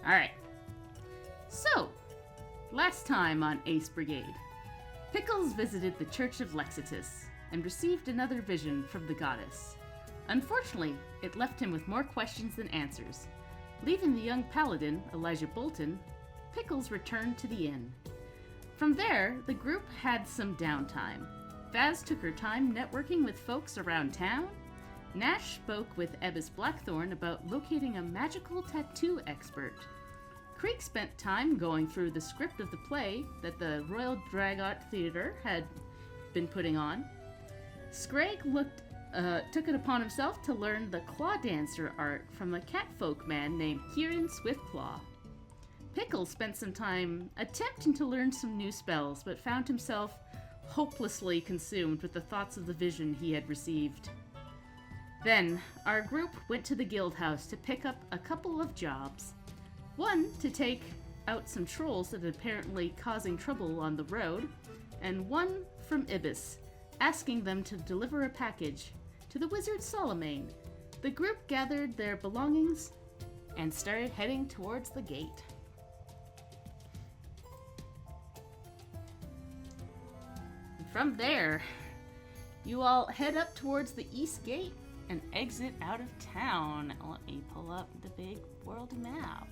Alright. So, last time on Ace Brigade, Pickles visited the Church of Lexitus and received another vision from the goddess. Unfortunately, it left him with more questions than answers. Leaving the young paladin, Elijah Bolton, Pickles returned to the inn. From there, the group had some downtime. Vaz took her time networking with folks around town. Nash spoke with Ebbis Blackthorn about locating a magical tattoo expert. Creek spent time going through the script of the play that the Royal Dragot Theatre had been putting on. Scragg took it upon himself to learn the claw dancer art from a catfolk man named Kieran Swiftclaw. Pickles spent some time attempting to learn some new spells, but found himself hopelessly consumed with the thoughts of the vision he had received. Then, our group went to the guild house to pick up a couple of jobs. One, to take out some trolls that had apparently causing trouble on the road, and one from Ibis, asking them to deliver a package to the wizard Solomane. The group gathered their belongings and started heading towards the gate. From there, you all head up towards the east gate and exit out of town. Let me pull up the big world map.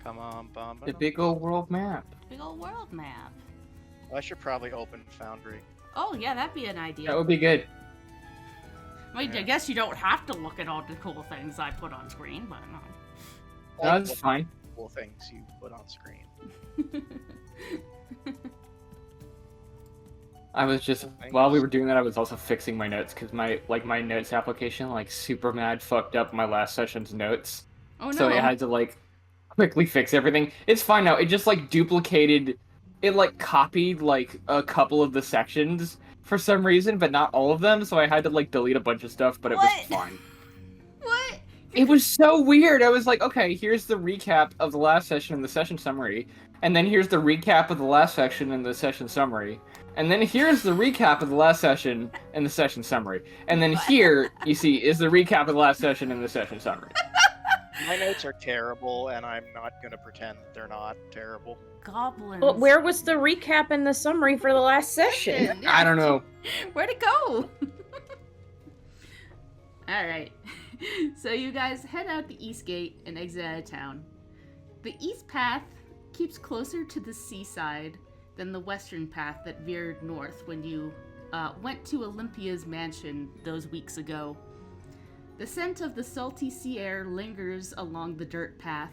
Come on, Bomb. The big old world map. Big old world map. I should probably open Foundry. Oh yeah, that'd be an idea. That would be good. I mean, I guess you don't have to look at all the cool things I put on screen, but no. No, that's fine. Cool things you put on screen. I was just, while we were doing that, I was also fixing my notes, because my notes application, super mad fucked up my last session's notes. Oh no. So I had to, quickly fix everything. It's fine now. It just, duplicated, it, copied, a couple of the sections for some reason, but not all of them, so I had to, delete a bunch of stuff, but it was fine. What? It was so weird. I was like, okay, here's the recap of the last session in the session summary, and then here's the recap of the last section in the session summary. And then here's the recap of the last session in the session summary. And then here, you see, is the recap of the last session in the session summary. My notes are terrible, and I'm not going to pretend that they're not terrible. Goblins. But where was the recap and the summary for the last session? I don't know. Where'd it go? Alright. So you guys head out the east gate and exit out of town. The east path keeps closer to the seaside than the western path that veered north when you went to Olympia's mansion those weeks ago. The scent of the salty sea air lingers along the dirt path.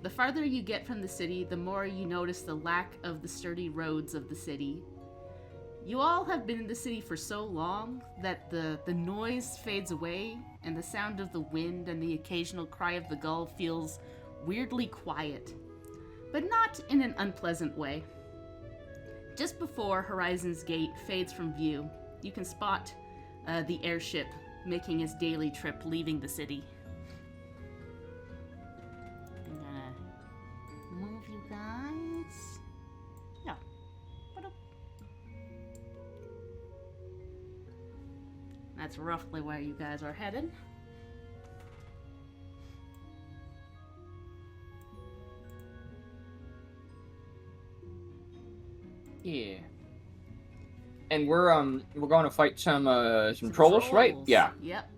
The farther you get from the city, the more you notice the lack of the sturdy roads of the city. You all have been in the city for so long that the noise fades away, and the sound of the wind and the occasional cry of the gull feels weirdly quiet, but not in an unpleasant way. Just before Horizon's Gate fades from view, you can spot the airship making its daily trip leaving the city. I'm gonna move you guys. Yeah. That's roughly where you guys are headed. Yeah. And we're going to fight some trolls, right? Yeah. Yep.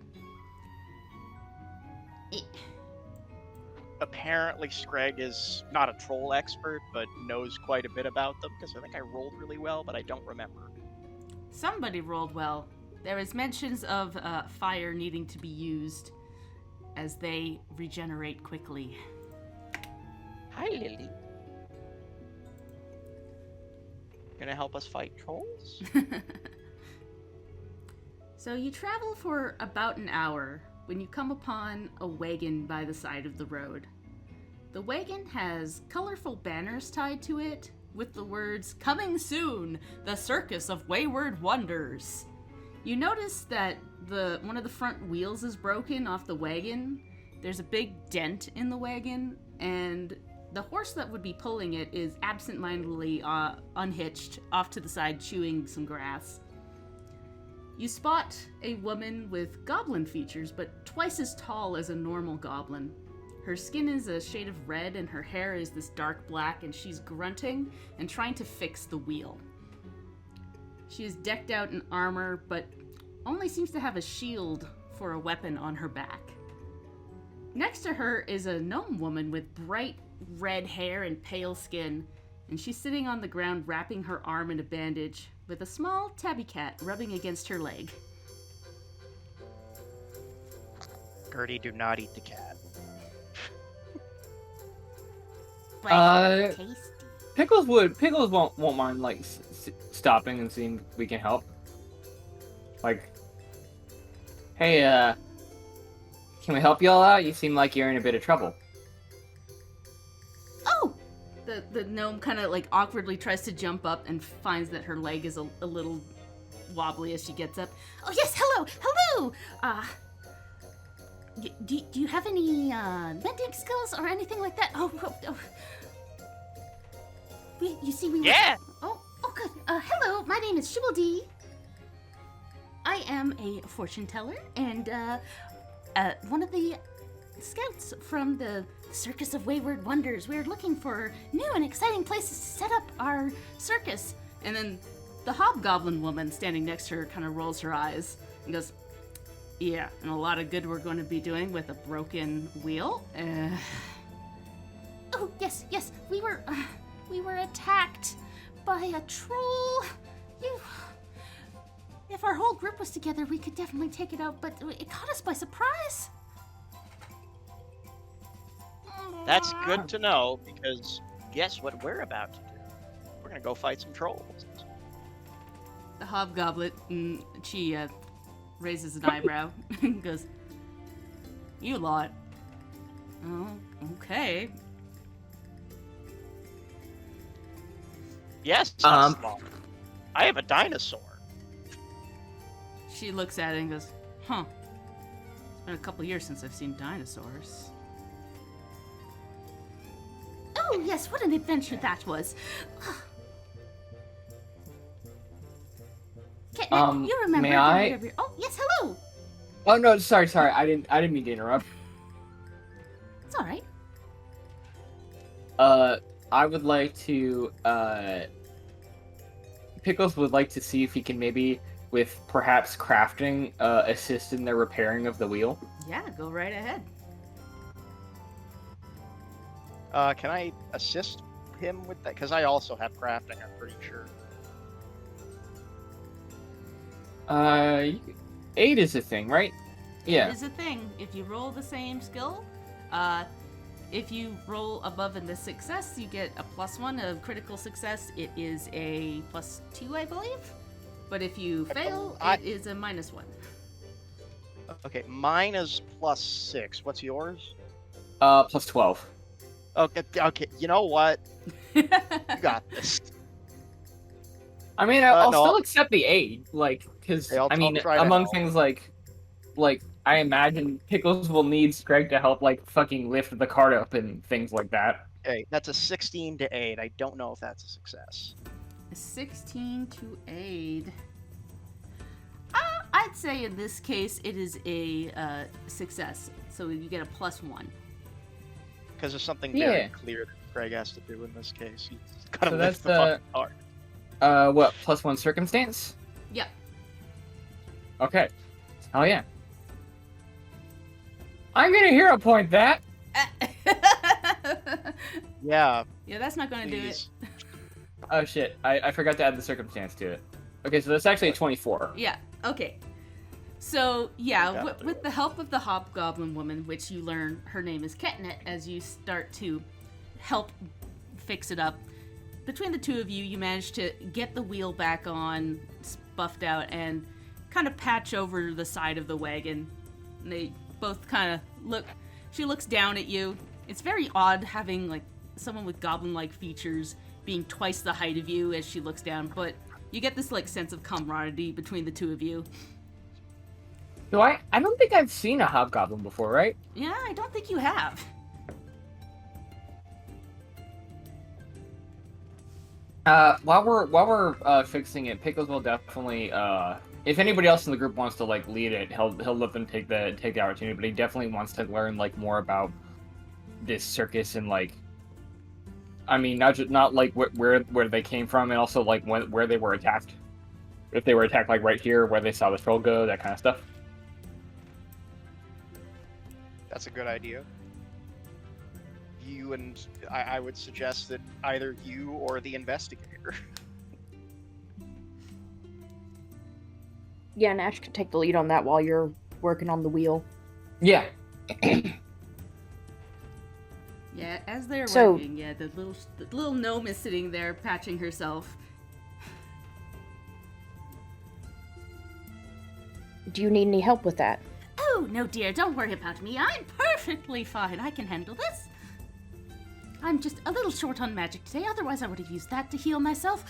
Apparently, Scragg is not a troll expert, but knows quite a bit about them, because I think I rolled really well, but I don't remember. Somebody rolled well. There is mentions of fire needing to be used as they regenerate quickly. Hi, Lily. Gonna help us fight trolls? So you travel for about an hour when you come upon a wagon by the side of the road. The wagon has colorful banners tied to it with the words, "Coming soon, the Circus of Wayward Wonders." You notice that one of the front wheels is broken off the wagon. There's a big dent in the wagon, and the horse that would be pulling it is absent-mindedly unhitched off to the side, chewing some grass. You spot a woman with goblin features, but twice as tall as a normal goblin. Her skin is a shade of red and her hair is this dark black, and she's grunting and trying to fix the wheel. She is decked out in armor, but only seems to have a shield for a weapon on her back. Next to her is a gnome woman with bright red hair and pale skin, and she's sitting on the ground wrapping her arm in a bandage with a small tabby cat rubbing against her leg. Gertie, do not eat the cat. Tasty. Pickles won't mind like stopping and seeing if we can help. Like, hey, can we help y'all out? You seem like you're in a bit of trouble. Oh! The gnome kind of like awkwardly tries to jump up and finds that her leg is a little wobbly as she gets up. Oh yes, hello! Do you have any mending skills or anything like that? Oh. Yeah! Oh, good. Hello, my name is Shibbledy. I am a fortune teller and one of the scouts from the Circus of Wayward Wonders. We're looking for new and exciting places to set up our circus. And then the hobgoblin woman standing next to her kind of rolls her eyes and goes, yeah, and a lot of good we're going to be doing with a broken wheel. Oh, yes, we were attacked by a troll. If our whole group was together, we could definitely take it out, but it caught us by surprise. That's good to know, because guess what we're about to do? We're gonna go fight some trolls. The hobgoblin, she raises an eyebrow and goes, you lot. Oh, okay. Yes, I have a dinosaur. She looks at it and goes, huh. It's been a couple years since I've seen dinosaurs. Oh, yes, what an adventure that was. Kitten, you remember may I? whatever... Oh, yes, hello. Oh no, sorry. I didn't mean to interrupt. It's all right. I would like to, Pickles would like to see if he can maybe, with perhaps crafting, assist in the repairing of the wheel. Yeah, go right ahead. Can I assist him with that? Because I also have crafting, I'm pretty sure. 8 is a thing, right? Yeah. It is a thing. If you roll the same skill, if you roll above in the success, you get a +1 of critical success. It is a +2, I believe. But if you fail, it is a -1. Okay, mine is +6. What's yours? +12. Okay. You know what? You got this. I mean, I'll no. still accept the 8, like, because, Okay, I mean, I'll try to among help. things like, I imagine Pickles will need Greg to help, like, fucking lift the cart up and things like that. Okay, that's a 16 to 8. I don't know if that's a success. A 16 to 8. I'd say in this case it is a success. So you get a +1. Because there's something Yeah. very clear that Craig has to do in this case. He's gotta So lift that's the fucking cart. What, +1 circumstance? Yep. Okay. Oh yeah. I'm gonna hero point that! Yeah, Yeah, that's not going to do it. please. Oh shit, I forgot to add the circumstance to it. Okay, so that's actually a 24. Yeah, okay. So, yeah, Yeah. with the help of the hobgoblin woman, which you learn her name is Ketnet, as you start to help fix it up, between the two of you, you manage to get the wheel back on, buffed out, and kind of patch over the side of the wagon. And they both kind of look. She looks down at you. It's very odd having, like, someone with goblin-like features being twice the height of you as she looks down, but you get this, like, sense of camaraderie between the two of you. I don't think I've seen a hobgoblin before, right? Yeah, I don't think you have. While we're fixing it, Pickles will definitely if anybody else in the group wants to like lead it, he'll let them take the opportunity. But he definitely wants to learn like more about this circus and like, I mean, not like where they came from, and also like where they were attacked. If they were attacked like right here, where they saw the troll go, that kind of stuff. That's a good idea. You and I would suggest that either you or the investigator. Yeah, Nash could take the lead on that while you're working on the wheel. Yeah. Yeah, as they're So- working, yeah, the little gnome is sitting there patching herself. Do you need any help with that? Oh, no, dear, don't worry about me. I'm perfectly fine. I can handle this. I'm just a little short on magic today, otherwise I would have used that to heal myself.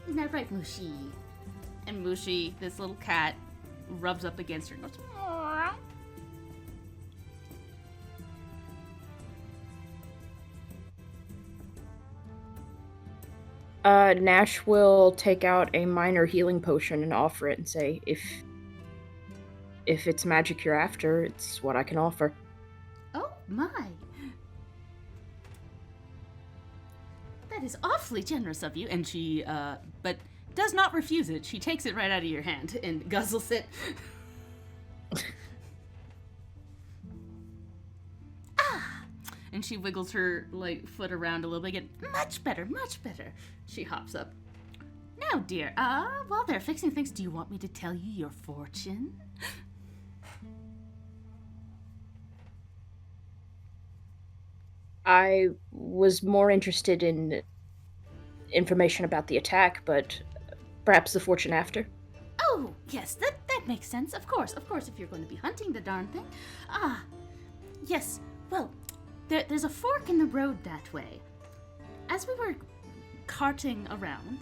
Isn't that right, Mushi? And Mushi, this little cat, rubs up against her and goes, "Meow." Nash will take out a minor healing potion and offer it and say, if it's magic you're after, it's what I can offer. Oh, my. That is awfully generous of you. And she, but does not refuse it. She takes it right out of your hand and guzzles it. And she wiggles her, like, foot around a little bit again. Much better, much better. She hops up. Now, dear, while they're fixing things, do you want me to tell you your fortune? I was more interested in information about the attack, but perhaps the fortune after. Oh, yes, that makes sense. Of course, if you're going to be hunting the darn thing. Yes, well, there's a fork in the road that way. As we were carting around,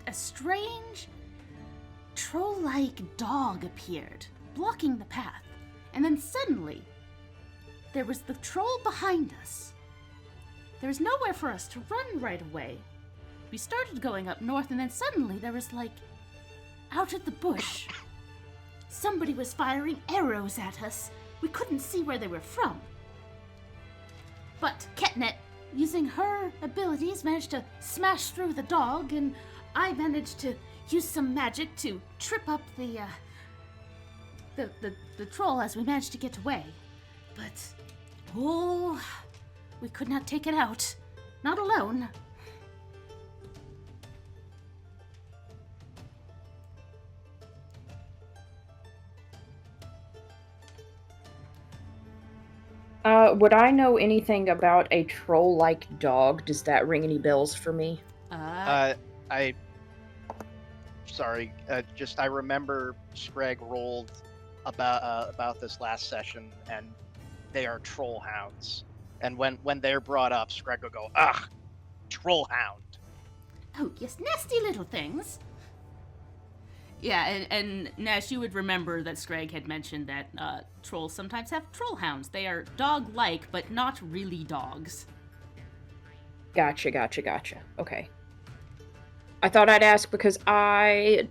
a strange, troll-like dog appeared, blocking the path. And then suddenly, there was the troll behind us. There was nowhere for us to run right away. We started going up north, and then suddenly there was, like, out of the bush, somebody was firing arrows at us. We couldn't see where they were from. But Ketnet, using her abilities, managed to smash through the dog, and I managed to use some magic to trip up the troll as we managed to get away. But, oh, we could not take it out. Not alone. Would I know anything about a troll-like dog? Does that ring any bells for me? Sorry, I remember Scrag rolled about this last session, and they are troll hounds. And when they're brought up, Scrag will go, "Ugh, troll hound." Oh, yes, nasty little things. Yeah, and Nash, you would remember that Scrag had mentioned that trolls sometimes have troll hounds. They are dog-like, but not really dogs. Gotcha. Okay. I thought I'd ask because I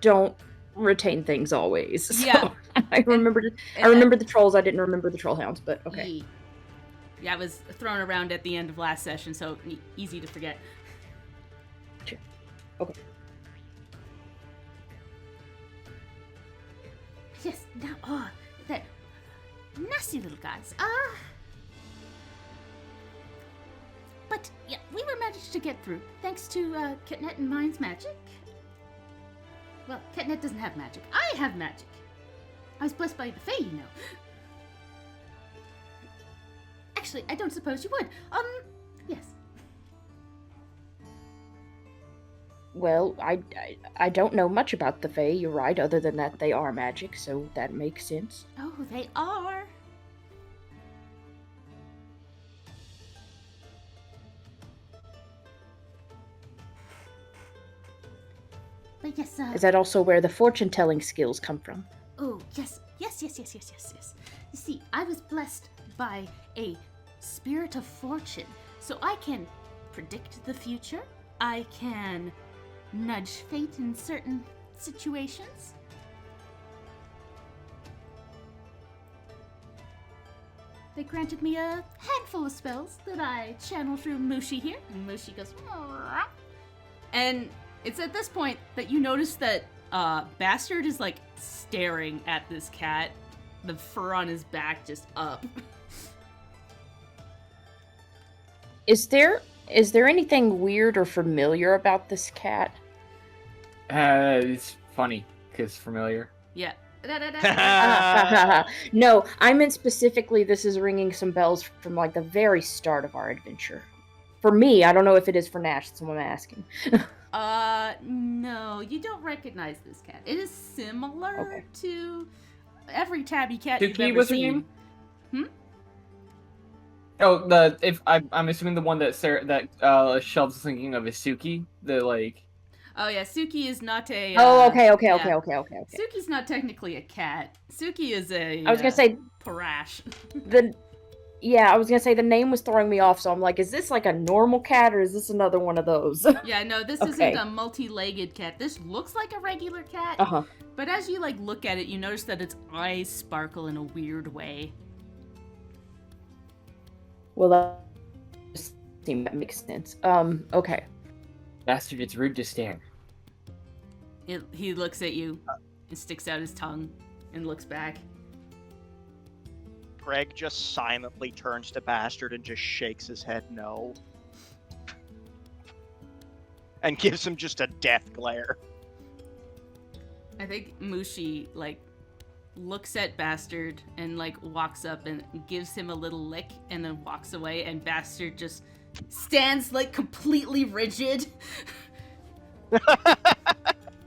don't retain things always. So Yeah. I remembered the trolls, I didn't remember the troll hounds, but okay. Yeah, it was thrown around at the end of last session, so easy to forget. Sure. Okay. Yes, now, that nasty little guys. But, yeah, we were managed to get through, thanks to, Ketnet and mine's magic. Well, Ketnet doesn't have magic. I have magic. I was blessed by the Fae, you know. Actually, I don't suppose you would. Yes. Well, I don't know much about the Fae, you're right, other than that they are magic, so that makes sense. Oh, they are. But yes, Is that also where the fortune-telling skills come from? Oh, yes. You see, I was blessed by a spirit of fortune, so I can predict the future. I can nudge fate in certain situations. they granted me a handful of spells that I channel through Mushi here. And Mushi goes, "Meow." And it's at this point that you notice that Bastard is like staring at this cat, the fur on his back just up. Is there anything weird or familiar about this cat? It's funny, because familiar. Yeah. No, I meant specifically this is ringing some bells from like the very start of our adventure. For me, I don't know if it is for Nash, that's what I'm asking. No, you don't recognize this cat. It is similar Okay. to every tabby cat Suki you've ever was her seen. name? Oh, I'm assuming the one that Shelb's thinking of is Suki. The like. Oh yeah, Suki is not a. Okay. yeah. Suki's not technically a cat. Suki is a. I was gonna say Parash. I was gonna say the name was throwing me off, so I'm like, is this like a normal cat or is this another one of those? Yeah, no, this Okay. isn't a multi-legged cat. This looks like a regular cat, but as you like look at it, you notice that its eyes sparkle in a weird way. Well, that makes sense. Okay. Bastard, it's rude to stare. He looks at you and sticks out his tongue and looks back. Greg just silently turns to Bastard and just shakes his head no. And gives him just a death glare. I think Mushi, like, looks at Bastard and, like, walks up and gives him a little lick and then walks away, and Bastard just stands, like, completely rigid.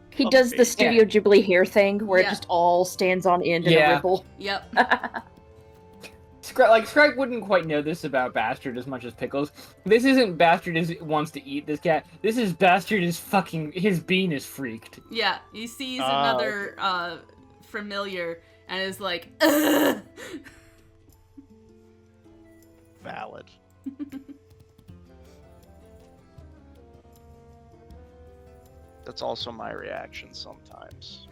He does the Studio Ghibli hair thing where it Yeah. just all stands on end in a ripple. Yep. Scrag wouldn't quite know this about Bastard as much as Pickles. This isn't Bastard wants to eat this cat. This is Bastard is fucking, his bean is freaked. Yeah, he sees another familiar and is like, ugh! Valid. That's also my reaction sometimes.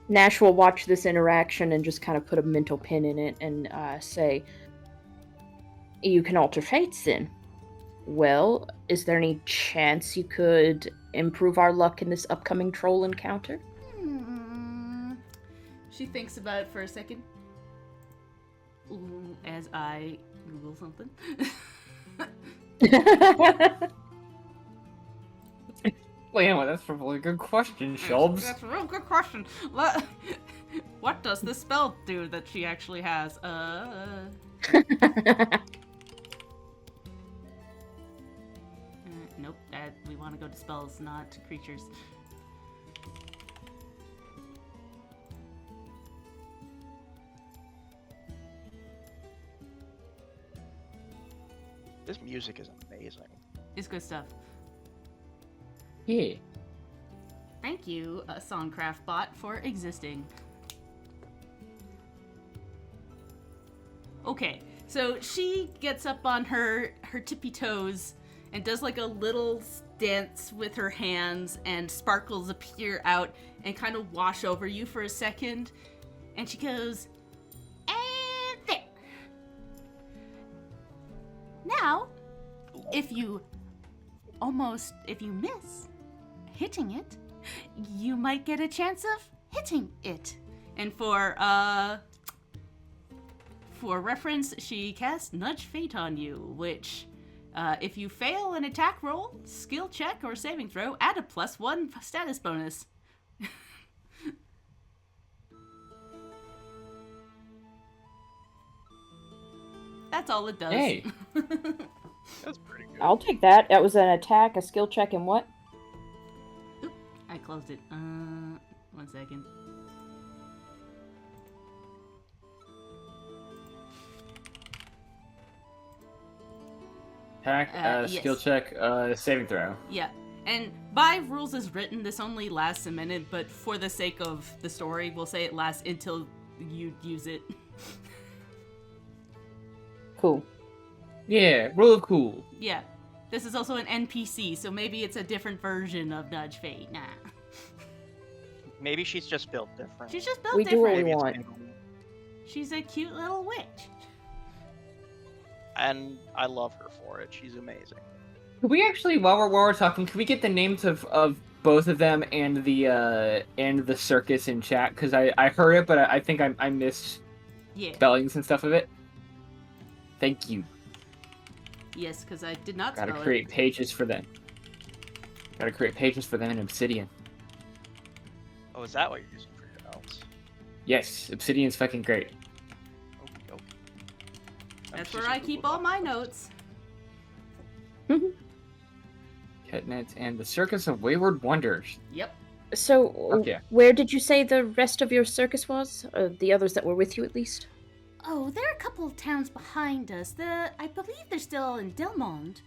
Nash will watch this interaction and just kind of put a mental pin in it and say, "You can alter fates then. Well, is there any chance you could improve our luck in this upcoming troll encounter?" She thinks about it for a second. As I Google something. Well, yeah, that's probably a good question, Shelbs. That's a real good question. What does the spell do that she actually has? Nope. We want to go to spells, not to creatures. This music is amazing. It's good stuff. Yeah. Thank you, Songcraft Bot, for existing. Okay, so she gets up on her tippy toes and does like a little dance with her hands, and sparkles appear out and kind of wash over you for a second. And she goes, and there. Now, if you miss hitting it, you might get a chance of hitting it. And for reference, she casts Nudge Fate on you, which, if you fail an attack roll, skill check, or saving throw, add a +1 status bonus. That's all it does. Hey. That's pretty good. I'll take that. That was an attack, a skill check, and what? Oop, I closed it. 1 second. Attack, skill yes. check, saving throw. Yeah. And by rules as written, this only lasts a minute, but for the sake of the story, we'll say it lasts until you use it. Cool. Yeah, rule of cool. Yeah. This is also an NPC, so maybe it's a different version of Nudge Fate. Nah. Maybe she's just built different. She's just built We do different. what we Maybe it's want. been- She's a cute little witch. And I love her for it. She's amazing. Could we actually, while we're talking, can we get the names of both of them and the circus in chat? Because I heard it, but I think I missed Yeah. spellings and stuff of it. Thank you. Yes, because I did not Gotta spell create pages for them. Gotta create pages for them in Obsidian. Oh, is that what you're using for your notes? Yes, Obsidian's fucking great. Okey doke. That's where I keep all my notes. Catnets and the Circus of Wayward Wonders. Yep. So, Okay. where did you say the rest of your circus was? The others that were with you, at least? Oh, there are a couple of towns behind us. I believe they're still in Delmond.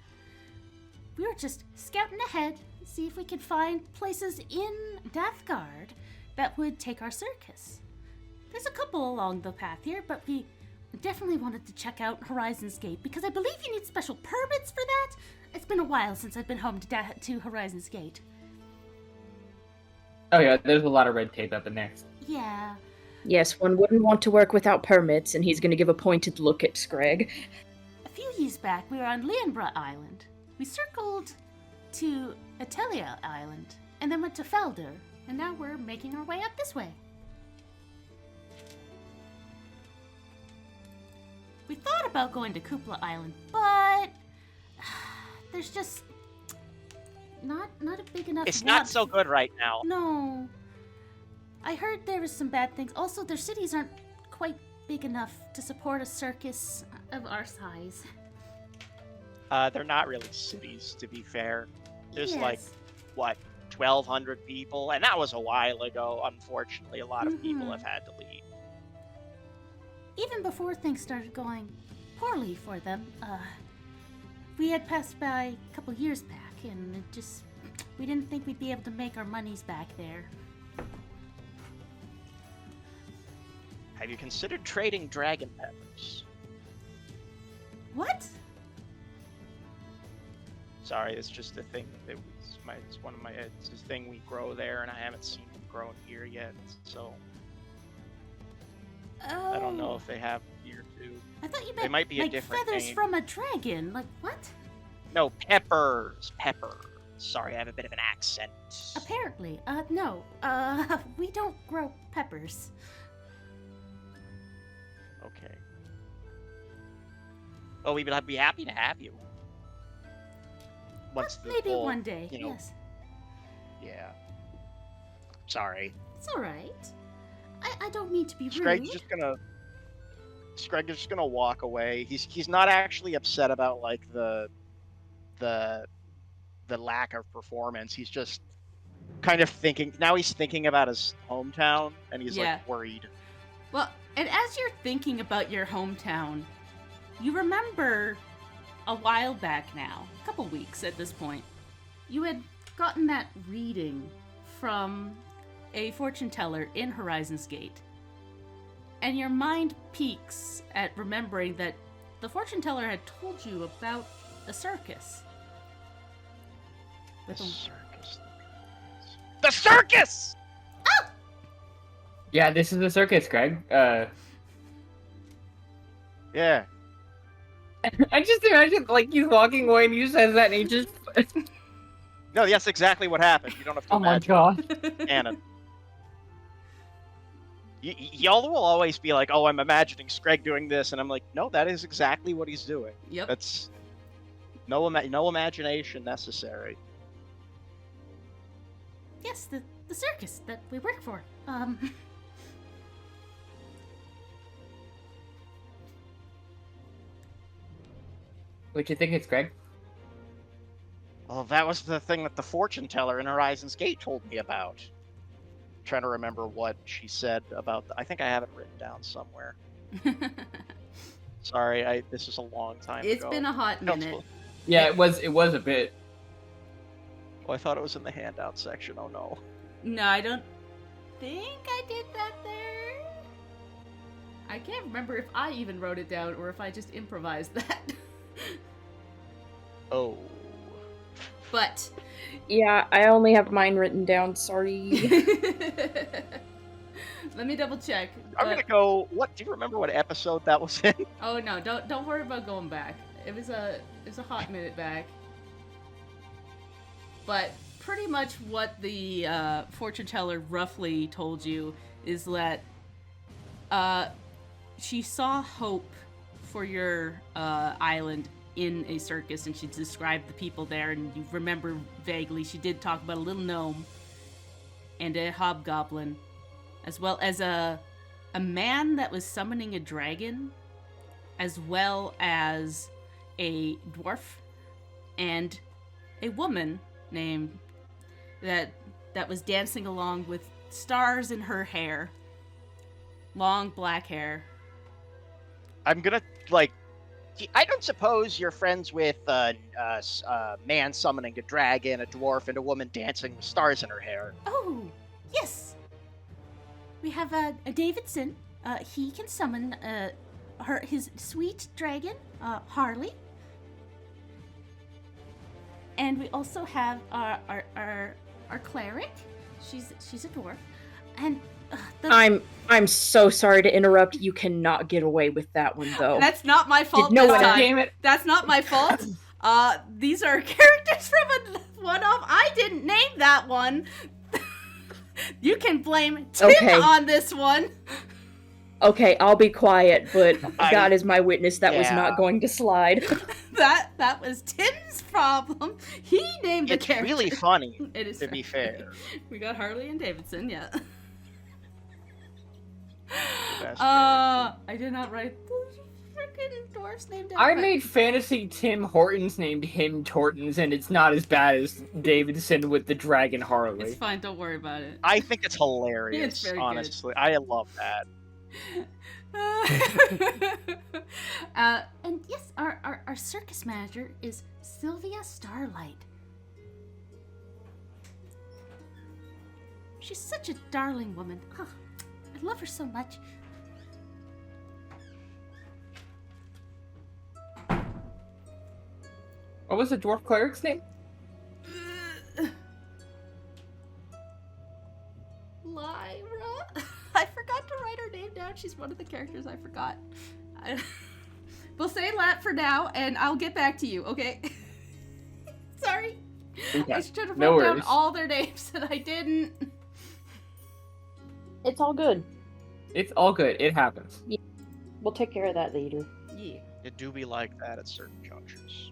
We were just scouting ahead, see if we could find places in Dathgard that would take our circus. There's a couple along the path here, but we definitely wanted to check out Horizon's Gate because I believe you need special permits for that. It's been a while since I've been home to Horizon's Gate. Oh yeah, there's a lot of red tape up in there. Yeah. Yes, one wouldn't want to work without permits, and he's going to give a pointed look at Scrag. A few years back, we were on Leonbra Island. We circled to Atelia Island, and then went to Felder, and now we're making our way up this way. We thought about going to Kupla Island, but there's just not a big enough. It's not so good right now. No. I heard there was some bad things. Also, their cities aren't quite big enough to support a circus of our size. They're not really cities, to be fair. There's Yes. like, what, 1,200 people? And that was a while ago. Unfortunately, a lot of people Mhm. have had to leave. Even before things started going poorly for them, we had passed by a couple years back, and we didn't think we'd be able to make our monies back there. Have you considered trading dragon peppers? What? Sorry, it's just a thing that it's a thing we grow there, and I haven't seen it grown here yet, so Oh. I don't know if they have here too. I thought you They meant might be a like different feathers name. from a dragon. Like what? No, peppers. Sorry, I have a bit of an accent. Apparently. No. We don't grow peppers. Okay. Well, we would be happy to have you. Once the Maybe whole, one day. you know, Yes. Yeah. Sorry. It's all right. I don't mean to be rude. Scragg's just gonna walk away. He's not actually upset about like the lack of performance. He's just kind of thinking now. He's thinking about his hometown, and he's Yeah. like worried. Well, and as you're thinking about your hometown, you remember a while back now, a couple weeks at this point, you had gotten that reading from a fortune teller in Horizon's Gate. And your mind peaks at remembering that the fortune teller had told you about a circus. The With a- circus. The circus! Yeah, this is the circus, Greg. Yeah. I just imagine like he's walking away and he says that and he just. No, that's exactly what happened. You don't have to Oh my imagine. god. Canon. Y'all will always be like, "Oh, I'm imagining Screg doing this," and I'm like, "No, that is exactly what he's doing. Yep. That's no imagination necessary." Yes, the circus that we work for. What you think it's Greg? Well, that was the thing that the fortune teller in Horizon's Gate told me about. I'm trying to remember what she said about. I think I have it written down somewhere. Sorry, this is a long time It's ago. been a hot I don't minute. suppose- Yeah, it was a bit. Oh, I thought it was in the handout section. Oh no. No, I don't think I did that there. I can't remember if I even wrote it down or if I just improvised that. Oh. But Yeah, I only have mine written down, sorry. Let me double check. I'm gonna go. What? Do you remember what episode that was in? Oh no, don't worry about going back. It was a hot minute back. But pretty much what the fortune teller roughly told you is that she saw hope for your island in a circus, and she described the people there, and you remember vaguely she did talk about a little gnome and a hobgoblin, as well as a man that was summoning a dragon, as well as a dwarf and a woman named that was dancing along with stars in her hair, long black hair. I'm gonna like. I don't suppose you're friends with a man summoning a dragon, a dwarf, and a woman dancing with stars in her hair. Oh, yes. We have a Davidson. He can summon his sweet dragon, Harley. And we also have our cleric. She's a dwarf. And I'm so sorry to interrupt. You cannot get away with that one, though. That's not my fault. No this one- time. Damn it. That's not my fault. These are characters from a one-off. I didn't name that one. You can blame Tim Okay. on this one. Okay, I'll be quiet, but God is my witness. That was Yeah. not going to slide. That was Tim's problem. He named the It's character. really funny, It is to be fair. fair. We got Harley and Davidson, yeah. Best I did not write those freaking dwarfs named down. I but- made fantasy Tim Hortons named him Tortons, and it's not as bad as Davidson with the dragon Harley. It's fine, don't worry about it. I think it's hilarious, It's very good. honestly. I love that. And yes, our circus manager is Sylvia Starlight. She's such a darling woman. Oh, I love her so much. What was the dwarf cleric's name? Lyra? I forgot to write her name down. She's one of the characters I forgot. We'll say that for now, and I'll get back to you, okay? Sorry. Okay. I should have No wrote down worries. all their names, and I didn't. It's all good. It's all good. It happens. We'll take care of that later. Yeah. It do be like that at certain junctures.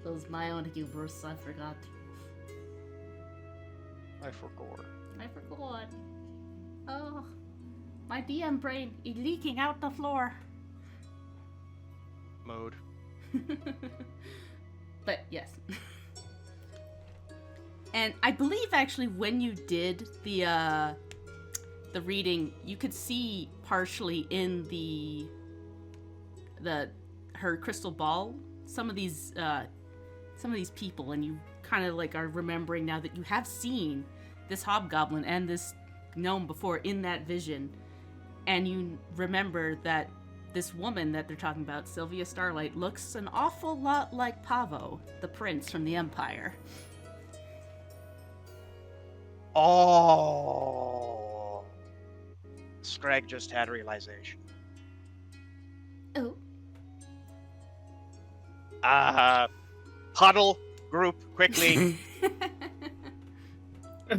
Those my own hubris, I forgot. I forgot. I forgot. Oh, my DM brain is leaking out the floor. Mode. But yes. And I believe actually when you did the reading, you could see partially in her crystal ball some of these people, and you kind of like are remembering now that you have seen this hobgoblin and this gnome before in that vision, and you remember that this woman that they're talking about, Sylvia Starlight, looks an awful lot like Pavo, the prince from the Empire. Oh. Scrag just had realization. Oh. Huddle, group, quickly.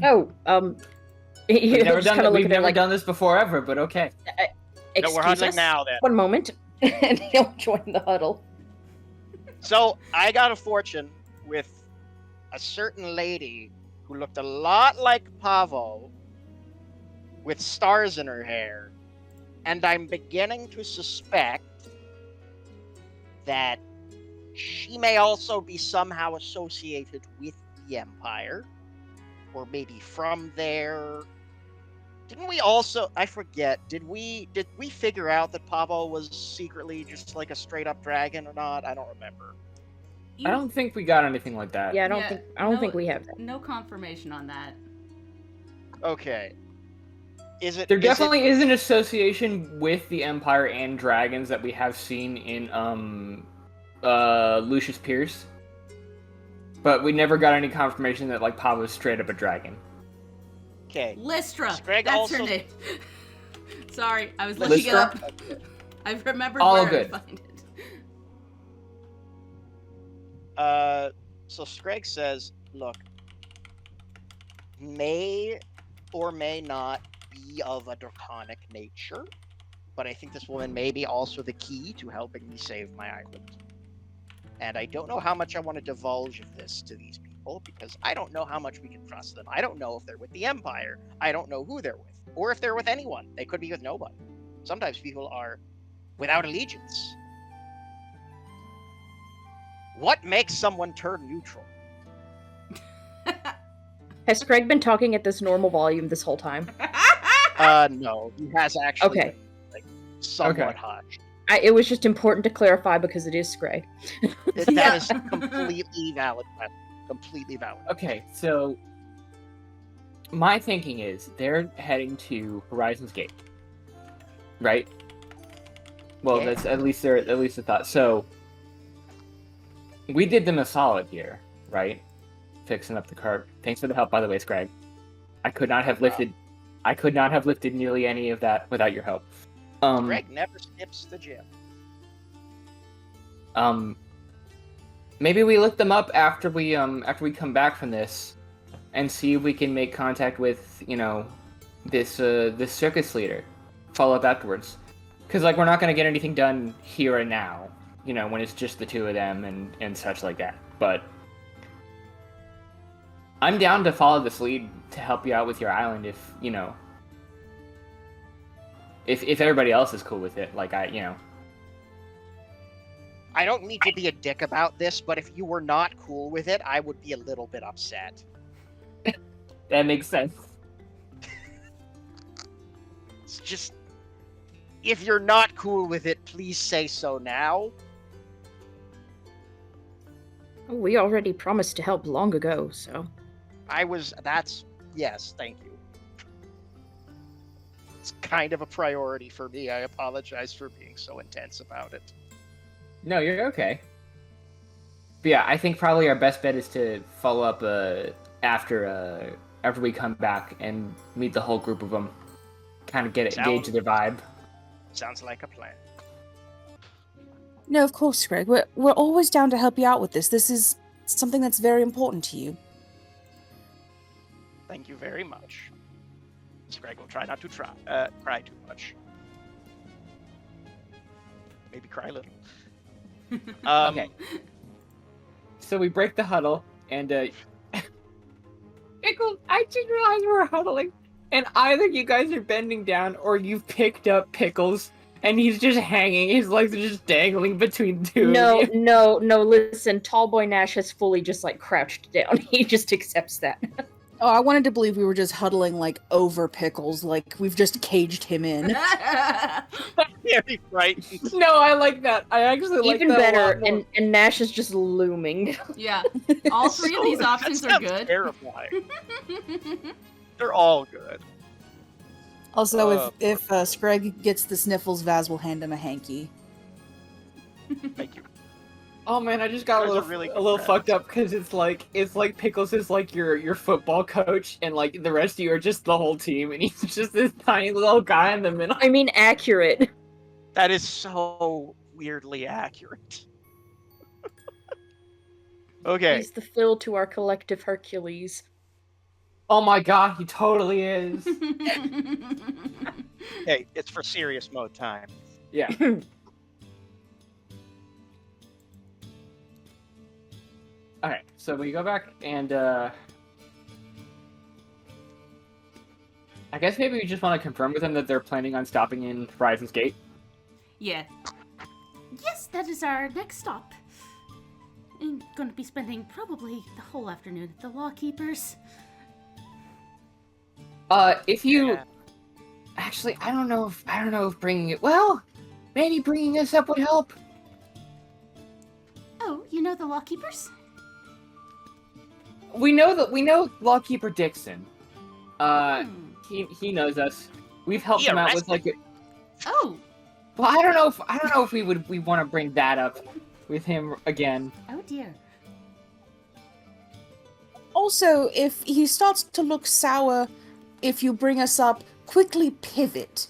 Oh, We've never, just kinda we've looking at never like, done this before ever, but okay. No, excuse we're huddling us? now then. One moment. And he'll join the huddle. So I got a fortune with a certain lady who looked a lot like Pavo, with stars in her hair, and I'm beginning to suspect that she may also be somehow associated with the Empire, or maybe from there. Didn't we also? I forget. Did we figure out that Pavo was secretly just like a straight up dragon or not? I don't remember. I don't think we got anything like that. Yeah, I don't no- think we have that. No confirmation on that. Okay. Is it? There is it- definitely is an association with the Empire and dragons that we have seen in Lucius Pierce. But we never got any confirmation that like Pavo's straight up a dragon. Okay. Lystra. Scrag That's also- her name. Sorry, I was looking it Lystra? up. I remembered All where good. I find it. So Scrag says, look, may or may not be of a draconic nature, but I think this woman may be also the key to helping me save my island. And I don't know how much I want to divulge of this to these people, because I don't know how much we can trust them. I don't know if they're with the Empire. I don't know who they're with, or if they're with anyone. They could be with nobody. Sometimes people are without allegiance. What makes someone turn neutral? Has Craig been talking at this normal volume this whole time? No, he has actually Okay. been, like, somewhat Okay. hushed. It was just important to clarify because it is Craig. That Yeah. is completely valid. Completely valid. Okay, so my thinking is they're heading to Horizon's Gate, right? Well, Yeah. that's at least the thought. So we did them a solid here, right? Fixing up the cart. Thanks for the help, by the way, Scrag. I could not have lifted nearly any of that without your help. Greg never skips the gym. Maybe we look them up after we come back from this, and see if we can make contact with this circus leader. Follow up afterwards, because like we're not gonna get anything done here and now, when it's just the two of them and such like that. But I'm down to follow this lead to help you out with your island if everybody else is cool with it. Like I don't need to be a dick about this, but if you were not cool with it, I would be a little bit upset. that makes sense. It's just, if you're not cool with it, please say so now. We already promised to help long ago, so. Yes, thank you. It's kind of a priority for me. I apologize for being so intense about it. No, you're okay. But yeah, I think probably our best bet is to follow up after we come back and meet the whole group of them. Kind of gauge their vibe. Sounds like a plan. No, of course, Greg. We're always down to help you out with this. This is something that's very important to you. Thank you very much. Greg will try not to cry too much. Maybe cry a little. Okay. So we break the huddle, and Pickles, I didn't realize we were huddling. And either you guys are bending down, or you've picked up Pickles, and he's just hanging. His legs are just dangling between two No, of you. no, listen, Tall Boy Nash has fully just, crouched down. He just accepts that. Oh, I wanted to believe we were just huddling, over Pickles, we've just caged him in. Very frightened. No, I like that. I actually like Even that better, a lot more. and Nash is just looming. Yeah, all three of these options That are sounds good. Terrifying. They're all good. Also, if Screg gets the sniffles, Vaz will hand him a hanky. Thank you. Oh man, I just got Those a are really good little friends. fucked up because it's like Pickles is like your football coach, and the rest of you are just the whole team, and he's just this tiny little guy in the middle. I mean, accurate. That is so weirdly accurate. Okay. He's the fill to our collective Hercules. Oh my god, he totally is. Hey, it's for serious mode time. Yeah. Okay, so we go back and I guess maybe we just want to confirm with them that they're planning on stopping in Horizon's Gate. Yeah. Yes, that is our next stop. I'm going to be spending probably the whole afternoon at the Lawkeepers. If you Yeah. actually, I don't know if bringing it. Well, maybe bringing us up would help. Oh, you know the Lawkeepers? We know Lawkeeper Dixon. Hmm. He knows us. We've helped He him out with arrested Oh, Well, I don't know if we want to bring that up with him again. oh dear. Also, if he starts to look sour, if you bring us up, quickly pivot.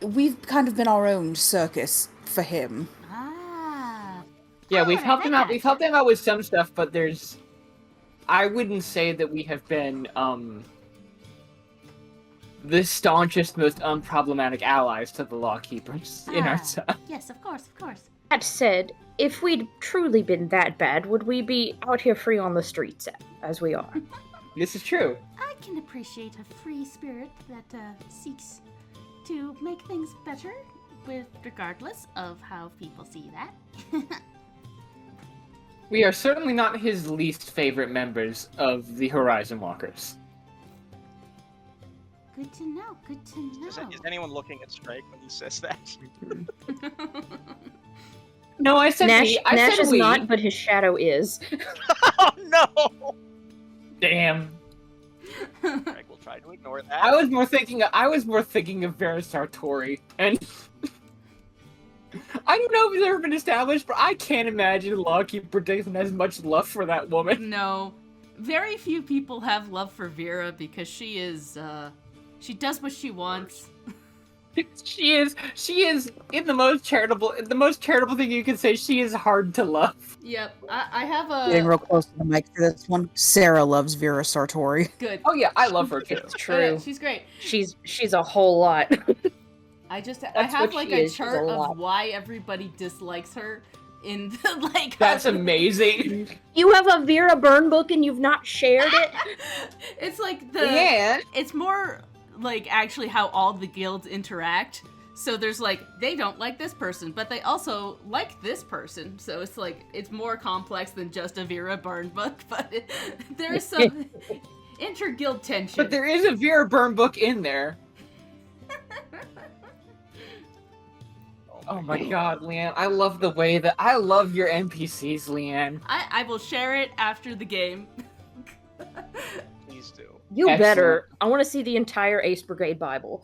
We've kind of been our own circus for him. Ah. Yeah, we've Alright, helped I him out. We've helped gotcha. him out with some stuff, but I wouldn't say that we have been the staunchest, most unproblematic allies to the lawkeepers in our side. Yes, of course, of course. That said, if we'd truly been that bad, would we be out here free on the streets as we are? This is true. I can appreciate a free spirit that seeks to make things better, regardless of how people see that. We are certainly not his least favorite members of the Horizon Walkers. Good to know, good to know. Is anyone looking at Strike when he says that? No, I said Nash, we. I Nash said is we. not, but his shadow is. Oh no! Damn. Greg will try to ignore that. I was more thinking of Verisar Tori, and I don't know if it's ever been established, but I can't imagine Lawkeeper Dixon has much love for that woman. No. Very few people have love for Vera because she is, she does what she wants. She is in the most charitable thing you can say. She is hard to love. Yep, I have Getting a... real close to the mic for this one. Sarah loves Vera Sartori. Good. Oh yeah, I love her too. It's true. She's great. She's a whole lot. I That's have what like she a is, she's chart a of lot. why everybody dislikes her in the, like... That's amazing. You have a Vera burn book and you've not shared it? It's like the... Yeah. It's more like actually how all the guilds interact. So there's like, they don't like this person, but they also like this person. So it's like, it's more complex than just a Vera burn book, but there's some inter-guild tension. But there is a Vera Burn book in there. Oh my god, Leanne, I love the way that I love your NPCs, Leanne. I will share it after the game. Please do. You Excellent. better. I want to see the entire Ace Brigade Bible.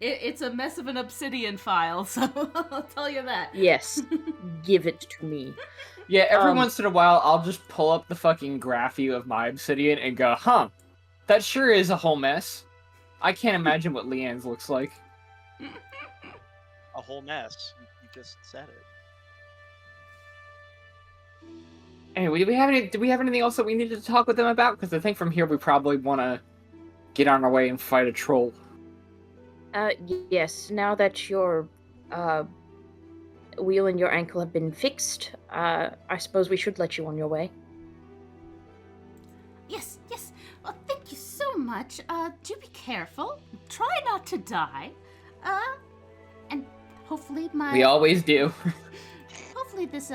It's a mess of an obsidian file, so I'll tell you that. Yes. Give it to me. Yeah, every Um, once in a while, I'll just pull up the fucking graph view of my obsidian and go, huh, that sure is a whole mess. I can't imagine what Leanne's looks like. A whole mess. You just said it. Anyway, do we have anything else that we need to talk with them about? Because I think from here we probably want to get on our way and fight a troll. Yes. Now that your wheel and your ankle have been fixed, I suppose we should let you on your way. Yes, yes. Well, thank you so much. Do be careful. Try not to die. And hopefully We always do. hopefully this,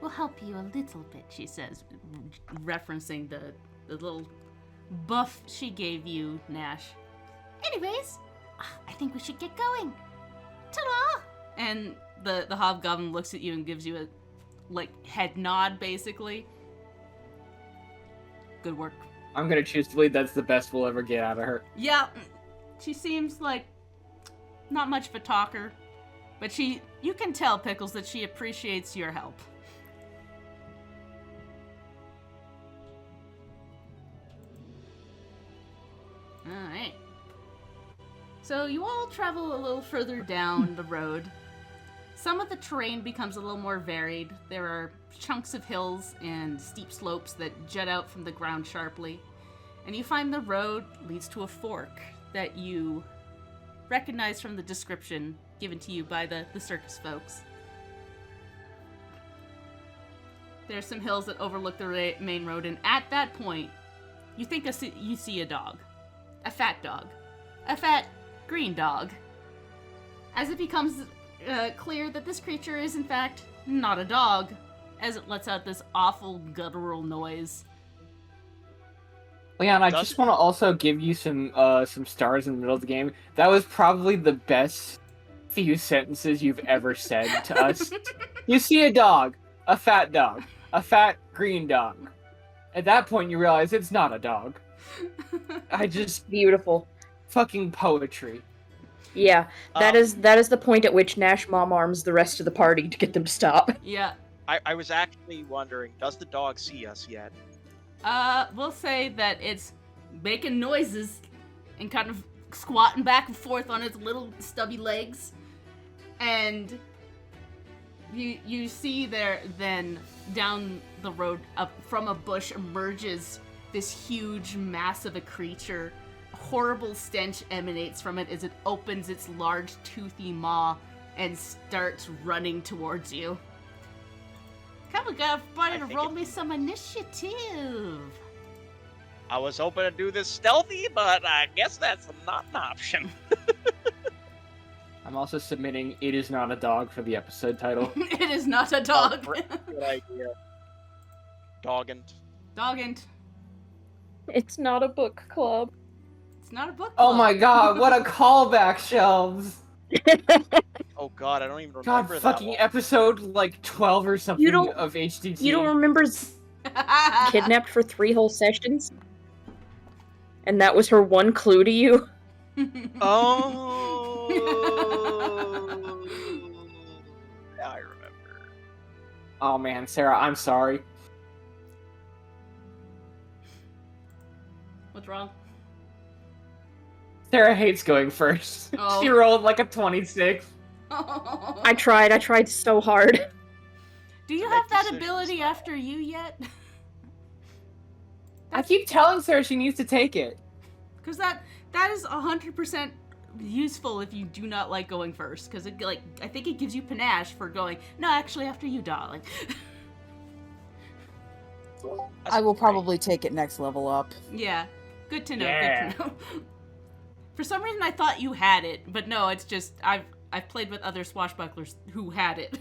will help you a little bit, she says, referencing the little buff she gave you, Nash. Anyways, I think we should get going. Ta-da! And the hobgoblin looks at you and gives you a, like, head nod, basically. Good work. I'm gonna choose to believe that's the best we'll ever get out of her. Yeah, she seems like not much of a talker, but you can tell, Pickles, that she appreciates your help. Alright. So you all travel a little further down the road. Some of the terrain becomes a little more varied. There are chunks of hills and steep slopes that jut out from the ground sharply. And you find the road leads to a fork that you recognize from the description given to you by the circus folks. There's some hills that overlook the main road, and at that point, you think you see a dog. A fat dog. A fat green dog. As it becomes clear that this creature is, in fact, not a dog, as it lets out this awful guttural noise. Leon, I just want to also give you some stars in the middle of the game. That was probably the best few sentences you've ever said to us. You see a dog, a fat green dog. At that point, you realize it's not a dog. Beautiful. Fucking poetry. Yeah, that is the point at which Nash mom arms the rest of the party to get them to stop. Yeah. I was actually wondering, does the dog see us yet? We'll say that it's making noises and kind of squatting back and forth on its little stubby legs. And you see there, then down the road, up from a bush emerges this huge mass of a creature. A horrible stench emanates from it as it opens its large toothy maw and starts running towards you. Come on, everybody, to roll me some initiative. I was hoping to do this stealthy, but I guess that's not an option. I'm also submitting "It Is Not a Dog" for the episode title. It is not a dog. Oh, good idea. Doggant. Doggant. It's not a book club. It's not a book Oh club. my god, what a callback, Shelves! Oh god, I don't even God, remember that fucking one. episode like 12 or something You don't- of HDT. You don't remember kidnapped for 3 whole sessions? And that was her one clue to you? Oh. I remember. Oh man, Sarah, I'm sorry. What's wrong? Sarah hates going first. Oh. She rolled like a 26. I tried so hard. Do you Make have that decisions. ability after you yet? I keep telling Sarah she needs to take it. Because that is 100% useful if you do not like going first. Because I think it gives you panache for going. No, actually, after you, darling. That's I will great. probably take it next level up. Yeah, good to know. Yeah. Good to know. For some reason, I thought you had it, but no, it's just I've played with other swashbucklers who had it.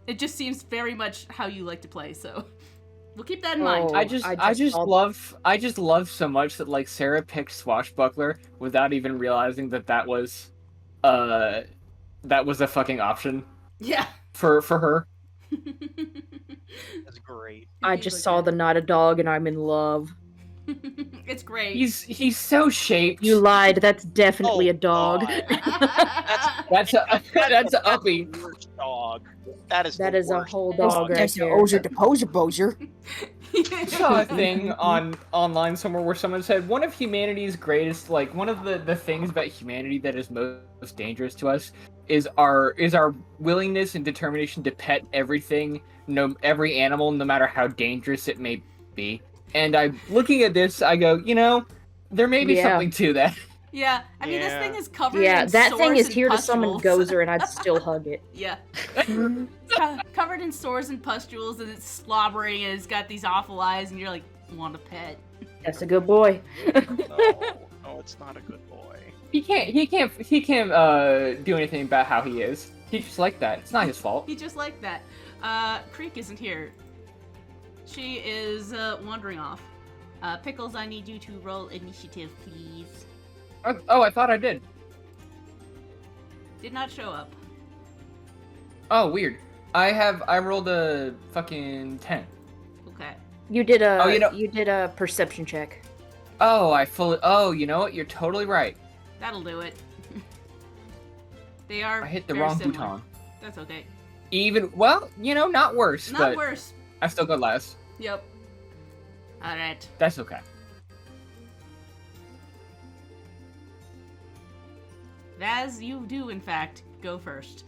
It just seems very much how you like to play, so we'll keep that in mind. Oh. I just I just saw- love so much that like Sarah picked Swashbuckler without even realizing that was a fucking option Yeah. for her. That's great. I just saw the not a dog and I'm in love. It's great. He's so shaped. You lied, that's definitely a dog. God. That's a uppie. the worst dog. That is. That the is a worst whole dog. dog right That's the there. Ozier Deposer Bozier. I saw a thing online somewhere where someone said one of humanity's greatest, like one of the things about humanity that is most dangerous to us is our willingness and determination to pet everything, every animal, no matter how dangerous it may be. And I'm looking at this, I go, there may be Yeah. something to that. Yeah, I mean, this Yeah. thing is covered Yeah, in that thing sores is and here to summon pustules. Gozer and I'd still hug it. Yeah. It's covered in sores and pustules, and it's slobbering, and it's got these awful eyes, and you're like, want a pet. That's a good boy. No, it's not a good boy. He can't do anything about how he is. He's just like that. It's not his fault. He just like that. Creek isn't here. She is wandering off. Pickles, I need you to roll initiative, please. Oh, I thought I did. Did not show up. Oh, weird. I rolled a fucking 10. Okay. You did a Oh, you did a perception check. Oh, you know what? You're totally right. That'll do it. They are I hit the very wrong similar. bouton. That's okay. Not worse, Not but worse. I still got less. Yep. Alright. That's okay. As you do, in fact, go first.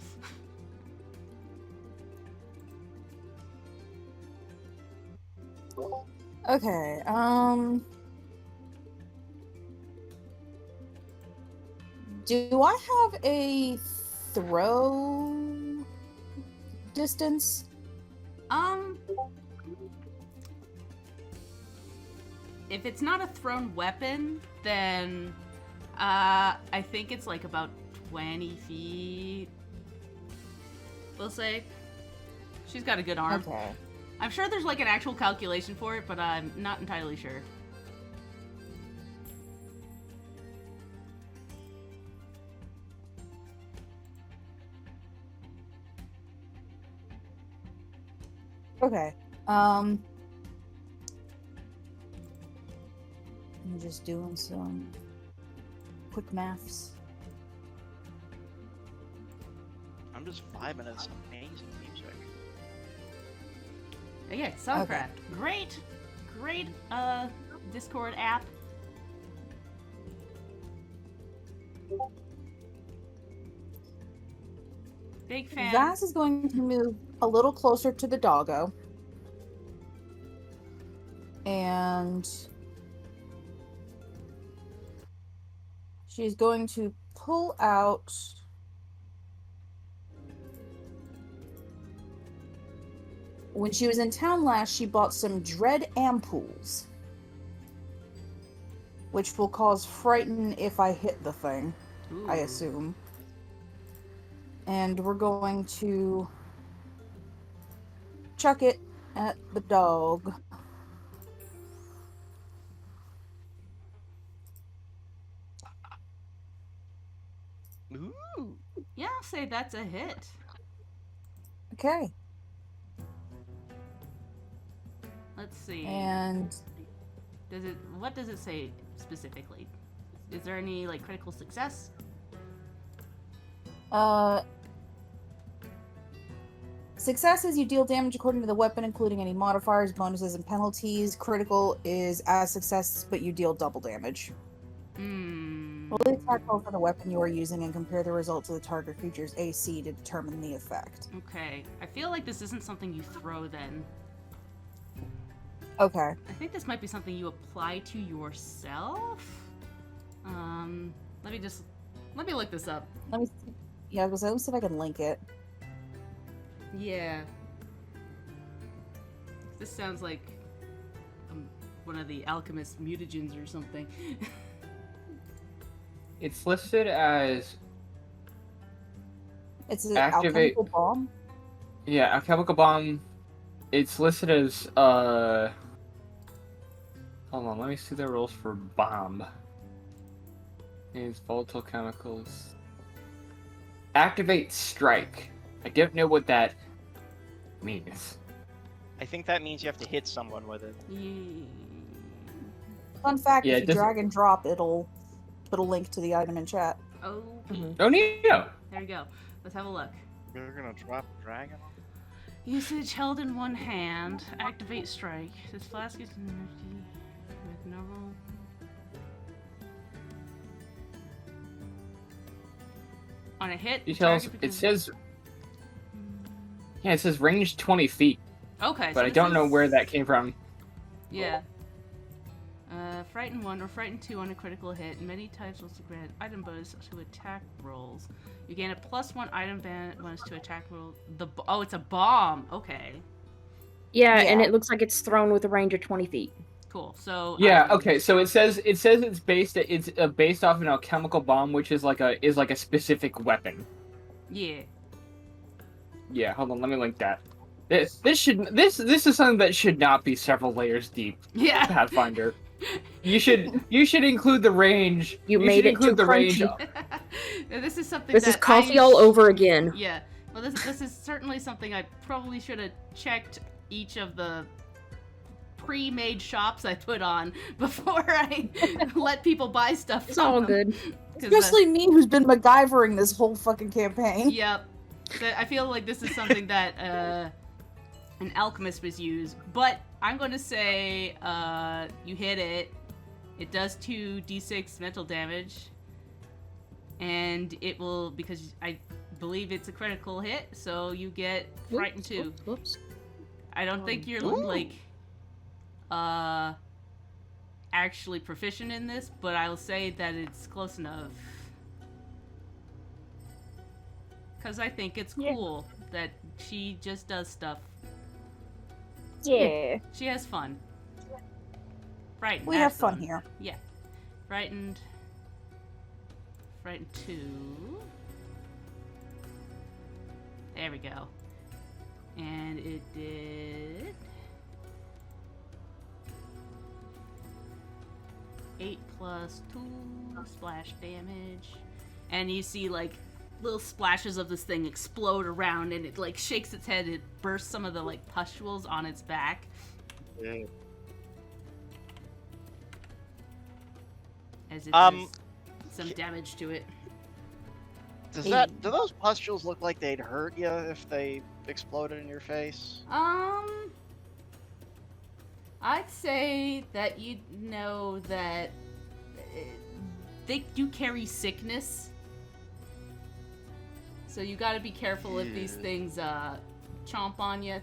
Okay, do I have a throw distance? If it's not a thrown weapon, then I think it's like about 20 feet. We'll say. She's got a good arm. Okay. I'm sure there's like an actual calculation for it, but I'm not entirely sure. Okay. I'm just doing some quick maths. I'm just vibing at some amazing music. Yeah, Soundcraft. Great, great Discord app. Big fan. Vaz is going to move a little closer to the doggo. And she's going to pull out when she was in town last, she bought some dread ampoules, which will cause frighten if I hit the thing, Ooh. I assume. And we're going to chuck it at the dog. Ooh. Yeah, I'll say that's a hit. Okay. Let's see. And What does it say specifically? Is there any like critical success? Success is you deal damage according to the weapon, including any modifiers, bonuses, and penalties. Critical is as success, but you deal double damage. Roll the attack roll for the weapon you are using and compare the result to the target creature's AC to determine the effect. Okay. I feel like this isn't something you throw then. Okay. I think this might be something you apply to yourself. Let me look this up. Let me see. Yeah, let me see if I can link it. Yeah. This sounds like one of the alchemist mutagens or something. It's listed as It's an Activate- alchemical bomb. yeah, a chemical bomb. It's listed as hold on, let me see the rules for bomb. It's volatile chemicals. Activate strike. I don't know what that means. I think that means you have to hit someone with it. Fun fact: Yeah, if it you doesn't- drag and drop, it'll put a link to the item in chat. Oh, Oh, no. there we go. Let's have a look. You're gonna drop a dragon? Usage held in one hand. Activate strike. This flask is energy with no roll. On a hit, Details. target It becomes- says, yeah, it says range 20 feet, Okay, but so I this don't know is- where that came from. Yeah. Frighten 1 or Frighten 2 on a critical hit. Many types will grant item bonus to attack rolls. You gain a +1 item bonus to attack roll. Oh, it's a bomb. Okay, Yeah, and Yeah. it looks like it's thrown with a range of 20 feet. cool. So Yeah. Okay. So it says it's based off an alchemical bomb, which is like a specific weapon. Yeah. Yeah. Hold on. Let me link that. This is something that should not be several layers deep. Yeah. Pathfinder. You should include the range. You should made it include too the range. crunchy. Now, this is something This that is coffee all over again. Yeah. Well, this is certainly something I probably should have checked each of the pre-made shops I put on before I let people buy stuff. It's all from them. good. 'Cause, Especially me, who's been MacGyvering this whole fucking campaign. Yep. So I feel like this is something that an alchemist was used, but I'm going to say you hit it. It does 2d6 mental damage, and it will, because I believe it's a critical hit, so you get frightened 2. Whoops. I don't think you're like actually proficient in this, but I'll say that it's close enough. Because I think it's cool that she just does stuff. Yeah. She has fun. Frightened. We have fun here. Yeah. Frightened 2. There we go. And it did 8 plus 2 splash damage. And you see like little splashes of this thing explode around, and it like shakes its head. It bursts some of the like pustules on its back. Yeah. As it does some damage to it. Do those pustules look like they'd hurt you if they exploded in your face? I'd say that you know that they do carry sickness. So you gotta be careful if these things chomp on you.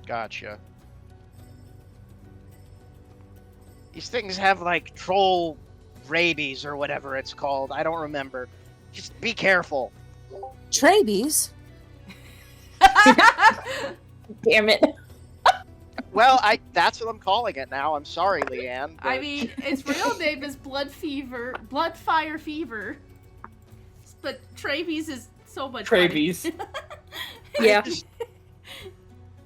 Gotcha. These things have like troll rabies or whatever it's called. I don't remember. Just be careful. Trabies? Damn it. Well, that's what I'm calling it now. I'm sorry, Leanne. I but- mean, its real name is bloodfire fever. But Trabies is so much Trabies. Yeah.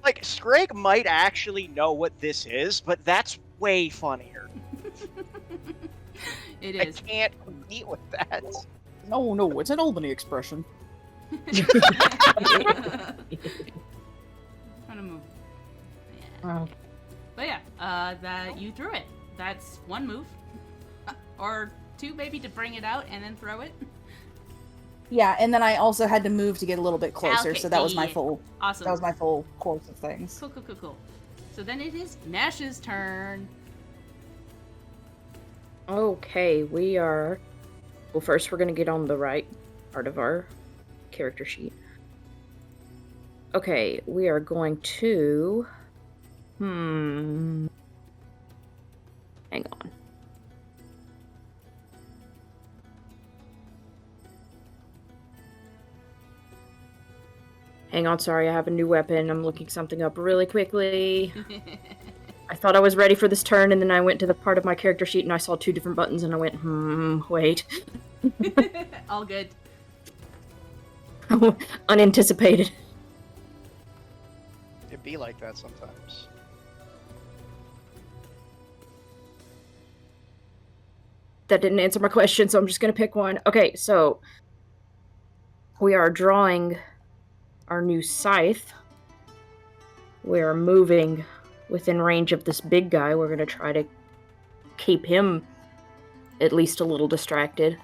Like, Scrag might actually know what this is, but that's way funnier. It I is. can't compete with that. No, it's an Albany expression. I'm gonna move. Yeah. Oh. But yeah, that you threw it. That's one move, or two maybe to bring it out and then throw it. Yeah, and then I also had to move to get a little bit closer, Okay, so that was my yeah. full. Awesome. That was my full course of things. Cool. So then it is Nash's turn. Okay, we are. Well, first we're gonna get on the right part of our character sheet. Okay, we are going to. Hang on. Hang on, sorry, I have a new weapon. I'm looking something up really quickly. I thought I was ready for this turn, and then I went to the part of my character sheet and I saw two different buttons, and I went, wait. All good. Unanticipated. It'd be like that sometimes. That didn't answer my question, so I'm just gonna pick one. Okay, so we are drawing our new scythe. We are moving within range of this big guy. We're gonna try to keep him at least a little distracted.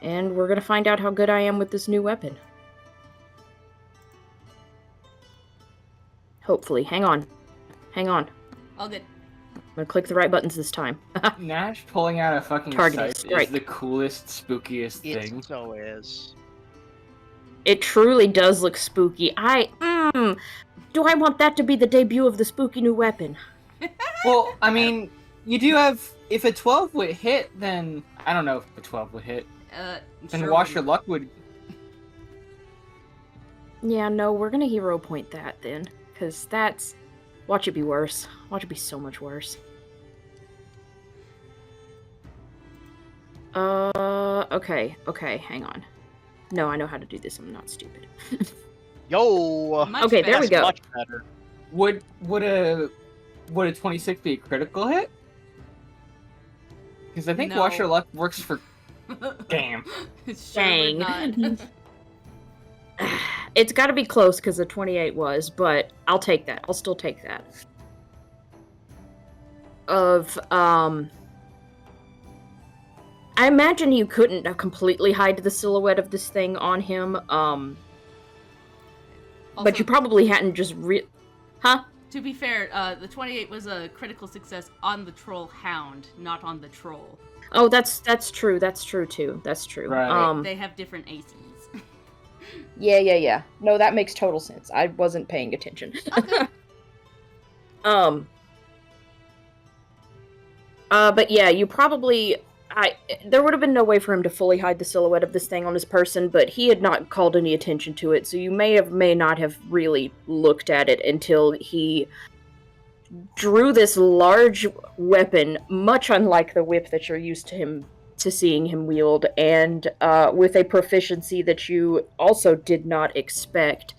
And we're gonna find out how good I am with this new weapon. Hopefully. Hang on. All good. I'm gonna click the right buttons this time. Nash pulling out a fucking Target scythe strike. is the coolest, spookiest It thing. so is. It truly does look spooky. Do I want that to be the debut of the spooky new weapon? Well, I mean, you do have. If a 12 would hit, then I don't know if a 12 would hit. Then Sure Wash we- Your Luck would. Yeah, no, we're gonna hero point that then. Because that's. Watch it be worse. Watch it be so much worse. Okay, hang on. No, I know how to do this. I'm not stupid. Yo! Much Okay, there we better. go. Much better. Would a 26 be a critical hit? Because I think No. Wash Your Luck works for. Damn. Sure Dang. would not. It's gotta be close because the 28 was, but I'll take that. I'll still take that. I imagine you couldn't completely hide the silhouette of this thing on him, Also, but you probably hadn't just Huh? to be fair, the 28 was a critical success on the troll hound, not on the troll. Oh, that's true. That's true too. That's true. Right. They have different ACs. Yeah. No, that makes total sense. I wasn't paying attention. But yeah, you probably there would have been no way for him to fully hide the silhouette of this thing on his person, but he had not called any attention to it, so you may not have really looked at it until he drew this large weapon, much unlike the whip that you're used to seeing him wield, and with a proficiency that you also did not expect.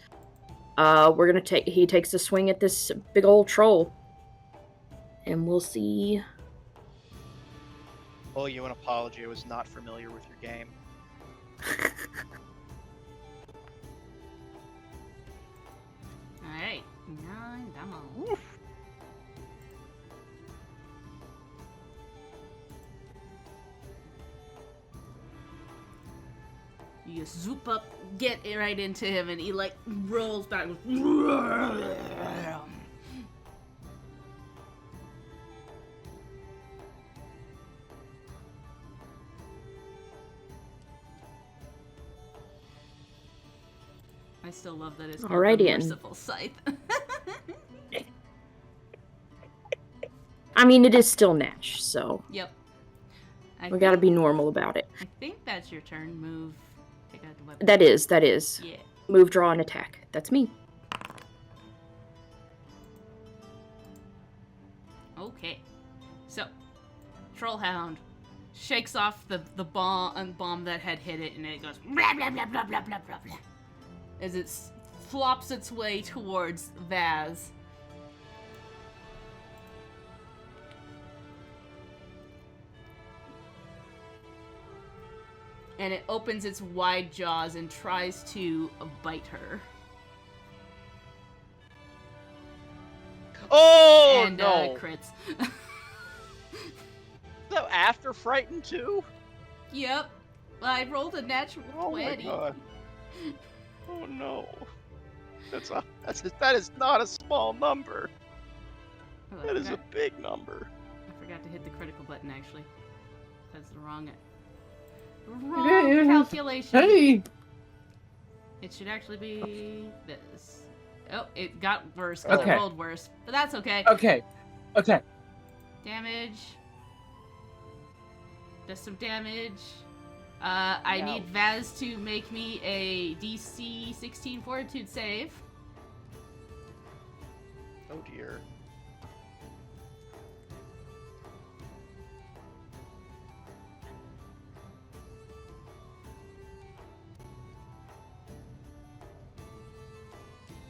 He takes a swing at this big old troll, and we'll see. Oh, you an apology. I was not familiar with your game. Alright. 9 demo. You just zoop up, get right into him, and he like rolls back. I still love that it's called Alrighty, the and- Merciful Scythe. I mean, it is still Nash, so Yep. we gotta be normal about it. I think that's your turn. Move. Take out the weapon. That is. Yeah. Move, draw, and attack. That's me. Okay. So, Trollhound shakes off the bomb that had hit it, and it goes blah blah blah blah blah blah blah blah as it flops its way towards Vaz. And it opens its wide jaws and tries to bite her. Oh And no! crits. So after Frightened 2? Yep. I rolled a natural 20. my god! Oh no! That is not a small number. Oh, I That is a forgot- big number. I forgot to hit the critical button, actually. That's the wrong Yeah. calculation. Hey! It should actually be this. Oh, it got worse because Okay. I rolled worse. But that's okay. Okay. Damage. Just some damage. I No. need Vaz to make me a DC 16 Fortitude save. Oh dear.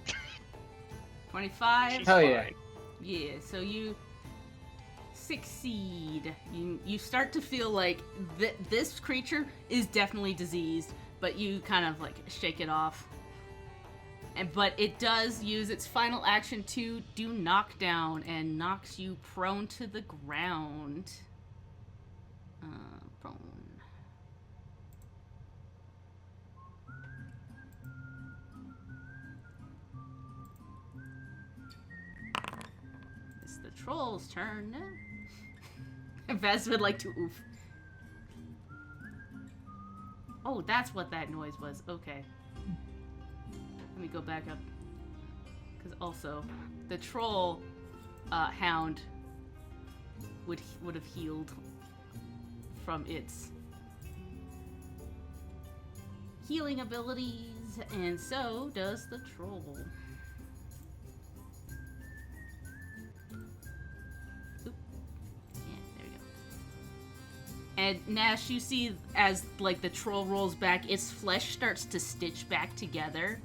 She's 25. Hell yeah. fine. Yeah, so you succeed. You start to feel like this creature is definitely diseased, but you kind of like shake it off. But it does use its final action to do knockdown and knocks you prone to the ground. Prone. It's the troll's turn now. Vez would like to oof. Oh, that's what that noise was. Okay. Let me go back up. Because also, the troll hound would have healed from its healing abilities, and so does the troll. Oop. Yeah, there we go. And Nash, you see as like the troll rolls back, its flesh starts to stitch back together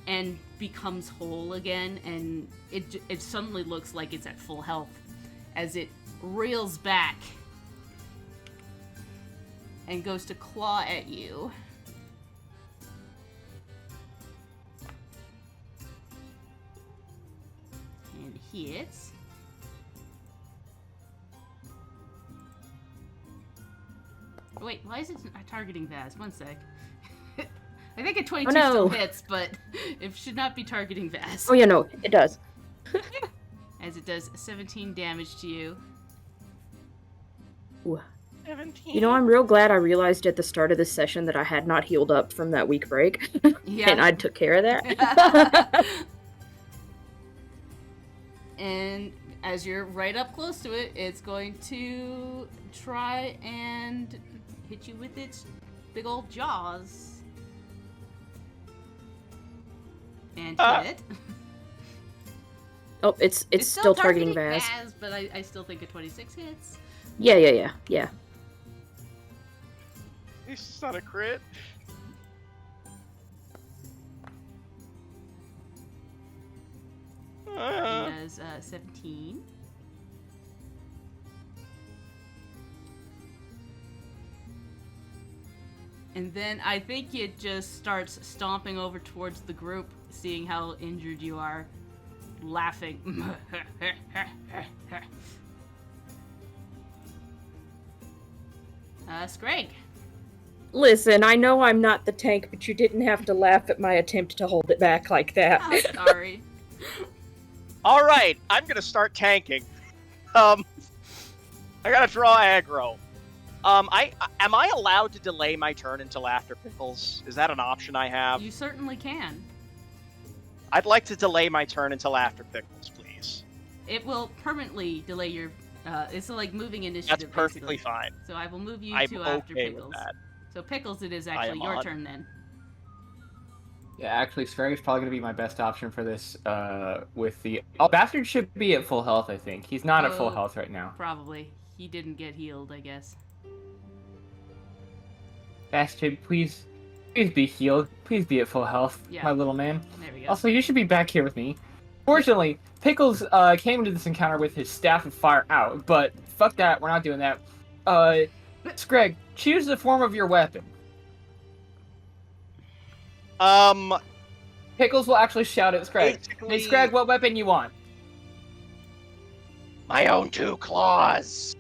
and becomes whole again, and it suddenly looks like it's at full health as it reels back and goes to claw at you. And hits. Wait, why is it not targeting Vaz? One sec. I think a 22 no. still hits, but it should not be targeting Vaz. Oh yeah, no, it does. As it does 17 damage to you. Ooh. 17. You know, I'm real glad I realized at the start of this session that I had not healed up from that week break, Yeah. and I took care of that. And as you're right up close to it, it's going to try and hit you with its big old jaws. And hit. Oh, it's still targeting Vaz. But I still think a 26 hits. Yeah. It's not a crit. It does 17. And then I think it just starts stomping over towards the group, seeing how injured you are, laughing. Scrag. Listen, I know I'm not the tank, but you didn't have to laugh at my attempt to hold it back like that. Oh, sorry. All right, I'm gonna start tanking. I gotta draw aggro. Am I allowed to delay my turn until after Pickles? Is that an option I have? You certainly can. I'd like to delay my turn until after Pickles, please. It will permanently delay your. It's like moving initiative. That's perfectly basically. fine. So I will move you I'm to after okay Pickles. with that. So Pickles, it is actually your turn then. Yeah, actually, Scrag is probably going to be my best option for this, with the... Oh, Bastard should be at full health, I think. He's not at full health right now. Probably. He didn't get healed, I guess. Bastard, please be healed. Please be at full health, Yeah. my little man. There we go. Also, you should be back here with me. Fortunately, Pickles came into this encounter with his Staff of Fire out, but fuck that, we're not doing that. Scrag, choose the form of your weapon. Pickles will actually shout at Scrag. Hey, Scrag, what weapon you want? My own 2 claws.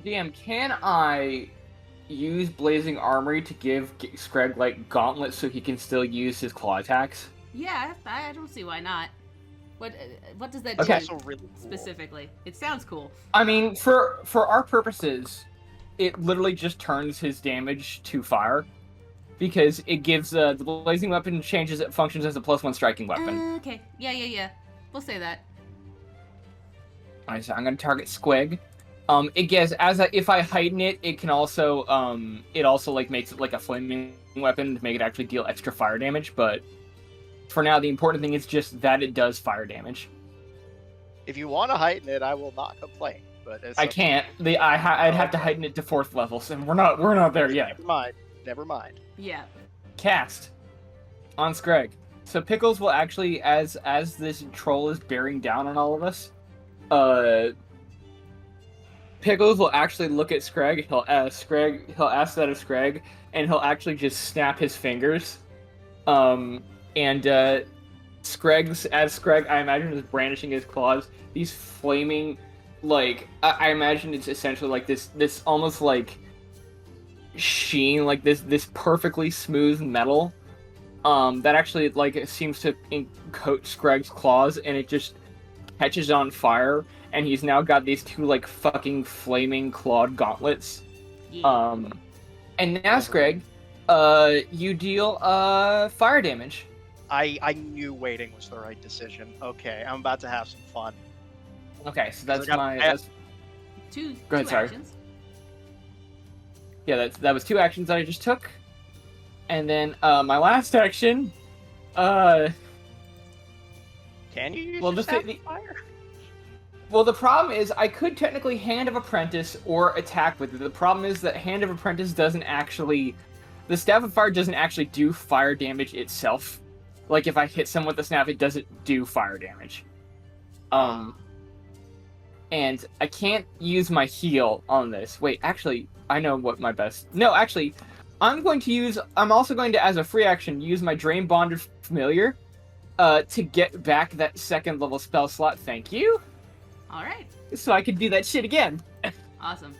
DM, can I use Blazing Armory to give Scrag, like, gauntlets so he can still use his claw attacks? Yeah, I don't see why not. What does that Okay. do Also really cool. specifically? It sounds cool. I mean, for our purposes, it literally just turns his damage to fire. Because it gives, the Blazing Weapon it functions as a +1 striking weapon. Okay. Yeah. We'll say that. Alright, so I'm gonna target Squig. It gets, if I heighten it, it can also, it also, like, makes it like a flaming weapon to make it actually deal extra fire damage, but for now, the important thing is just that it does fire damage. If you want to heighten it, I will not complain. But it's I can't. I'd have to heighten it to 4th levels, and we're not there yet. Never mind. Yeah. Cast on Scrag. So Pickles will actually, as this troll is bearing down on all of us, Pickles will actually look at Scrag. He'll ask that of Scrag, and he'll actually just snap his fingers. Scrag, I imagine, is brandishing his claws. These flaming, like, I imagine it's essentially like this almost like sheen, like this perfectly smooth metal, that actually, like, seems to coat Scrag's claws, and it just catches on fire, and he's now got these 2, like, fucking flaming clawed gauntlets. Yeah. And now, Scrag, you deal, fire damage. I knew waiting was the right decision. Okay, I'm about to have some fun. Okay, so that's Two Go ahead, sorry. actions. Yeah, that was 2 actions that I just took. And then, my last action, Can you use well, your just staff the- of fire? Well, the problem is, I could technically Hand of Apprentice or attack with it. The problem is that Hand of Apprentice doesn't actually... The Staff of Fire doesn't actually do fire damage itself. Like, if I hit someone with the staff, it doesn't do fire damage. And I can't use my heal on this. Wait, actually, I know what my best... No, actually, I'm also going to, as a free action, use my Drain Bonded Familiar, to get back that 2nd level spell slot. Thank you. All right. So I could do that shit again. Awesome.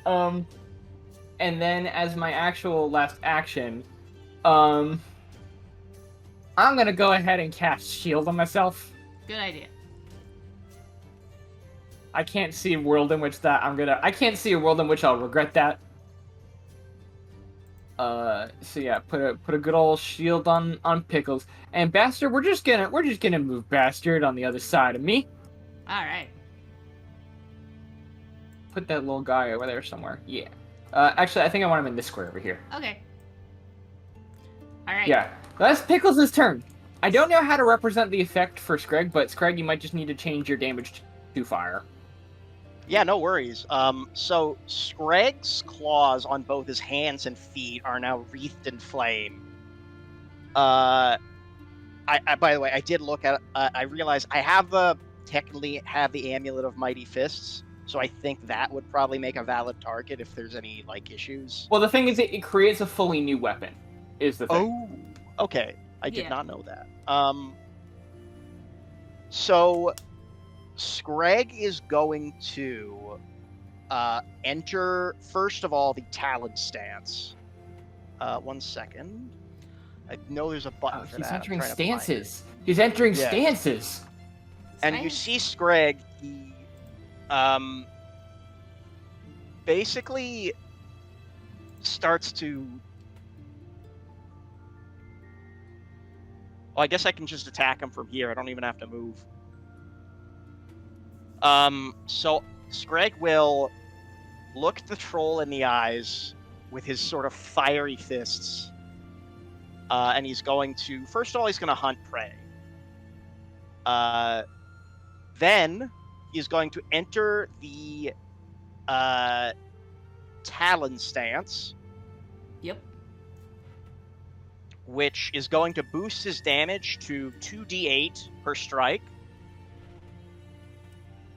And then as my actual last action, I'm gonna go ahead and cast Shield on myself. Good idea. I can't see a world in which I can't see a world in which I'll regret that. So yeah, put a good old shield on Pickles. And Bastard, we're just gonna move Bastard on the other side of me. All right. Put that little guy over there somewhere. Yeah. Actually, I think I want him in this square over here. Okay. All right. Yeah. That's Pickles' turn. I don't know how to represent the effect for Scrag, but Scrag, you might just need to change your damage to fire. Yeah, no worries. So Scrag's claws on both his hands and feet are now wreathed in flame. I by the way, I did look at. I realized I technically have the Amulet of Mighty Fists, so I think that would probably make a valid target if there's any like issues. Well, the thing is, it creates a fully new weapon. Is the thing. Oh, okay. I did Yeah. not know that. So Scrag is going to enter, first of all, the Talon stance. 1 second. I know there's a button for He's that. I'm entering trying to find it. stances. He's entering Yeah. stances. And you see Scrag, he basically starts to... Well, I guess I can just attack him from here. I don't even have to move. So Scrag will look the troll in the eyes with his sort of fiery fists. And he's going to... First of all, he's going to hunt prey. Then he's going to enter the Talon stance. Yep. Which is going to boost his damage to 2d8 per strike.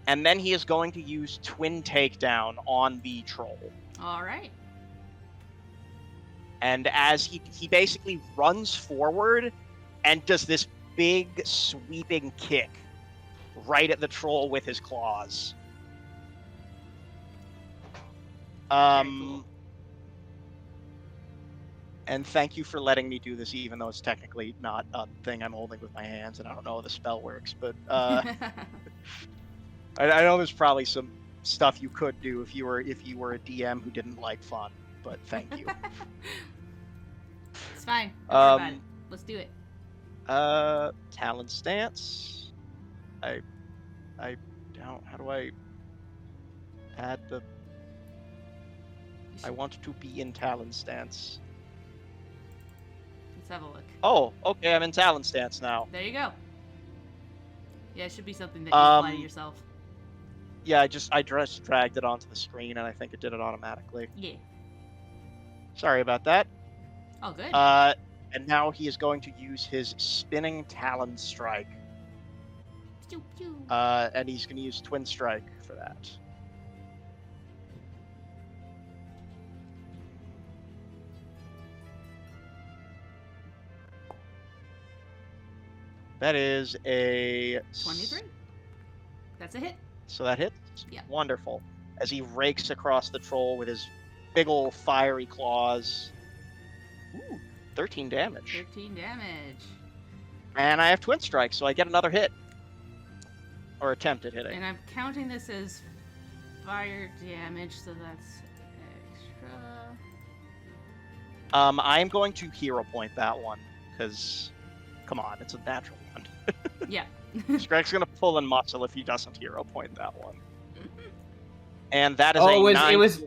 And then he is going to use Twin Takedown on the troll. All right. And as he basically runs forward and does this big sweeping kick right at the troll with his claws. Cool. And thank you for letting me do this, even though it's technically not a thing I'm holding with my hands, and I don't know how the spell works, but I know there's probably some stuff you could do if you were a DM who didn't like fun, but thank you. It's fine. Don't worry about it. Let's do it. Talon stance. I don't. How do I add the? I want to be in Talon stance. Let's have a look. Oh, okay. I'm in Talon stance now. There you go. Yeah, it should be something that you apply to yourself. Yeah, I just dragged it onto the screen, and I think it did it automatically. Yeah. Sorry about that. Oh, good. And now he is going to use his spinning Talon strike. Pew, pew. And he's going to use Twin Strike for that. That is a 23. That's a hit. So that hits? Yeah. Wonderful. As he rakes across the troll with his big ol' fiery claws. Ooh, 13 damage. 13 damage. And I have Twin Strike, so I get another hit. Or attempted hitting. And I'm counting this as fire damage, so that's extra. I'm going to hero point that one, because, come on, it's a natural one. Yeah. Screg's gonna pull in muscle if he doesn't hero point that one. And that is Oh, a it 9. was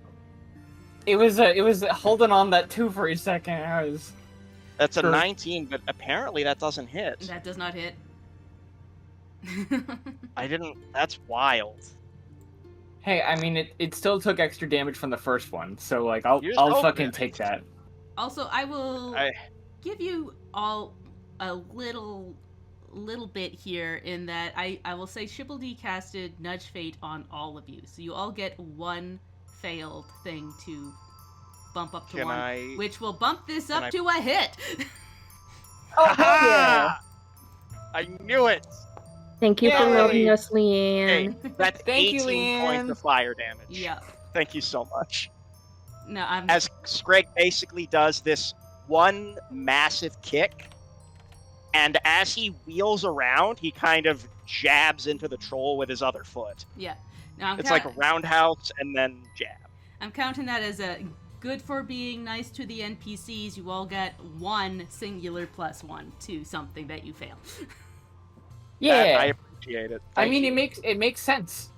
holding on that 2 for a second. That's a Sure. 19, but apparently that doesn't hit. That does not hit. I didn't... That's wild. Hey, I mean, it still took extra damage from the first one, so like I'll You're I'll so fucking good. take that. Also, I will give you all a little bit here in that I will say Triple D casted Nudge Fate on all of you. So you all get one failed thing to bump up to Can 1, I- which will bump this can up I- to a hit. Oh, hell yeah. I knew it! Thank you for Yay! loading us, Hey, Leanne. that's Thank you, 18 points Leanne. of fire damage. Yeah. Thank you so much. No, I'm As Screg basically does this one massive kick, and as he wheels around, he kind of jabs into the troll with his other foot. yeah. Now It's like a roundhouse and then jab. I'm counting that as a good for being nice to the NPCs. You all get 1 singular +1 to something that you fail. Yeah, I appreciate it. I Thank mean you. it makes sense.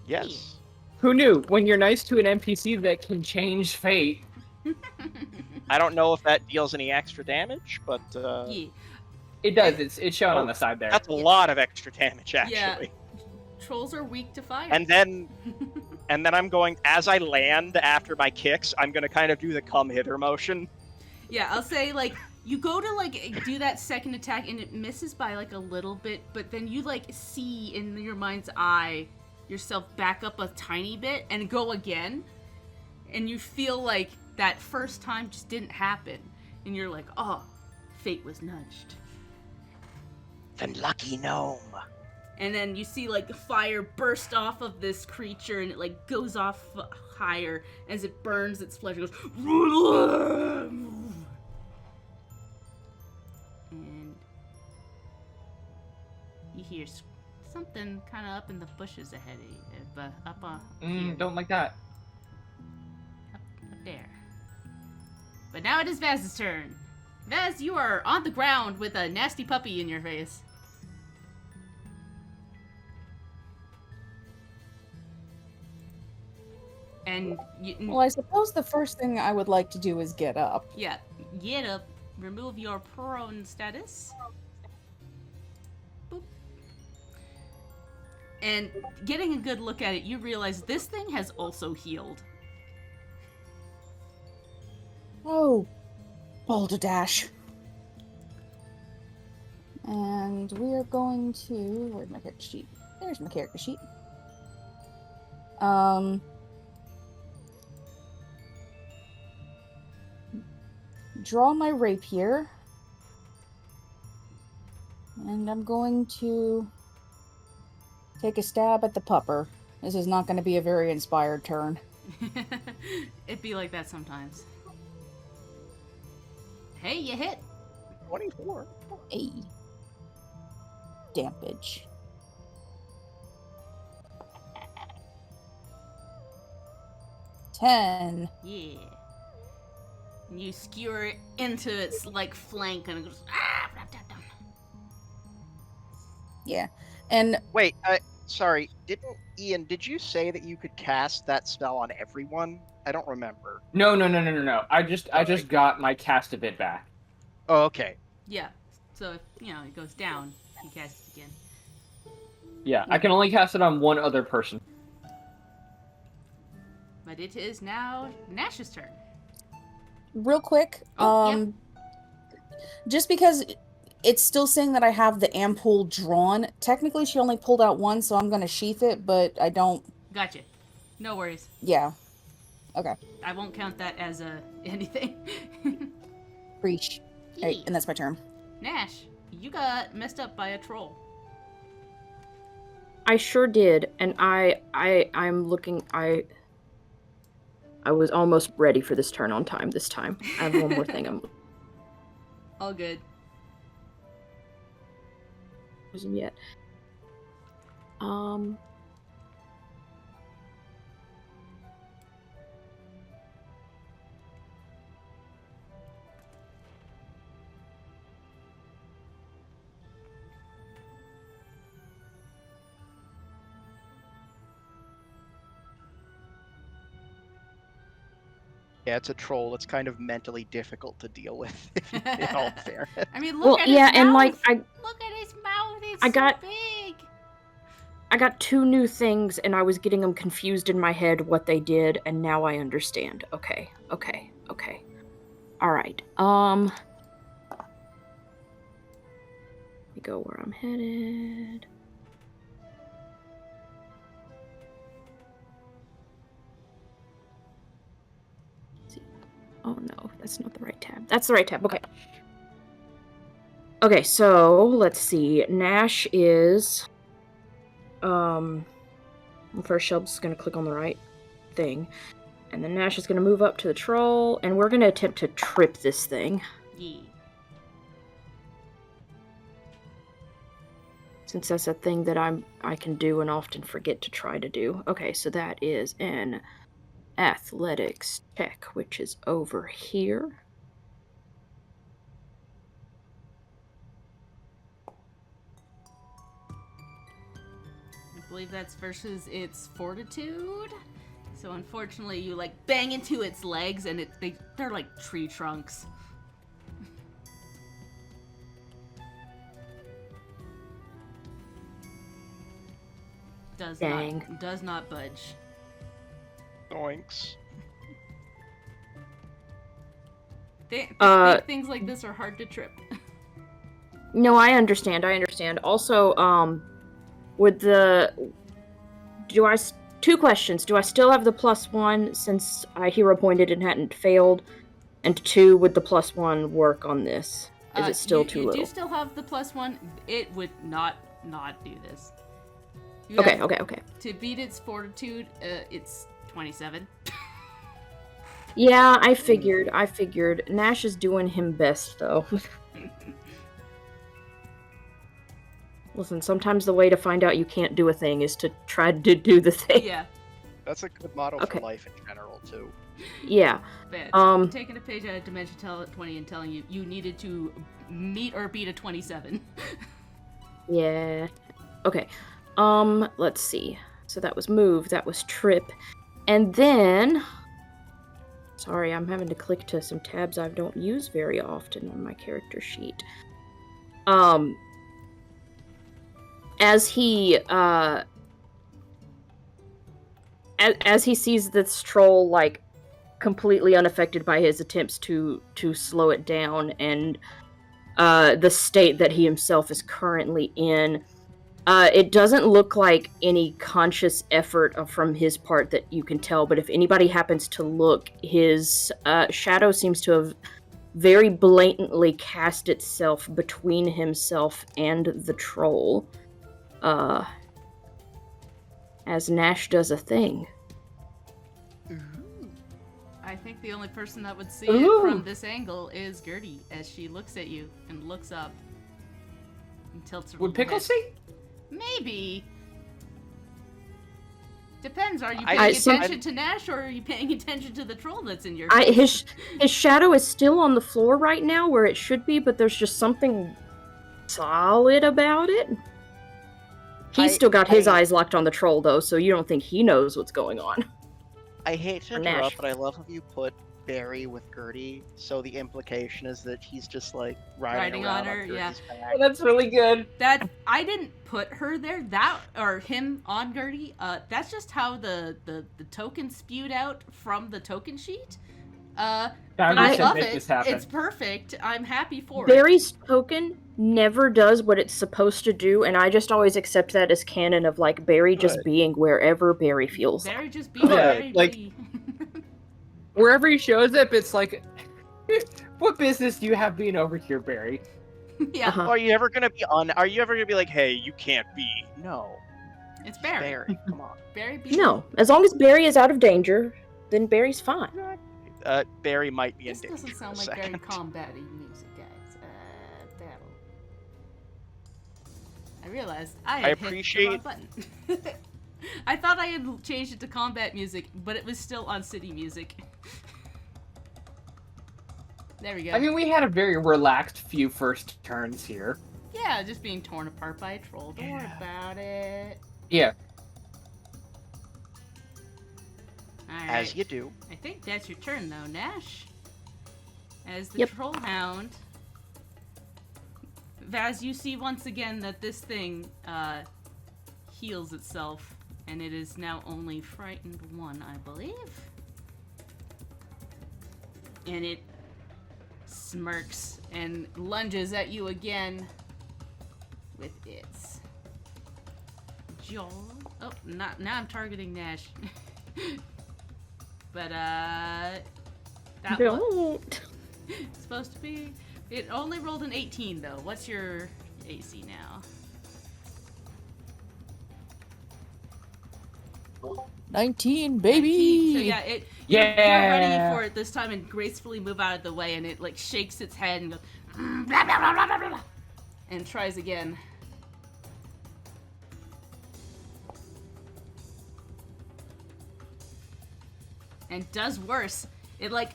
Yes. Who knew? When you're nice to an NPC that can change fate. I don't know if that deals any extra damage, but Yeah. It does. It's shown on the side there. that's a lot of extra damage, actually. Trolls are weak to fire. And then I'm going, as I land after my kicks, I'm going to kind of do the come hither motion. Yeah, I'll say, like, you go to, like, do that second attack, and it misses by, like, a little bit, but then you, like, see in your mind's eye yourself back up a tiny bit and go again, and you feel like that first time just didn't happen, and you're like, oh, fate was nudged. The lucky gnome. And then you see, like, fire burst off of this creature, and it, like, goes off higher as it burns its flesh. It goes... And you hear something kind of up in the bushes ahead of you. Up here. Don't like that. Up there. now it is Vaz's turn. Vaz, you are on the ground with a nasty puppy in your face. And Well, I suppose the first thing I would like to do is get up. yeah, get up, remove your prone status. Boop. And getting a good look at it, you realize this thing has also healed. Oh, balderdash. And we are going to... Where's my character sheet? There's my character sheet. Draw my rapier. And I'm going to take a stab at the pupper. This is not going to be a very inspired turn. It'd be like that sometimes. Hey, you hit. 24. Hey. Dampage. $10. Yeah. And you skewer it into its like flank and it goes ah. Yeah. And Wait, sorry. Ian, did you say that you could cast that spell on everyone? I don't remember. No. I just got my cast of it back. Oh, okay. Yeah. So if it goes down, you cast it again. Yeah, I can only cast it on one other person. But it is now Nash's turn. real quick, Oh, just because it's still saying that I have the ampoule drawn, technically she only pulled out one, so I'm going to sheath it, but I don't... Gotcha. No worries. Yeah. Okay. I won't count that as anything. Preach. Alright, and that's my turn. Nash, you got messed up by a troll. I sure did, and I'm looking. I was almost ready for this turn on time this time. I have one more thing. I'm All good. wasn't yet. Yeah, it's a troll. It's kind of mentally difficult to deal with, in all fairness. I mean, look Well, at yeah, his and mouth. like Look at his mouth. It's I so got- big. I got two new things, and I was getting them confused in my head what they did, and now I understand. Okay. All right. Let me go where I'm headed. Oh no, that's not the right tab. That's the right tab. Okay. Okay, so let's see. Nash is first Shelby's gonna click on the right thing. And then Nash is gonna move up to the troll, and we're gonna attempt to trip this thing. Yeah. Since that's a thing that I can do and often forget to try to do. Okay, so that is an athletics check, which is over here. I believe that's versus its fortitude. So unfortunately, you like bang into its legs, and they're like tree trunks. Does not budge. Oinks. Big things like this are hard to trip. No, I understand. Also, with the... Two questions. Do I still have the +1 since I hero pointed and hadn't failed? And two, would the +1 work on this? Is it still too little? You do still have the +1. It would not do this. Okay. To beat its fortitude, it's 27. Yeah, I figured. Nash is doing him best, though. Listen, sometimes the way to find out you can't do a thing is to try to do the thing. Yeah. That's a good motto Okay. for life in general, too. Yeah. But Um, taking a page out of Dimension 20 and telling you you needed to meet or beat a 27. Yeah. Okay. Let's see. So that was move, that was trip. And then sorry, I'm having to click to some tabs I don't use very often on my character sheet. As he as he sees this troll like completely unaffected by his attempts to slow it down and the state that he himself is currently in, it doesn't look like any conscious effort from his part that you can tell, but if anybody happens to look, his shadow seems to have very blatantly cast itself between himself and the troll, as Nash does a thing. I think the only person that would see Ooh. it from this angle is Gertie, as she looks at you and looks up and tilts her Would little Pickle head. see? Maybe. Depends. Are you I- paying so- attention to Nash, or are you paying attention to the troll that's in your His shadow is still on the floor right now where it should be, but there's just something solid about it. He's still got his eyes locked on the troll, though, so you don't think he knows what's going on. I hate to Or Nash. interrupt, but I love how you put Barry with Gertie, so the implication is that he's just like riding Riding around on her, yeah. Gertie's back. Oh, that's really good. That I didn't put her there. That or him on Gertie. That's just how the token spewed out from the token sheet. But I said love make it. this happen. It's perfect. I'm happy for it. Barry's token never does what it's supposed to do, and I just always accept that as canon of like Barry just Right. being wherever Barry feels. Barry just be Yeah, Barry like- be. Wherever he shows up, it's like, what business do you have being over here, Barry? Yeah, Uh-huh. Are you ever gonna be like, hey, you can't be? No, it's Barry. Barry, come on. Barry be. No, as long as Barry is out of danger, then Barry's fine. Barry might be in This danger. doesn't sound for a like very second. combat-y music, guys. Battle. I realized I had hit the appreciate- wrong button. I thought I had changed it to combat music, but it was still on city music. There we go. I mean, we had a very relaxed few first turns here. yeah, just being torn apart by a troll. Don't worry about it. Yeah. Alright. As you do. I think that's your turn, though, Nash. As the Yep. troll hound. Vaz, you see once again that this thing heals itself, and it is now only frightened 1, I believe. And it smirks and lunges at you again with its jaw. Oh, now I'm targeting Nash. But that was Don't. supposed to be. It only rolled an 18 though. What's your AC now? 19, 19. baby. So yeah, you're ready for it this time and gracefully move out of the way, and it like shakes its head and goes blah, blah, blah, blah, blah, blah, and tries again. And does worse. It like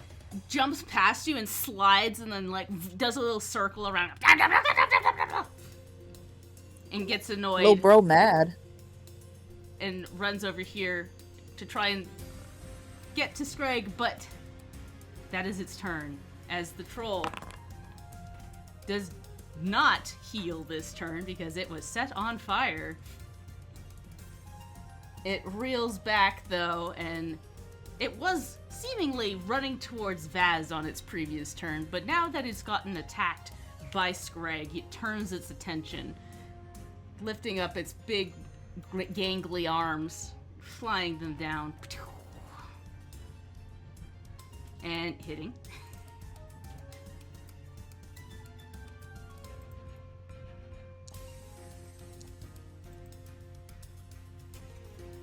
jumps past you and slides and then like does a little circle around and gets annoyed Little bro mad. and runs over here to try and get to Scrag, but that is its turn, as the troll does not heal this turn because it was set on fire. It reels back though, and it was seemingly running towards Vaz on its previous turn, but now that it's gotten attacked by Scrag, it turns its attention, lifting up its big gangly arms, flying them down, and hitting.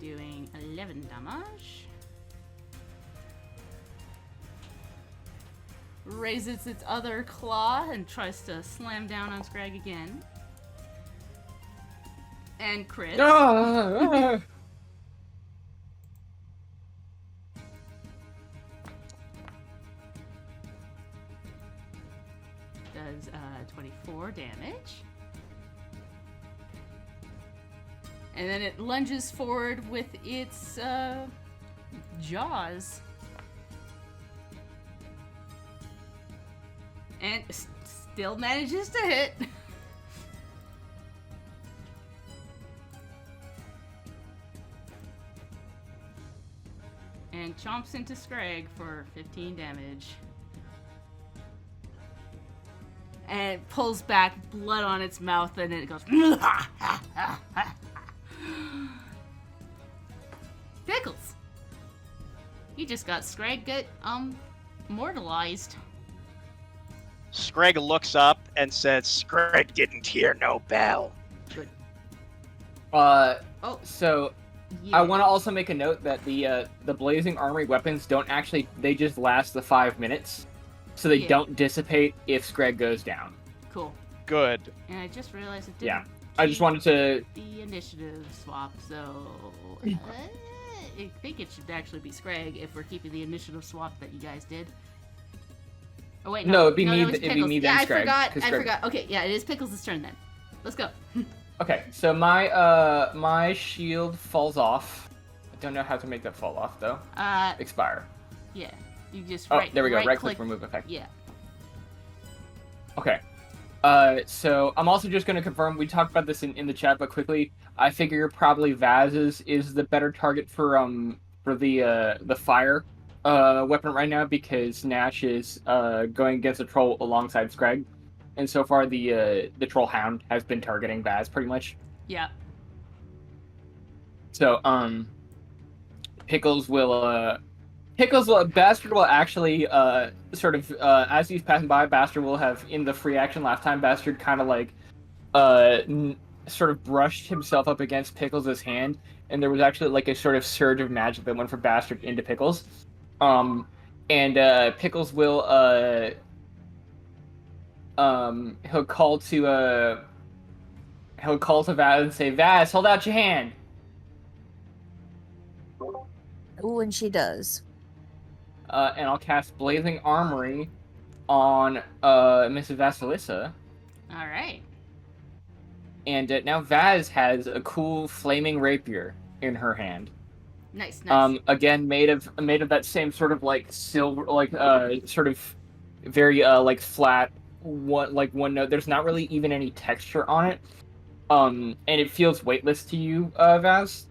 Doing 11 damage. Raises its other claw and tries to slam down on Scrag again. And crits. does 24 damage. And then it lunges forward with its jaws. And still manages to hit. And chomps into Scrag for 15 damage. And pulls back, blood on its mouth, and it goes. Pickles! You just got Scrag get, immortalized. Scrag looks up and says, Scrag didn't hear no bell. Good. So Yeah. I want to also make a note that the blazing armory weapons don't actually, they just last the 5 minutes, so they Yeah. don't dissipate if Scrag goes down. Cool. Good. And I just realized it didn't. Yeah. I just wanted to. The initiative swap, so I think it should actually be Scrag if we're keeping the initiative swap that you guys did. Oh wait, No, it'd be me. that was It'd be Pickles. me Yeah, then I Scrag. forgot. 'cause I Scrag- forgot. Okay, yeah, it is Pickles' turn then. Let's go. Okay, so my shield falls off. I don't know how to make that fall off though. Expire. Yeah, you just Oh, right. there we go. Right click. click, remove effect. Yeah. Okay. So I'm also just going to confirm, we talked about this in the chat, but quickly, I figure probably Vaz is the better target for the fire weapon right now, because Nash is going against a troll alongside Scrag, and so far the troll hound has been targeting Vaz pretty much. Yeah. So Bastard will actually, sort of, as he's passing by, Bastard will have, in the free action last time, Bastard kind of like, sort of brushed himself up against Pickles' hand, and there was actually like a sort of surge of magic that went from Bastard into Pickles. And Pickles will, he'll call to Vaz and say, Vaz, hold out your hand! Ooh, and she does. And I'll cast Blazing Armory on Mrs. Vasilissa. All right. And now Vaz has a cool flaming rapier in her hand. Nice. Nice. Again, made of that same sort of like silver, like sort of very like flat one note. There's not really even any texture on it. And it feels weightless to you, Vaz.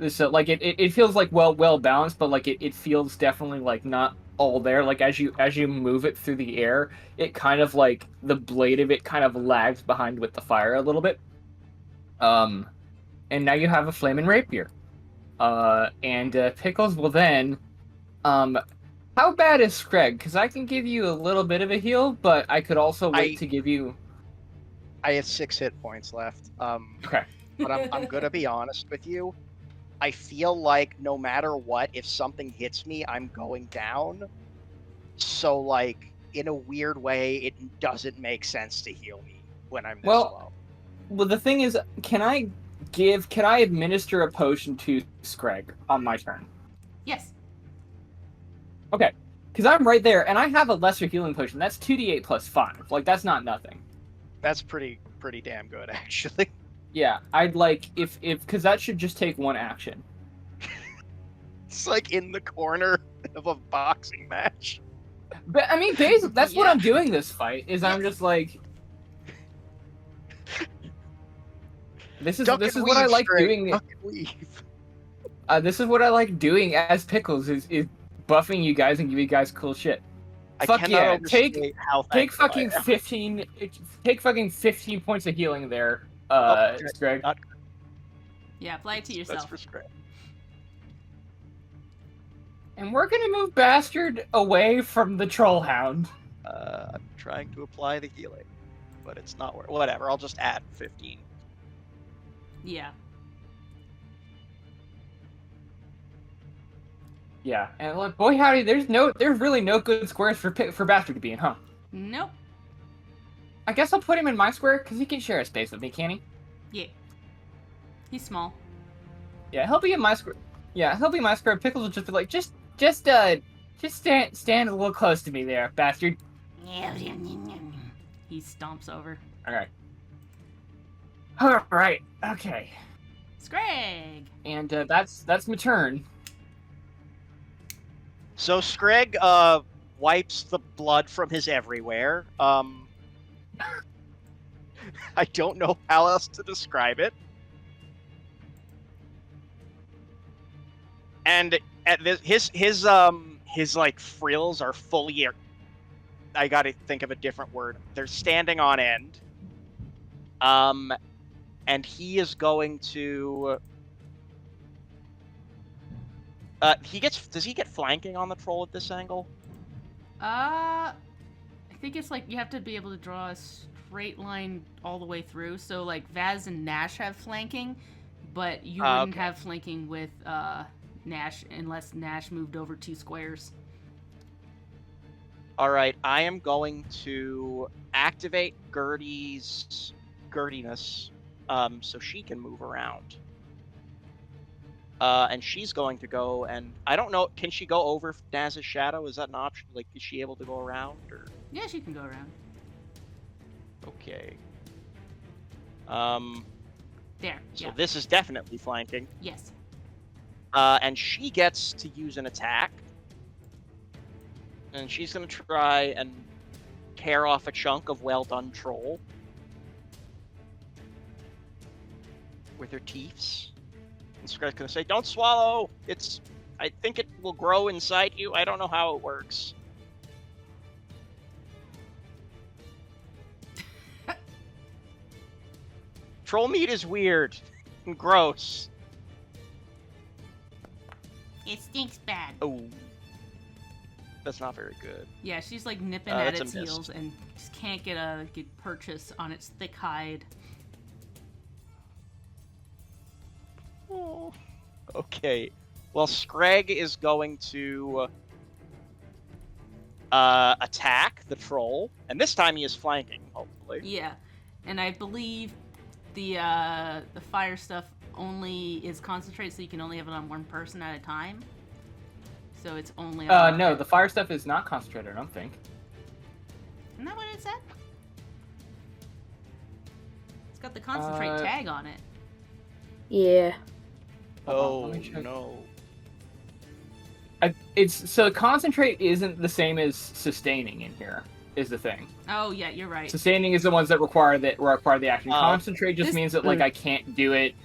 So like it feels like well balanced, but like it feels definitely like not all there. Like as you move it through the air, it kind of like the blade of it kind of lags behind with the fire a little bit. And now you have a flaming rapier. And Pickles will then how bad is Scrag? Because I can give you a little bit of a heal, but I could also wait to give you. I have 6 hit points left. Okay. But I'm gonna be honest with you. I feel like no matter what, if something hits me, I'm going down. So, like, in a weird way, it doesn't make sense to heal me when I'm this low. Well, the thing is, can I administer a potion to Scrag on my turn? Yes. Okay, because I'm right there, and I have a lesser healing potion. That's 2d8 plus 5. Like, that's not nothing. That's pretty damn good, actually. Yeah, I'd like, because that should just take 1 action. It's like in the corner of a boxing match. But, I mean, basically, that's what Yeah. I'm doing this fight, is I'm just like... This is what I like doing. This is what I like doing as Pickles, is buffing you guys and giving you guys cool shit. Fuck yeah, take fucking 15 points of healing there, Scrag. Yeah, apply it to yourself. That's for Scrag. And we're gonna move Bastard away from the Trollhound. I'm trying to apply the healing, but it's not working. Whatever, I'll just add 15. Yeah. Yeah, and like, boy howdy, there's really no good squares for Bastard to be in, huh? Nope. I guess I'll put him in my square, because he can share a space with me, can he? Yeah. He's small. Yeah, he'll be in my square. Yeah, he'll be in my square. Pickles will just be like, just stand a little close to me there, Bastard. he stomps over. Okay. All right. Okay. Scrag! And that's my turn. So Scrag wipes the blood from his everywhere. I don't know how else to describe it. And at this, his like frills are fully. I gotta think of a different word. They're standing on end. And he is going to. Does he get flanking on the troll at this angle? I think it's like you have to be able to draw a straight line all the way through. So like Vaz and Nash have flanking, but you wouldn't have flanking with Nash unless Nash moved over 2 squares. All right, I am going to activate Gertie's Gertiness, so she can move around. And she's going to go, and I don't know, can she go over Naz's shadow? Is that an option? Like, is she able to go around? Or? Yeah, she can go around. Okay. There. So Yeah. this is definitely flanking. Yes. And she gets to use an attack. And she's going to try and tear off a chunk of well-done troll. With her teeths. And Scrag's going to say, don't swallow! I think it will grow inside you. I don't know how it works. Troll meat is weird and gross. It stinks bad. Oh. That's not very good. Yeah, she's like nipping at that's a its miss. heels and just can't get a good purchase on its thick hide. Oh. Okay. Well, Scrag is going to attack the troll, and this time he is flanking, hopefully. Yeah, and I believe the fire stuff only is concentrated, so you can only have it on one person at a time. So it's only on No, the fire stuff is not concentrated, I don't think. Isn't that what it said? It's got the concentrate tag on it. Yeah. Oh, let me check. no. So concentrate isn't the same as sustaining in here, is the thing. Oh yeah, you're right. Sustaining is the ones that require the action. Concentrate just This- means that like I can't do it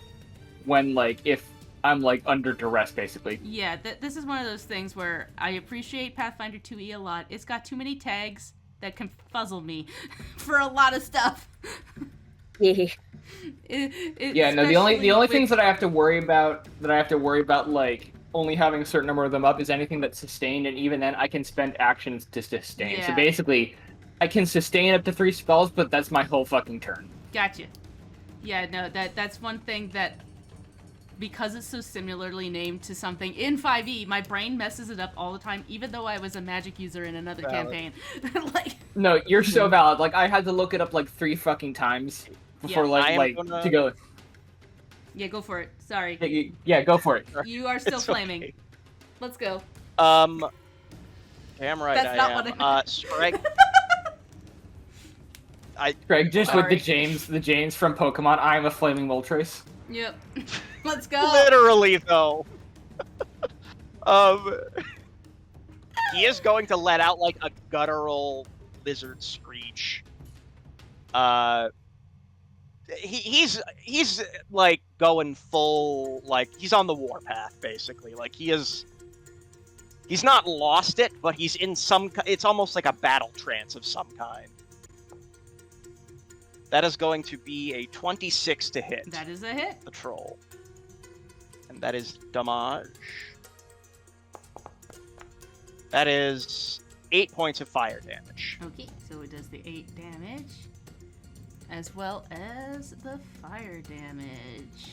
when like if I'm like under duress, basically. Yeah, this is one of those things where I appreciate Pathfinder 2e a lot. It's got too many tags that can fuzzle me for a lot of stuff. Yeah. Yeah, no. The only things that I have to worry about like only having a certain number of them up is anything that's sustained, and even then I can spend actions to sustain. Yeah. So basically, I can sustain up to 3 spells, but that's my whole fucking turn. Gotcha. Yeah, no, that's one thing that, because it's so similarly named to something in 5e, my brain messes it up all the time, even though I was a magic user in another campaign. Like, No, you're so valid. Like I had to look it up like 3 fucking times before Yeah, to go. yeah, go for it. Sorry. Yeah, go for it. You are still It's flaming. okay. Let's go. Damn right That's I not am. what I- Scrag. Greg, just with Sorry. the James from Pokemon, I am a flaming Moltres. Yep. Let's go. Literally, though. He is going to let out like a guttural lizard screech. He's like going full, like he's on the warpath basically. Like he's not lost it, but he's in some. It's almost like a battle trance of some kind. That is going to be a 26 to hit. That is a hit. The troll. And that is damage. That is 8 points of fire damage. Okay, so it does the 8 damage, as well as the fire damage.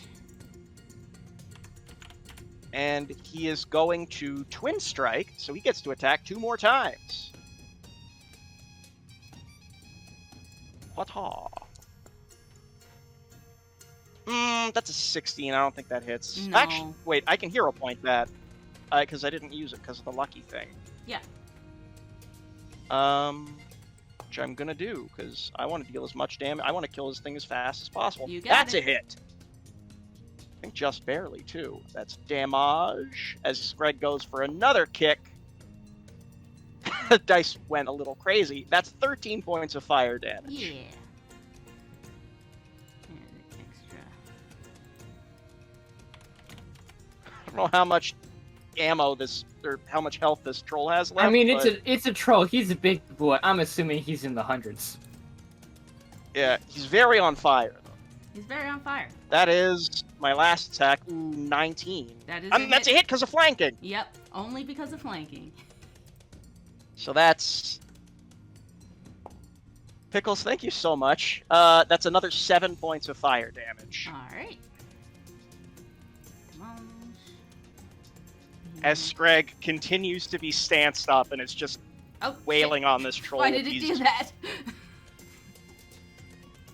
And he is going to twin strike, so he gets to attack 2 more times. What-ha? That's a 16. I don't think that hits. No. Actually, wait, I can hero point that. Because I didn't use it because of the lucky thing. Yeah. which I'm gonna do because I want to deal as much damage. I want to kill this thing as fast as possible. You got That's it. a hit. I think just barely too. That's damage. As Screg goes for another kick, the dice went a little crazy. That's 13 points of fire damage. Yeah. And extra. I don't know how much ammo this or how much health this troll has left. I mean, but it's a troll. He's a big boy. I'm assuming he's in the hundreds. yeah, he's very on fire. He's very on fire. That is my last attack. Ooh, 19. That is That's a hit because of flanking. Yep, only because of flanking. So that's Pickles. Thank you so much. That's another 7 points of fire damage. All right. As Screg continues to be stanced up and is just Oh, wailing shit. on this troll. Why with did it these do that?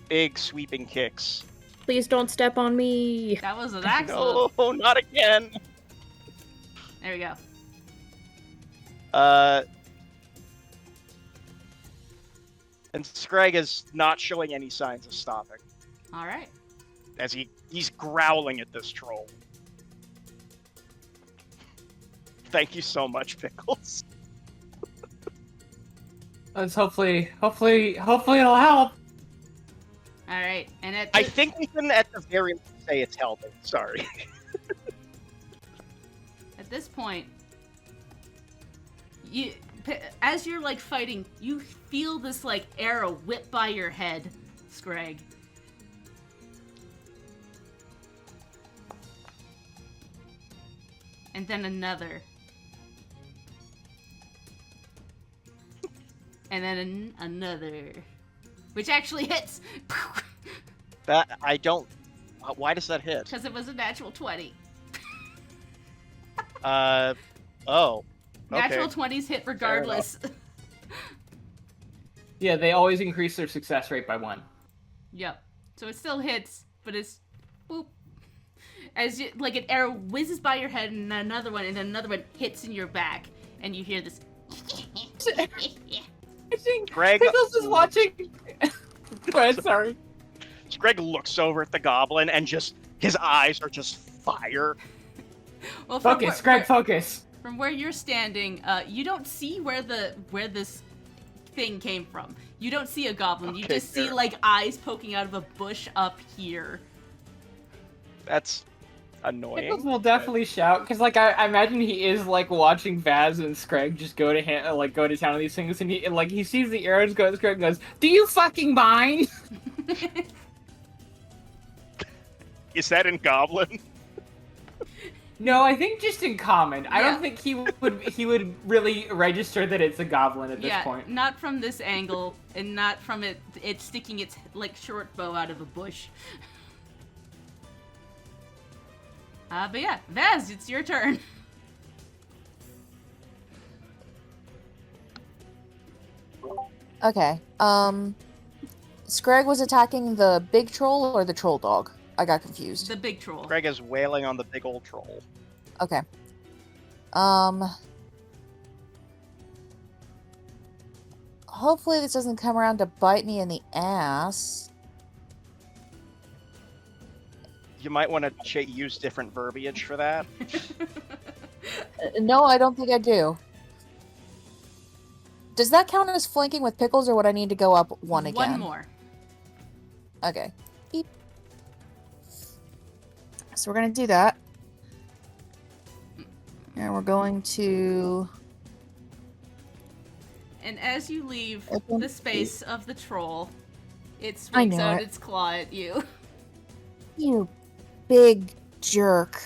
big sweeping kicks. Please don't step on me. That was an accident. No, not again. There we go. And Screg is not showing any signs of stopping All right. as he's growling at this troll. Thank you so much, Pickles. Let's hopefully it'll help. All right. And at I think we can at the very least say it's helping. Sorry. At this point, as you're like fighting, you feel this like arrow whip by your head, Screg. And then another. And then another. Which actually hits! That I don't. Why does that hit? Because it was a natural 20. Oh. Natural Okay. 20s hit regardless. Yeah, they always increase their success rate by 1. Yep. So it still hits, but it's boop. As you, like an arrow whizzes by your head, and then another one, and then another one hits in your back, and you hear this. I think Greg Pickles is watching. Go ahead, sorry. Greg looks over at the goblin and just his eyes are just fire. Well, from Focus, Greg, focus. From where you're standing, you don't see where this thing came from. You don't see a goblin. You Okay, just see fair. like eyes poking out of a bush up here. That's annoying. Pickles will definitely shout because, like, I imagine he is like watching Vaz and Screg just go to go to town on these things, and he sees the arrows go. Screg goes, "Do you fucking mind?" Is that in Goblin? No, I think just in common. I Yeah. don't think he would really register that it's a goblin at this Yeah, point. not from this angle, and not from it sticking its like short bow out of a bush. But yeah, Vaz, it's your turn. Okay. Screg was attacking the big troll or the troll dog? I got confused. The big troll. Greg is wailing on the big old troll. Okay. Hopefully this doesn't come around to bite me in the ass. You might want to use different verbiage for that. No, I don't think I do. Does that count as flanking with Pickles, or would I need to go up one again? One more. Okay. Beep. So we're going to do that. And we're going to... And as you leave Open the space of the troll, it I swings knew out it. its claw at you. You big jerk.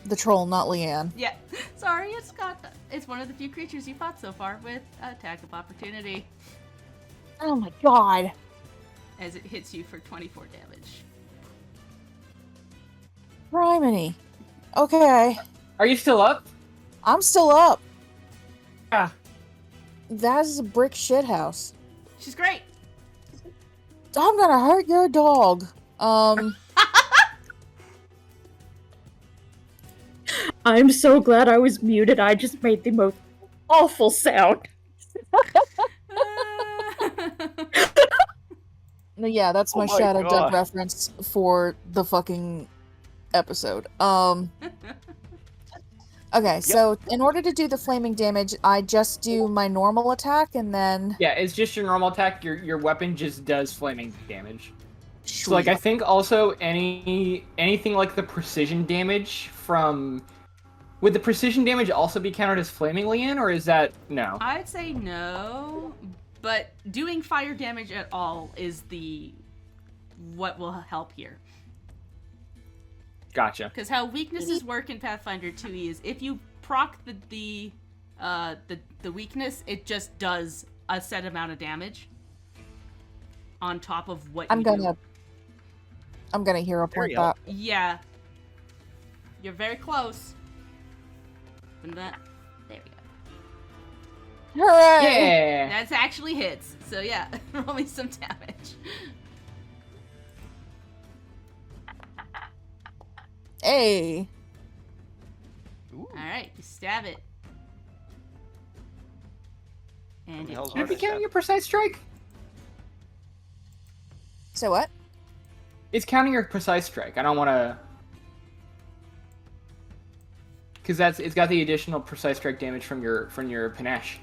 The troll, not Leanne. Yeah, sorry, it's one of the few creatures you fought so far with attack of opportunity Oh my god. as it hits you for 24 damage. Criminy. Okay. Are you still up? I'm still up. Yeah. That is a brick shithouse. She's great. I'm gonna hurt your dog. I'm so glad I was muted. I just made the most awful sound. No, yeah, that's my Oh my Shadow God. Dub reference for the fucking episode. Okay, so in order to do the flaming damage, I just do my normal attack and then... Yeah, it's just your normal attack. Your weapon just does flaming damage. Sweet. So, like, I think also anything like the precision damage from... Would the precision damage also be counted as flaming Leanne, or is that... No. I'd say no, but doing fire damage at all is what will help here. Gotcha. Because how weaknesses work in Pathfinder 2e is if you proc the weakness, it just does a set amount of damage on top of what I'm you gonna... do. I'm gonna hero point that. Yeah. You're very close. And there we go. Hooray! Yeah! That's actually hits. So yeah, roll me some damage. Hey! Alright, you stab it. And the it hell's Should it be Okay. counting your precise strike? So what? It's counting your precise strike. I don't want to... Because it's got the additional precise strike damage from your panache.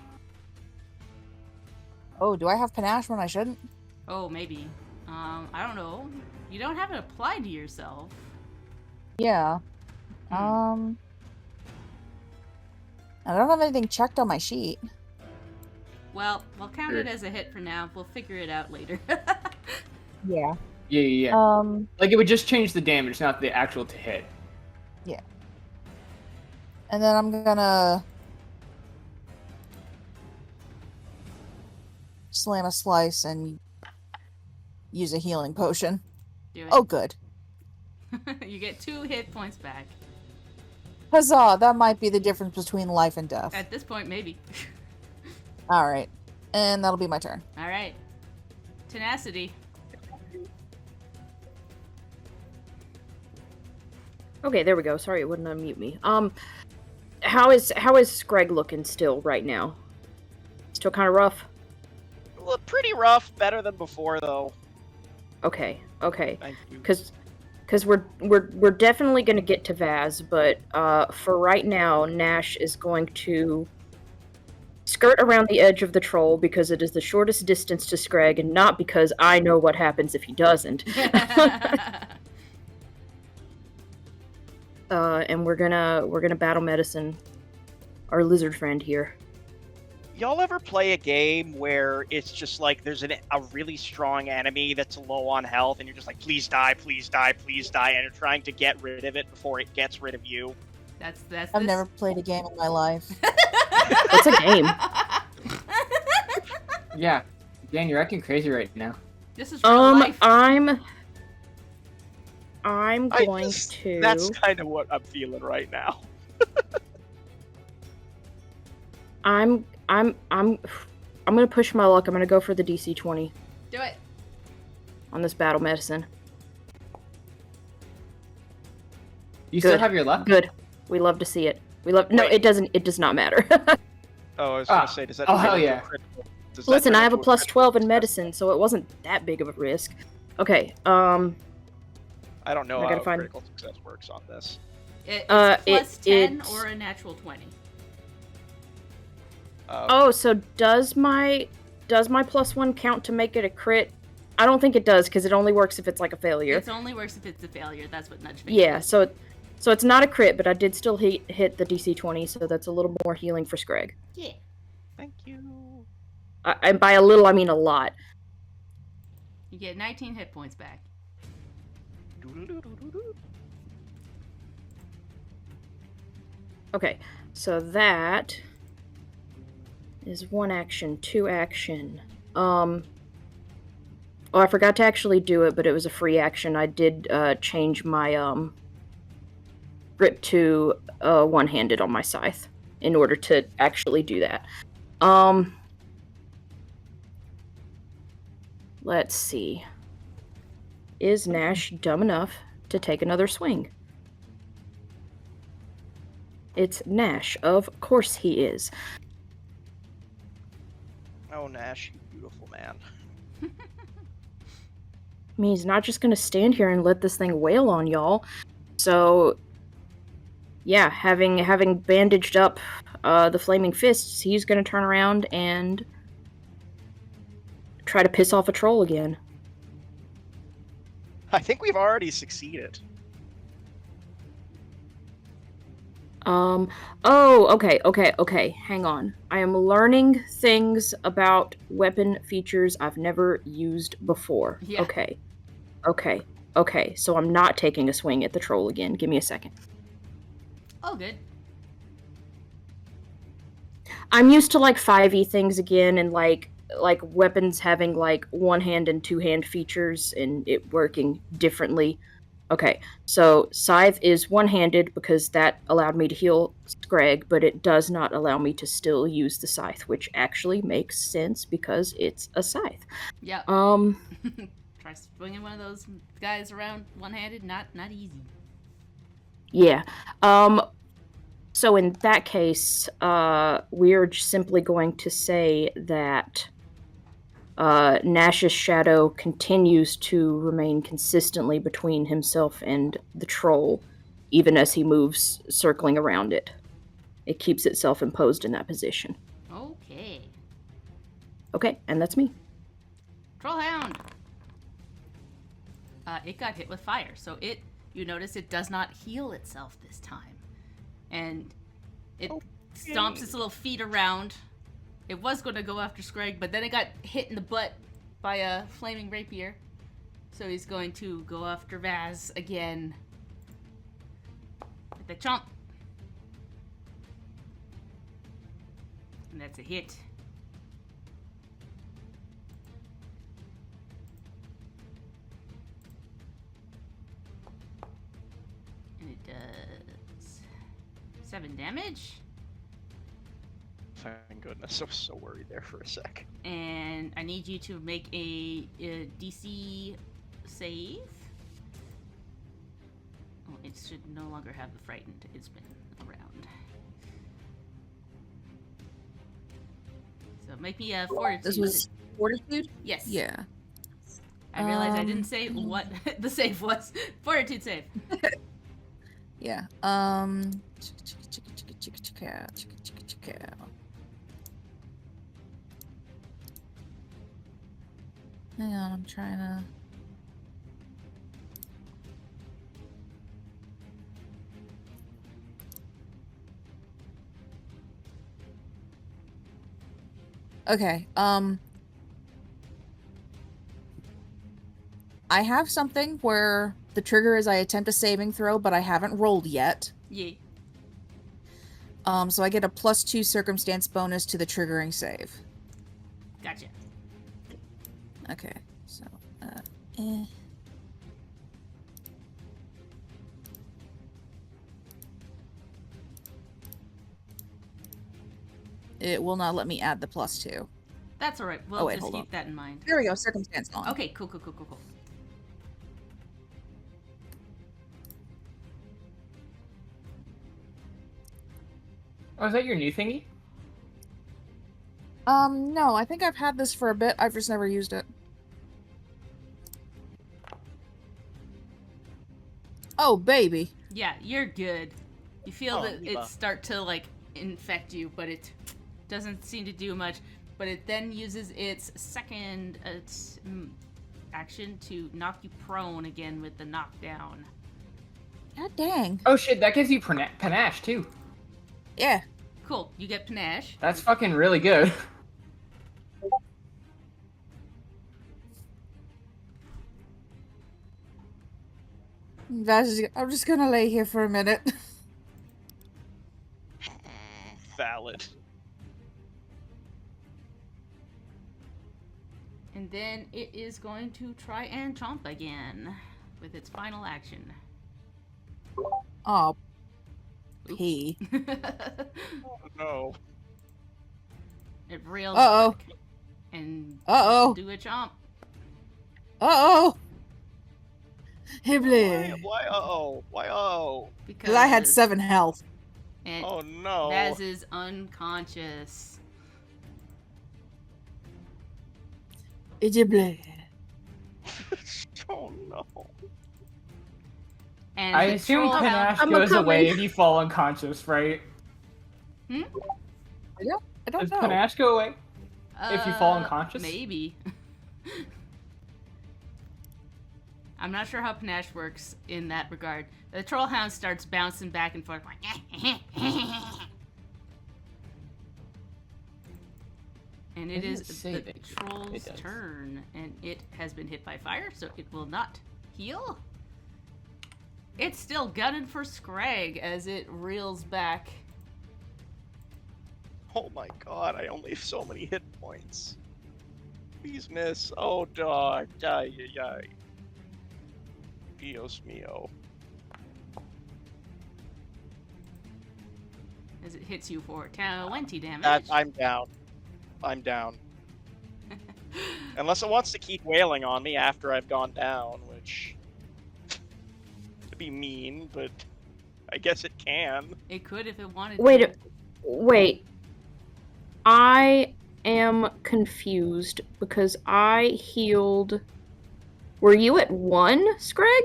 Oh, do I have panache when I shouldn't? Oh, maybe. I don't know. You don't have it applied to yourself. Yeah. I don't have anything checked on my sheet. Well, we'll count it as a hit for now. We'll figure it out later. Yeah. Yeah. Like, it would just change the damage, not the actual to hit. Yeah. And then I'm gonna... slam a slice and use a healing potion. Do it. Oh, good. You get 2 hit points back. Huzzah! That might be the difference between life and death. At this point, maybe. Alright. And that'll be my turn. Alright. Tenacity. Okay, there we go. Sorry, it wouldn't unmute me. How is Greg looking still right now? Still kind of rough? Well, pretty rough. Better than before, though. Okay. Thank you. Because we're definitely going to get to Vaz, but for right now, Nash is going to skirt around the edge of the troll because it is the shortest distance to Scrag, and not because I know what happens if he doesn't. And we're gonna battle medicine our lizard friend here. Y'all ever play a game where it's just like there's a really strong enemy that's low on health, and you're just like, please die, please die, please die, and you're trying to get rid of it before it gets rid of you? That's I've never played a game in my life. It's a game. Yeah. Dan, you're acting crazy right now. This is real life. I'm going to... That's kind of what I'm feeling right now. I'm gonna push my luck. I'm gonna go for the DC 20 Do it. on this battle medicine. You still Good. have your luck? Good. We love to see it. No, Wait. it doesn't. It does not matter. Oh, I was gonna say, does that? Oh, hell turn into yeah. a critical- does that Listen, turn I have a into plus critical 12 in success? medicine, so it wasn't that big of a risk. Okay. I don't know I gotta how find- critical success works on this. It's Uh, plus 10 it's- or a natural 20. Oh, so does my +1 count to make it a crit? I don't think it does because it only works if it's like a failure. It only works if it's a failure. That's what nudge makes. Yeah. So it's not a crit, but I did still hit the DC 20, so that's a little more healing for Scrag. Yeah. Thank you. And by a little, I mean a lot. You get 19 hit points back. Okay, so that is 1 action, 2 action. Oh, I forgot to actually do it, but it was a free action. I did change my grip to one-handed on my scythe in order to actually do that. Let's see. Is Nash dumb enough to take another swing? It's Nash. Of course he is. Oh, Nash, you beautiful man. I mean, he's not just gonna stand here and let this thing wail on y'all. So, yeah, having bandaged up the flaming fists, he's gonna turn around and try to piss off a troll again. I think we've already succeeded. Oh, okay, hang on. I am learning things about weapon features I've never used before. Yeah. Okay, so I'm not taking a swing at the troll again. Give me a second. Oh, good. I'm used to, like, 5e things again, and, like weapons having, like, one-hand and two-hand features, and it working differently. Okay, so Scythe is one-handed because that allowed me to heal Scrag, but it does not allow me to still use the Scythe, which actually makes sense because it's a Scythe. Yep. Try swinging one of those guys around one-handed. Not easy. Yeah. So in that case, we're simply going to say that Nash's shadow continues to remain consistently between himself and the troll, even as he moves circling around it. It keeps itself imposed in that position. Okay. Okay, and that's me. Trollhound. It got hit with fire, so you notice it does not heal itself this time. And it stomps its little feet around. It was going to go after Scrag, but then it got hit in the butt by a flaming rapier. So he's going to go after Vaz again. With the chomp. And that's a hit. And it does 7 damage. Thank goodness, I was so worried there for a sec. And I need you to make a DC save. Oh, it should no longer have the frightened. It's been around. So make me a fortitude. This was fortitude? Yes. Yeah. I realized I didn't say what the save was. Fortitude save. Yeah. Hang on, I'm trying to. Okay, I have something where the trigger is I attempt a saving throw, but I haven't rolled yet. Yeah. So I get a +2 circumstance bonus to the triggering save. Gotcha. Okay, so, It will not let me add the +2. That's alright. We'll just hold keep on. that in mind. There we go, circumstance on. Okay, cool. Oh, is that your new thingy? No, I think I've had this for a bit. I've just never used it. Oh, baby. Yeah, you're good. You feel that Eva. it start to, like, infect you, but it doesn't seem to do much. But it then uses its second action to knock you prone again with the knockdown. God dang. Oh shit, that gives you panache too. Yeah. Cool, you get panache. That's fucking really good. I'm just gonna lay here for a minute. Valid. And then it is going to try and chomp again with its final action. Oh, Oops. pee. Oh no. It reels Uh-oh. back and Uh-oh. do a chomp. Uh-oh! Why? Hibble. Why? Uh-oh. Why? Oh. Because I had 7 health. And Oh no. Vaz is unconscious. Hibble. And I the assume troll panache hound... I'm goes a-coming. away if you fall unconscious, right? I don't Does know. panache go away if you fall unconscious? Maybe. I'm not sure how panache works in that regard. The troll hound starts bouncing back and forth like and it Doesn't is say the that it troll's does. turn, and it has been hit by fire, so it will not heal. It's still gunning for Scrag as it reels back. Oh my god, I only have so many hit points. Please miss. Oh dog. Ay, ay, ay. Dios mio. As it hits you for 20 damage. I'm down. I'm down. Unless it wants to keep wailing on me after I've gone down, which would be mean, but I guess it can. It could if it wanted Wait, to. wait. I am confused because I healed. Were you at 1, Scrag?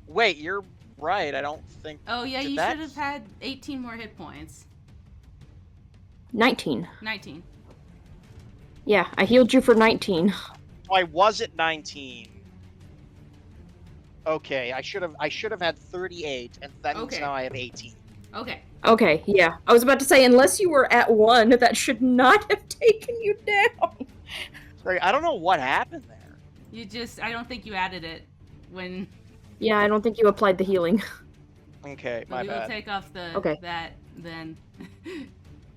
Wait, you're right. I don't think. Oh yeah, did you that- should have had 18 more hit points. 19. 19. Yeah, I healed you for 19. I was at 19. Okay, I should have had 38, and that means Okay. now I have 18. Okay. Okay, yeah. I was about to say, unless you were at 1, that should not have taken you down. Sorry, I don't know what happened there. I don't think you added it when... Yeah, I don't think you applied the healing. Okay, But my we will bad. take off the Okay. that then.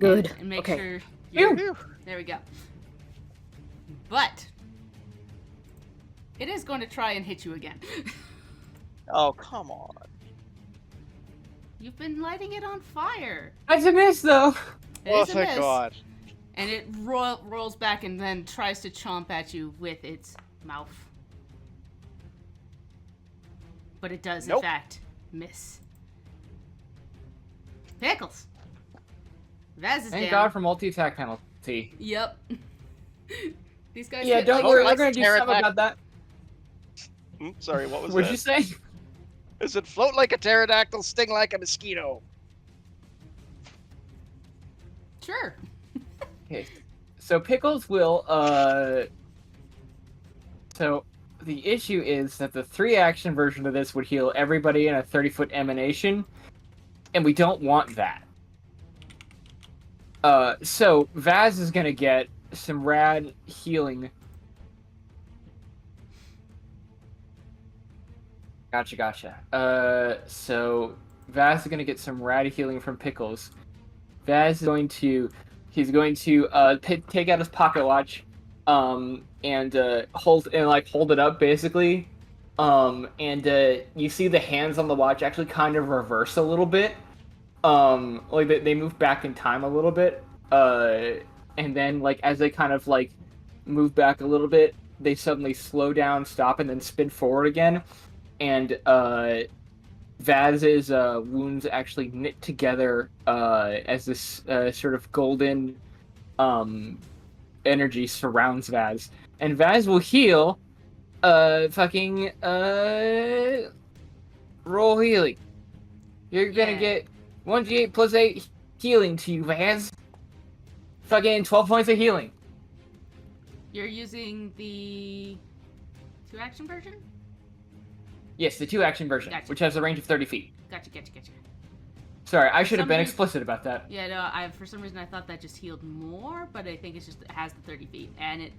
Good. And make Okay. sure Phew. Phew. there we go. But it is going to try and hit you again. Oh, come on. You've been lighting it on fire. That's a miss, though. It Oh, is a thank miss. God. And it rolls back and then tries to chomp at you with its mouth. But it does, in Nope. fact, miss. Pickles. Vaz is Thank down. God for multi-attack penalty. Yep. These guys. Yeah, hit don't like- worry, like we're gonna do pterodactyl. something about that. Sorry, what was What'd that? you say? Is it float like a pterodactyl, sting like a mosquito? Sure. Okay, so Pickles will, So, the issue is that the 3-action version of this would heal everybody in a 30-foot emanation, and we don't want that. So, Vaz is gonna get some rad healing. Gotcha. So, Vaz is gonna get some rad healing from Pickles. Vaz is going to... He's going to take out his pocket watch, and hold it up basically, and you see the hands on the watch actually kind of reverse a little bit, like they move back in time a little bit, and then like as they kind of like move back a little bit, they suddenly slow down, stop, and then spin forward again, and Vaz's wounds actually knit together as this sort of golden energy surrounds Vaz. And Vaz will heal roll healing. You're gonna Yeah. get 1d8 plus 8 healing to you, Vaz. Fucking 12 points of healing. You're using the 2-action version? Yes, the 2-action version, Gotcha. which has a range of 30 feet. Gotcha. Sorry, I should have been Somebody- explicit about that. Yeah, no, for some reason I thought that just healed more, but I think it's just, it has the 30 feet, and it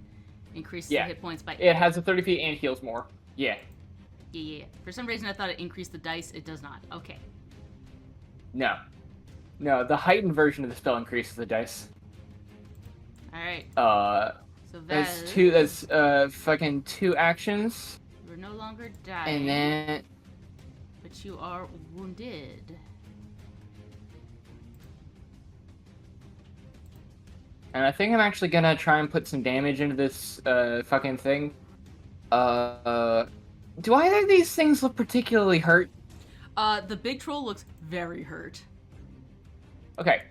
increases Yeah. the hit points by... It has the 30 feet and heals more. Yeah. Yeah. For some reason I thought it increased the dice, it does not. Okay. No, the heightened version of the spell increases the dice. Alright, so That's Vaz, two. That's fucking 2 actions, you're no longer dying, and then but you are wounded. and I think I'm actually gonna try and put some damage into this fucking thing. Do either of these things look particularly hurt? The big troll looks very hurt. Okay,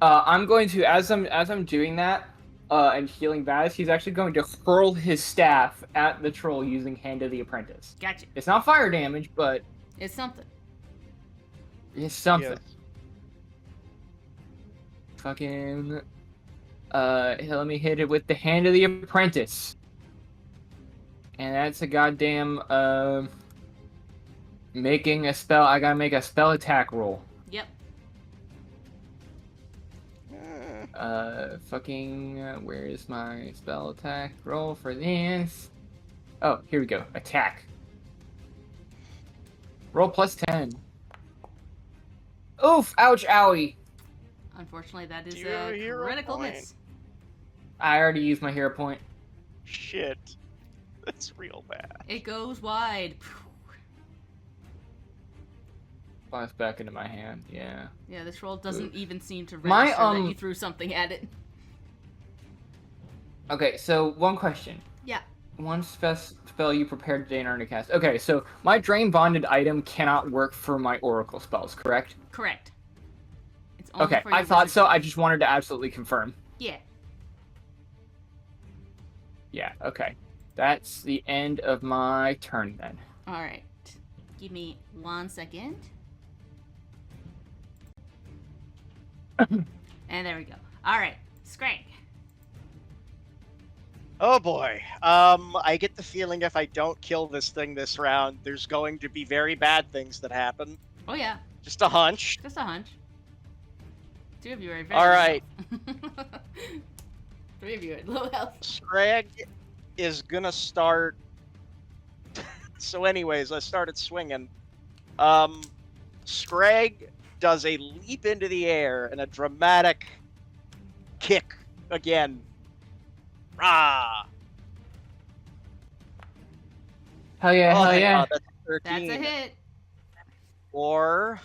I'm going to as I'm doing that and healing Vaz, he's actually going to hurl his staff at the troll using Hand of the Apprentice. Gotcha. It's not fire damage, but It's something. It's something. Yes. Fucking. Let me hit it with the Hand of the Apprentice. And that's a goddamn, making a spell. I gotta make a spell attack roll. Yep. Where is my spell attack roll for this? Oh, here we go. Attack. Roll plus 10. Oof! Ouch! Owie! Unfortunately, that is Do you have a a hero critical point? miss. I already used my hero point. Shit. That's real bad. It goes wide. Flies back into my hand. Yeah. Yeah, this roll doesn't even seem to My, register that you threw something at it. Okay, so one question. Yeah. One spell you prepared today in order to cast. Okay, so my Drain Bonded item cannot work for my Oracle spells, correct? Correct. It's only Okay, for your I thought wizard so. I spells. just wanted to absolutely confirm. Yeah. Yeah, okay. That's the end of my turn then. Alright. Give me 1 second. And there we go. Alright. Scrank. Oh boy. I get the feeling if I don't kill this thing this round, there's going to be very bad things that happen. Oh yeah. Just a hunch. Just a hunch. 2 of you are very All right. low health. 3 of you at low health. Scrag is gonna start. So, anyways, I started swinging. Scrag does a leap into the air and a dramatic kick again. Rah! Hell yeah, Oh, hell thank yeah. God, that's 13. That's a hit. Or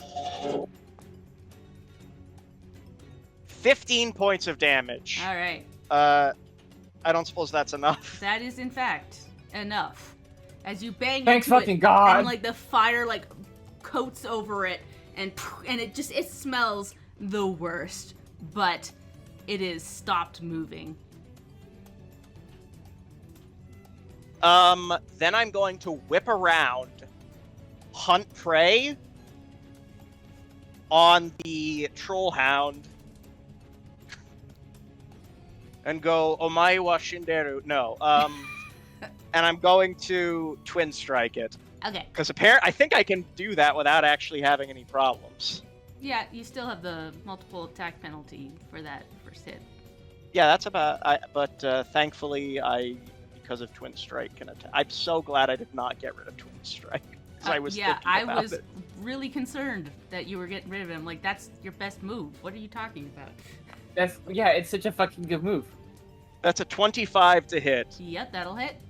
15 points of damage. Alright. I don't suppose that's enough. That is in fact enough. As you bang Thanks into fucking it, God. and like the fire like coats over it, and it smells the worst, but it is stopped moving. Then I'm going to whip around, hunt prey on the troll hound, and go Omae wa shinderu. No, and I'm going to twin strike it. Okay. Because I think I can do that without actually having any problems. Yeah, you still have the multiple attack penalty for that first hit. Yeah, that's about. But thankfully, because of twin strike, can attack. I'm so glad I did not get rid of twin strike. 'Cause I was thinking about was it. really concerned that you were getting rid of him. Like, that's your best move. What are you talking about? Yeah, it's such a fucking good move. That's a 25 to hit, Yep, that'll hit.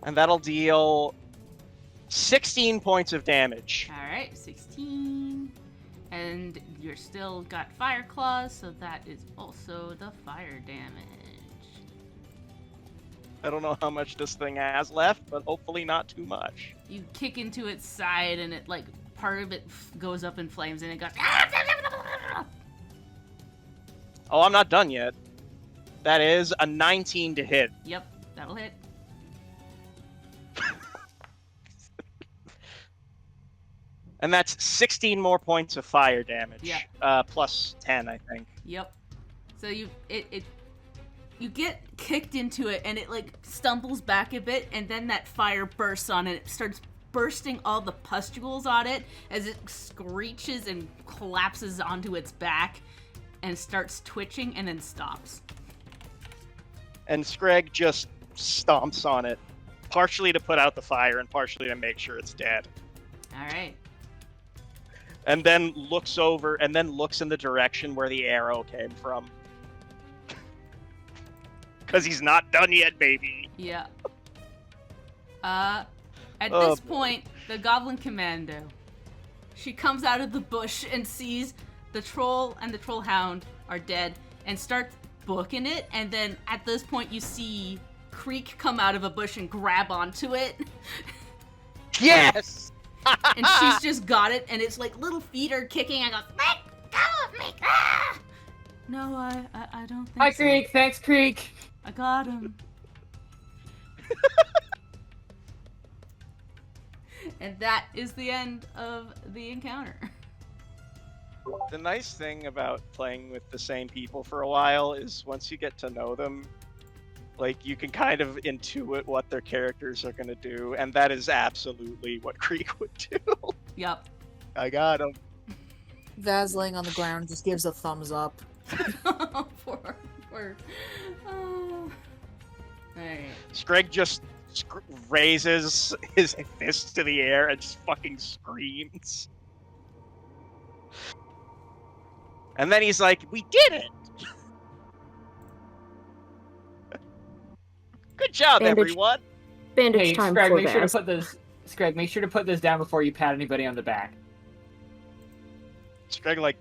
and that'll deal 16 points of damage. Alright, 16. And you're still got fire claws, so that is also the fire damage. I don't know how much this thing has left, but hopefully not too much. You kick into its side, and it, like, part of it goes up in flames, and it goes... Oh, I'm not done yet. That is a 19 to hit. Yep, that'll hit. And that's 16 more points of fire damage. Yeah. Plus 10, I think. Yep. So you get kicked into it, and it like stumbles back a bit, and then that fire bursts on it. It starts bursting all the pustules on it as it screeches and collapses onto its back, and starts twitching, and then stops. And Scrag just stomps on it, partially to put out the fire and partially to make sure it's dead. All right. And then looks over, and then looks in the direction where the arrow came from. Because he's not done yet, baby. Yeah. At Oh, this point, the Goblin Commando, she comes out of the bush and sees the troll and the troll hound are dead and starts booking it. And then at this point, you see Creek come out of a bush and grab onto it. Yes! And she's just got it, and it's like little feet are kicking. I go, let go of me! Ah! No, I don't think Hi, so. Creek. Thanks, Creek. I got him. And that is the end of the encounter. The nice thing about playing with the same people for a while is once you get to know them, like, you can kind of intuit what their characters are going to do, and that is absolutely what Creek would do. Yep. I got him. Vaz laying on the ground just gives a thumbs up. Poor. Oh. Alright. Screg just raises his fist to the air and just fucking screams. And then he's like, "We did it! Good job, Bandage. everyone!" Bandage Hey, time Scrag, for make sure to Vaz. put this. Scrag, make sure to put this down before you pat anybody on the back. Screg,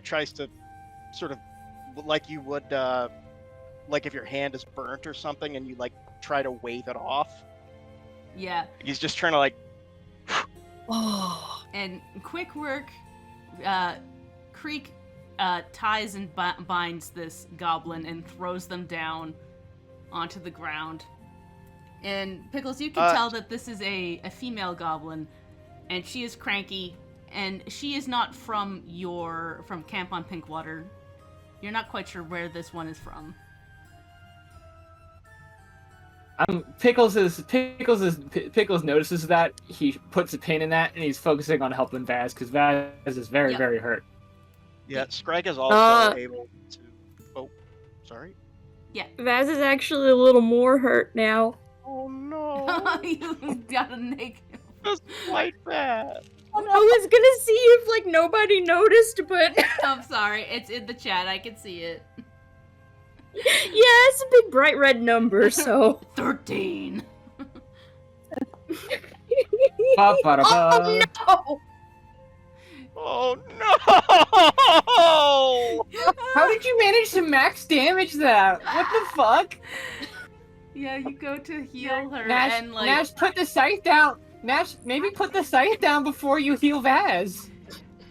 tries to sort of, like you would, like if your hand is burnt or something and you, try to wave it off. Yeah. He's just trying to, Oh. And quick work, Creek ties and binds this goblin and throws them down onto the ground. And Pickles, you can tell that this is a female goblin, and she is cranky, and she is not from Camp on Pinkwater. You're not quite sure where this one is from. Pickles notices that. He puts a pin in that, and he's focusing on helping Vaz, because Vaz is very, very hurt. Yeah, Screg is also able to... Oh, sorry? Vaz is actually a little more hurt now. Oh no! You gotta make him. That's quite bad. I was gonna see if nobody noticed, but I'm sorry, it's in the chat, I can see it. yeah, it's a big bright red number, so 13. Ba-ba-da-ba. Oh no! How did you manage to max damage that? What the fuck? Yeah, you go to heal her Nash, and Nash, put the scythe down. Nash, maybe put the scythe down before you heal Vaz.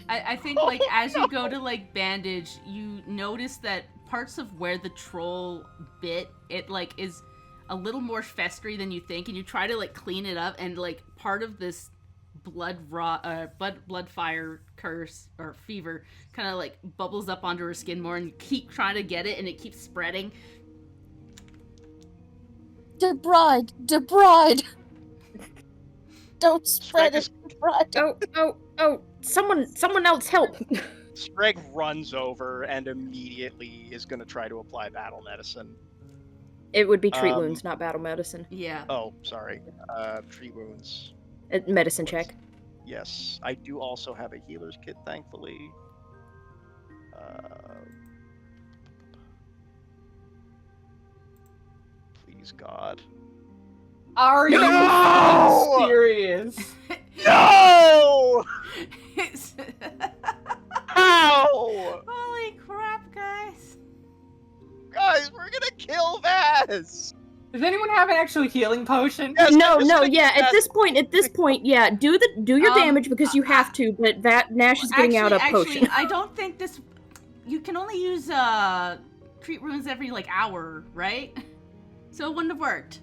I think as you go to bandage, you notice that parts of where the troll bit, it is a little more festery than you think, and you try to clean it up, and part of this blood fire curse or fever kind of bubbles up onto her skin more, and you keep trying to get it, and it keeps spreading. The bride. Don't spread it, bride. Oh, someone else help. Screg runs over and immediately is going to try to apply battle medicine. It would be treat wounds, not battle medicine. Yeah. Oh, sorry. Treat wounds. Medicine check. Yes. I do also have a healer's kit, thankfully. Please, God. Are you No! serious? No! How? Holy crap, guys. Guys, we're gonna kill Vaz! Does anyone have an actual healing potion? Yes, No, yes, yeah. yes. At this point, yeah. Do your damage because you have to. But Nash is getting out a potion. I don't think this. You can only use treat wounds every hour, right? So it wouldn't have worked.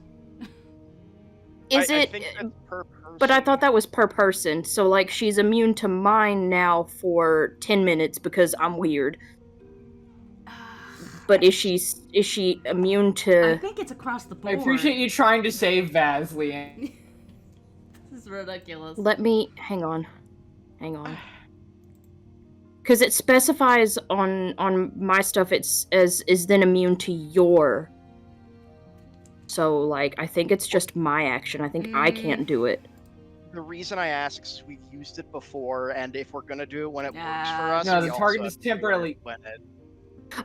I think that's per person. But I thought that was per person. So she's immune to mine now for 10 minutes because I'm weird. But is she immune to? I think it's across the I board. appreciate you trying to save Vaz, Leanne. This is ridiculous. Let me hang on. Because it specifies on my stuff is then immune to your. So I think it's just my action. I think I can't do it. The reason I ask is we've used it before, and if we're gonna do it when it works for Ah. us, No, we the also target have is to do it temporarily- when it...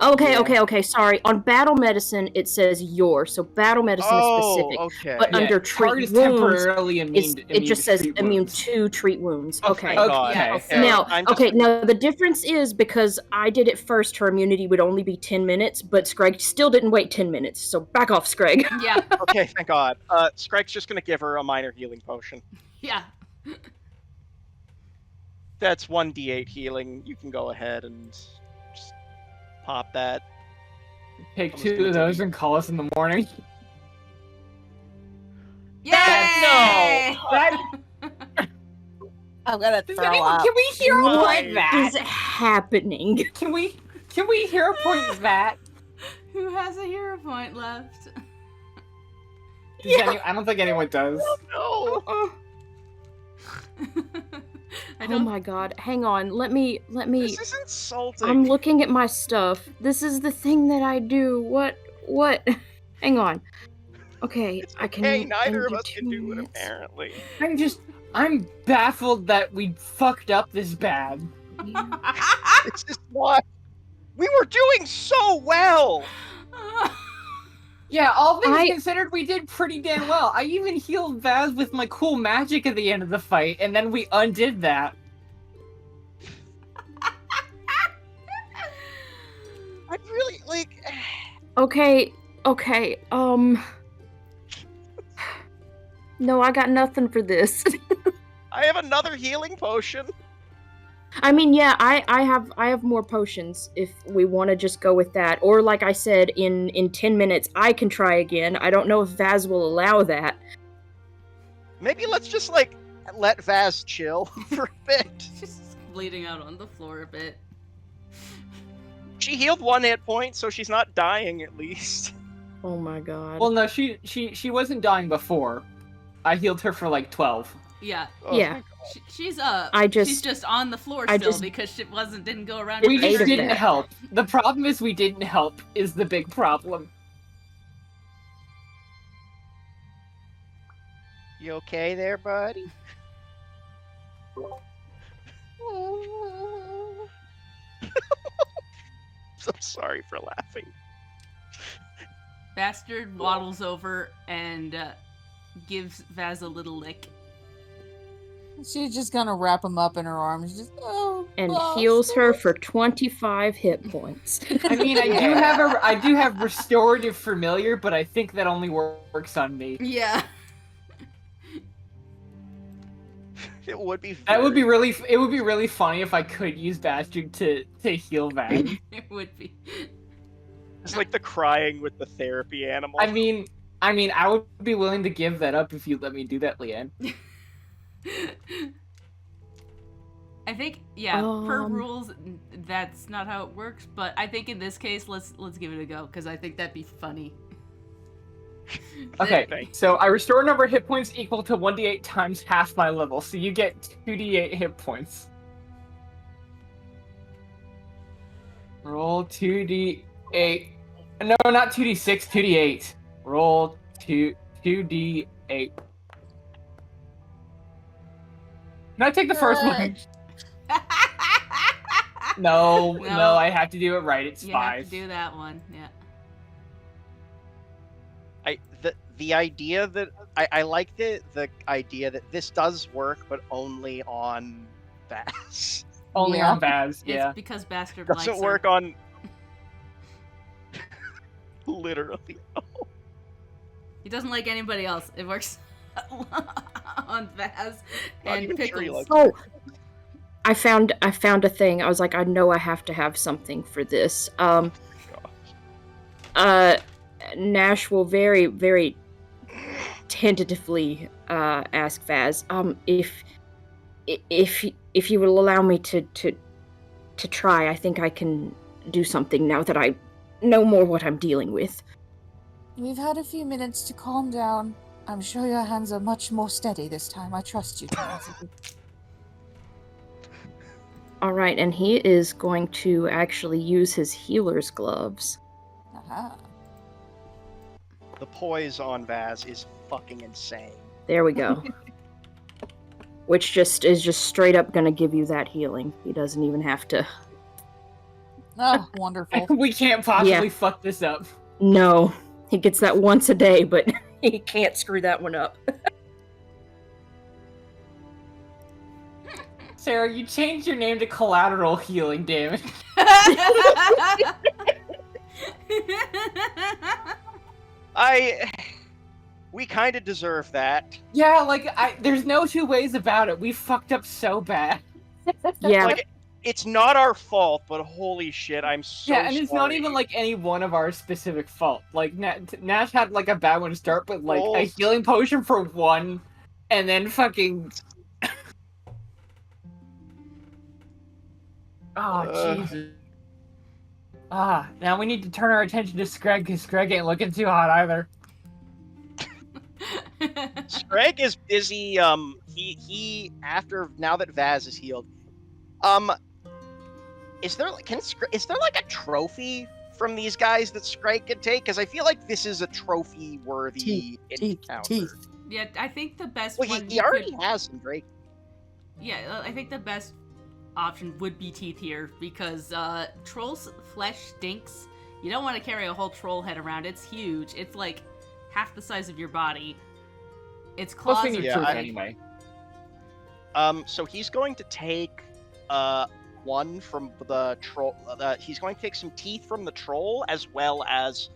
Okay, sorry. On battle medicine, it says your. So battle medicine is specific. Okay. But under treat target is wounds, temporarily immune. it just says treat immune wounds. to treat wounds. Oh, Okay. thank God. Yeah. Okay. Now, I'm just- now the difference is because I did it first, her immunity would only be 10 minutes, but Screg still didn't wait 10 minutes. So back off, Screg. Yeah, Okay, thank God. Screg's just gonna give her a minor healing potion. yeah. That's 1d8 healing. You can go ahead and just pop that. Take I'm just 2 gonna of tell those you. and call us in the morning. Yay! That I'm gonna Does throw anyone, up. can we hero What point that? is happening? Can we hero point that? Who has a hero point left? I don't think anyone does. No. I Oh don't. my god, hang on, let me. This is insulting. I'm looking at my stuff. This is the thing that I do. What? Hang on. Okay, I can. Hey, neither of do us can 2 do it, minutes. apparently. I'm baffled that we fucked up this bad. This is why we were doing so well. Yeah, all things considered, we did pretty damn well. I even healed Vaz with my cool magic at the end of the fight, and then we undid that. I really like. Okay. No, I got nothing for this. I have another healing potion. I mean, yeah, I have more potions if we want to just go with that. Or like I said, in 10 minutes I can try again. I don't know if Vaz will allow that. Maybe let's just like let Vaz chill for a bit. She's bleeding out on the floor a bit. She healed 1 hit point, so she's not dying at least. Oh my god. Well, no, she wasn't dying before. I healed her for like 12. Yeah. Oh, Yeah. She's up. I just- She's just on the floor I still just- because she didn't go around. We and just ate hurt it. didn't you. help. The problem is we didn't help is the big problem. You okay there, buddy? So sorry for laughing. Bastard waddles over and gives Vaz a little lick. She's just gonna wrap him up in her arms. Just and heals her for 25 hit points. I mean, I do have restorative familiar, but I think that only works on me. Yeah. It would be. It would be really funny if I could use Bastard to heal Vaz. It would be. It's like the crying with the therapy animal. I mean, I would be willing to give that up if you let me do that, Leanne. I think, yeah, per Um. rules, that's not how it works. But I think in this case, let's give it a go because I think that'd be funny. Okay, so I restore number of hit points equal to 1d8 times half my level, so you get 2d8 hit points. Roll 2d8. No, not 2d6, 2d8. Roll 2d8. Can I take the first one? No, I have to do it right. It's You 5. have to do that one, yeah. The idea that I like the idea that this does work, but only on Vaz. Only Yeah. on Vaz, yeah. It's because Bastard likes Doesn't her. work on. Literally. He doesn't like anybody else. It works on Vaz Not and even sure he Pickles. likes Oh, I found a thing. I was like, I know I have to have something for this. Nash will very, very tentatively ask Vaz, if you will allow me to try, I think I can do something now that I know more what I'm dealing with. We've had a few minutes to calm down. I'm sure your hands are much more steady this time. I trust you, Timothy. All right, and he is going to actually use his healer's gloves. Aha. The poise on Vaz is fucking insane. There we go. Which is just straight up gonna give you that healing. He doesn't even have to. Oh, wonderful. We can't possibly Yeah. fuck this up. No, he gets that once a day, but he can't screw that one up. Sarah, you changed your name to Collateral Healing, damn it. We kind of deserve that. Yeah, there's no two ways about it. We fucked up so bad. Yeah, Like, it's not our fault, but holy shit, I'm so Yeah, and it's not sorry. even any one of our specific fault. Nash had a bad one to start, but a Oh. healing potion for one, and then fucking Oh, Jesus. Now we need to turn our attention to Screg, because Screg ain't looking too hot either. Screg is busy. He after now that Vaz is healed. Is there like a trophy from these guys that Screg could take? Because I feel like this is a trophy-worthy encounter. Teeth. Yeah, I think the best Well, one. he already has some, Drake. Yeah, I think the best option would be teeth here because troll's flesh stinks. You don't want to carry a whole troll head around. It's huge. It's like half the size of your body. Its claws Plus we are need Yeah, truth I- anyway. So he's going to take one from the troll. He's going to take some teeth from the troll as well as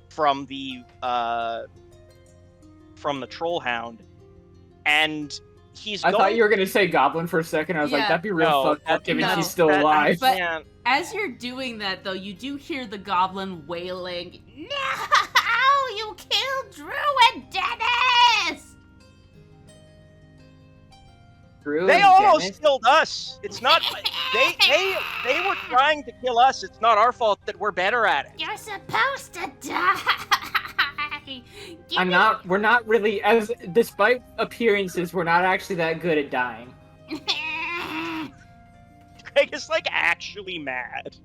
from the troll hound, and he's. I thought you were gonna say goblin for a second. I was like, Yeah. that'd be real No, fucked up given no, she's still that- alive. But- Man, As you're doing that, though, you do hear the goblin wailing, "No! You killed Drew and Dennis!" Drew they and almost Dennis? killed us. It's not. They were trying to kill us. It's not our fault that we're better at it. You're supposed to die! We're not really, as despite appearances, we're not actually that good at dying. Greg is like actually mad.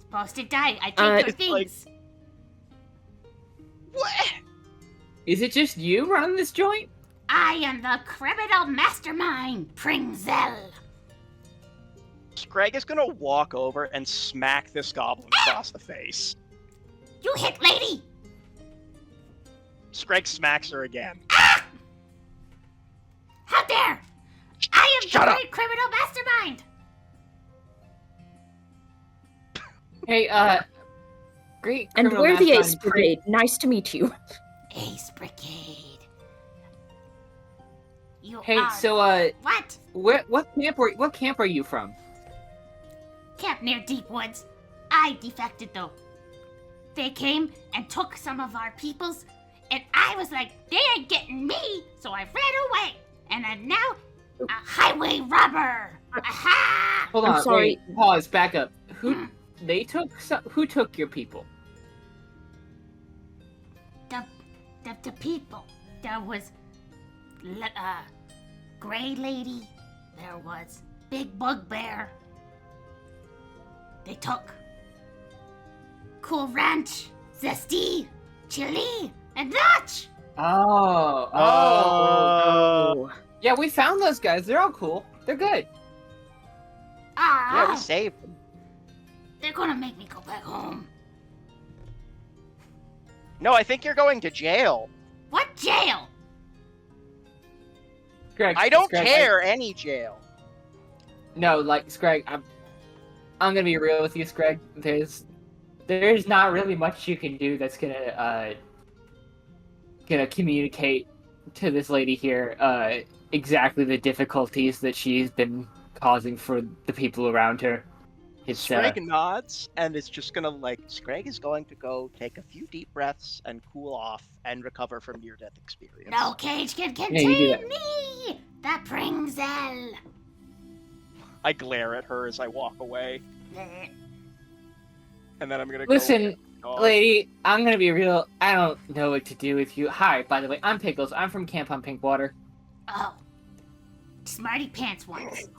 Supposed to die. I take your it's like- things. What? Is it just you running this joint? I am the criminal mastermind, Pringzel. Greg is gonna walk over and smack this goblin across the face. You hit lady! Greg smacks her again. How dare! I am Shut the up. great criminal mastermind! Hey, great. And criminal we're the mastermind. Ace Brigade. Nice to meet you. Ace Brigade. You Hey, are... so What? what camp are you from? Camp near Deep Woods. I defected though. They came and took some of our peoples, and I was like, they ain't getting me, so I ran away. And I'm now a highway robber. Aha! Hold I'm on, sorry. wait, pause, back up. Who took your people? The people. There was Gray Lady. There was Big Bugbear. They took Cool Ranch, Zesty, Chili, and Notch. Oh. Yeah, we found those guys. They're all cool. They're good. Ah, Yeah, we saved them. they're gonna make me go back home. No, I think you're going to jail. What jail? Greg, I don't Scrag, care any jail. No, like Scrag, I'm gonna be real with you, Scrag. There's not really much you can do that's gonna communicate to this lady here exactly the difficulties that she's been causing for the people around her. It's Scrag nods, and it's just gonna Scrag is going to go take a few deep breaths and cool off and recover from near-death experience. No cage can you do contain that. me. The Pringzel. I glare at her as I walk away, and then I'm gonna Listen, go. lady, I'm gonna be real. I don't know what to do with you. Hi, by the way, I'm Pickles. I'm from Camp on Pinkwater. Oh, smarty pants ones.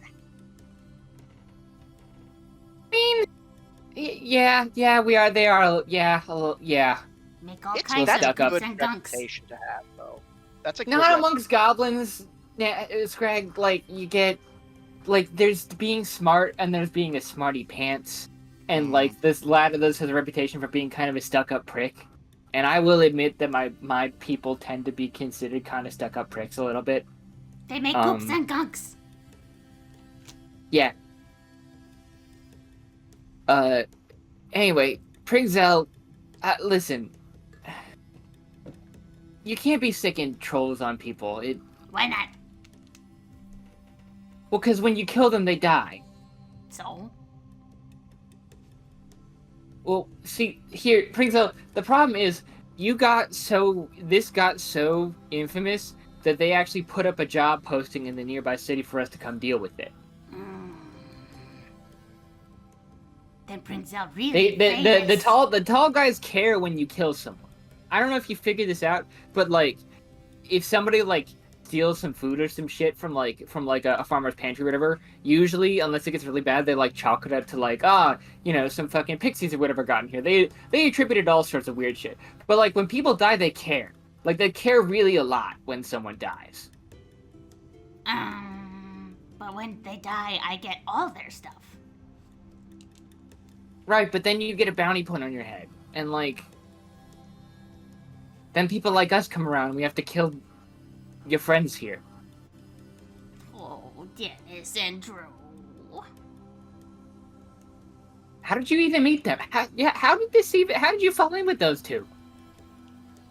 I mean, yeah, we are. They are. Yeah, a little, yeah. Make all It's kinds that's of a good goods and dunks. reputation to have, though. That's a good Not amongst goblins. Yeah, Scrag. Like you get, like there's being smart and there's being a smarty pants, and like this latter of those has a reputation for being kind of a stuck-up prick. And I will admit that my people tend to be considered kind of stuck-up pricks a little bit. They make goops and gunks. Yeah. Anyway, Pringzel, listen. You can't be sicking trolls on people. Why not? Well, because when you kill them, they die. So? Well, see, here, Pringzel, the problem is, this got so infamous that they actually put up a job posting in the nearby city for us to come deal with it. Then Prinzel really the tall guys care when you kill someone. I don't know if you figured this out, but like, if somebody like steals some food or some shit from a farmer's pantry or whatever, usually, unless it gets really bad, they like chalk it up to like, some fucking pixies or whatever got in here. They attributed all sorts of weird shit. But like, when people die, they care. Like, they care really a lot when someone dies. But when they die, I get all their stuff. Right, but then you get a bounty point on your head. And like, then people like us come around and we have to kill your friends here. Oh, Dennis and Drew. How did you even meet them? How did you fall in with those two?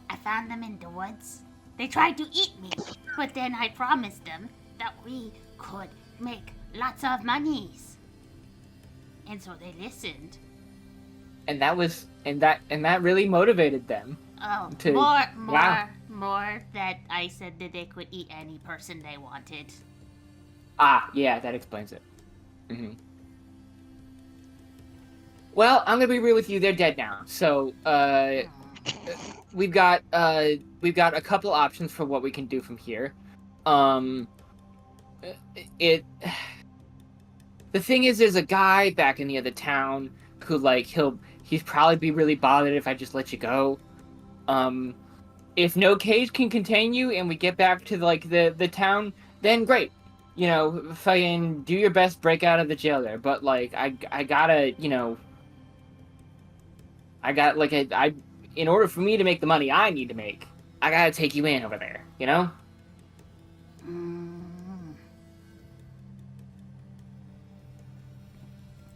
I found them in the woods. They tried to eat me, but then I promised them that we could make lots of monies. And so they listened. And that really motivated them. Oh, to... more that I said that they could eat any person they wanted. Ah, yeah, that explains it. Mm-hmm. Well, I'm gonna be real with you. They're dead now. So, we've got a couple options for what we can do from here. The thing is, there's a guy back in the other town who like he'd probably be really bothered if I just let you go. If no cage can contain you and we get back to like the town, then great. You know, fucking do your best, break out of the jail there. But like, I gotta, in order for me to make the money I need to make, I gotta take you in over there. You know?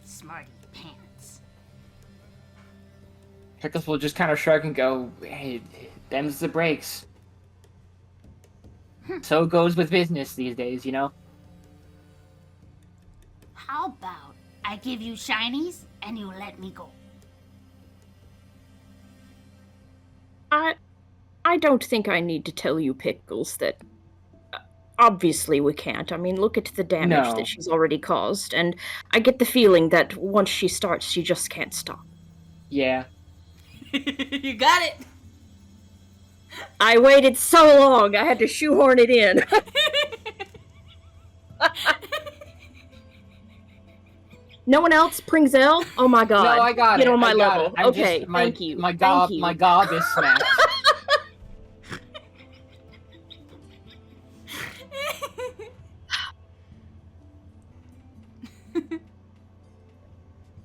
Smarty pants. Circus will just kind of shrug and go, "Hey, them's the breaks." So it goes with business these days, you know? How about I give you shinies and you let me go? I don't think I need to tell you, Pickles, that obviously we can't. I mean, look at the damage that she's already caused, and I get the feeling that once she starts, she just can't stop. Yeah. You got it! I waited so long, I had to shoehorn it in. No one else? Pringzel? Oh my god. No, I got it. Get on my I got level. it. Okay, just, thank you. My gob is smashed.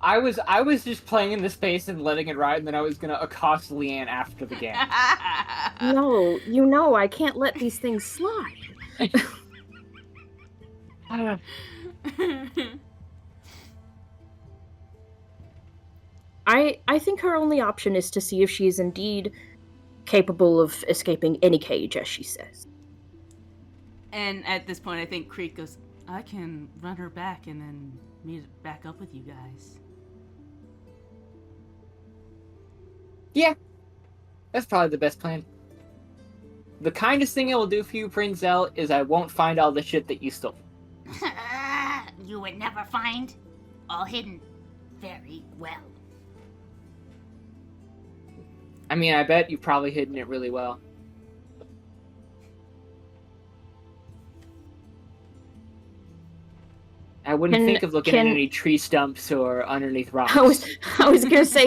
I was just playing in the space and letting it ride, and then I was gonna accost Leanne after the game. No, you know I can't let these things slide. I think her only option is to see if she is indeed capable of escaping any cage, as she says. And at this point, I think Creek goes, I can run her back and then meet back up with you guys. Yeah, that's probably the best plan. The kindest thing I will do for you, Prinzel, is I won't find all the shit that you stole. You would never find? All hidden very well. I mean, I bet you've probably hidden it really well. I wouldn't think of looking at any tree stumps or underneath rocks. I was gonna say,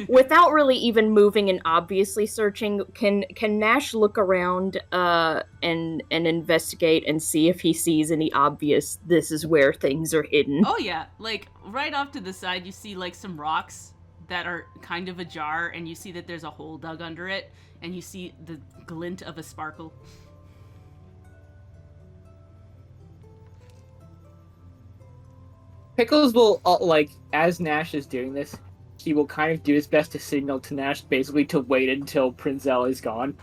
without really even moving and obviously searching, can Nash look around and investigate and see if he sees any obvious this is where things are hidden? Oh yeah, like right off to the side you see like some rocks that are kind of ajar, and you see that there's a hole dug under it, and you see the glint of a sparkle. Pickles will, as Nash is doing this, he will kind of do his best to signal to Nash basically to wait until Prinzel is gone.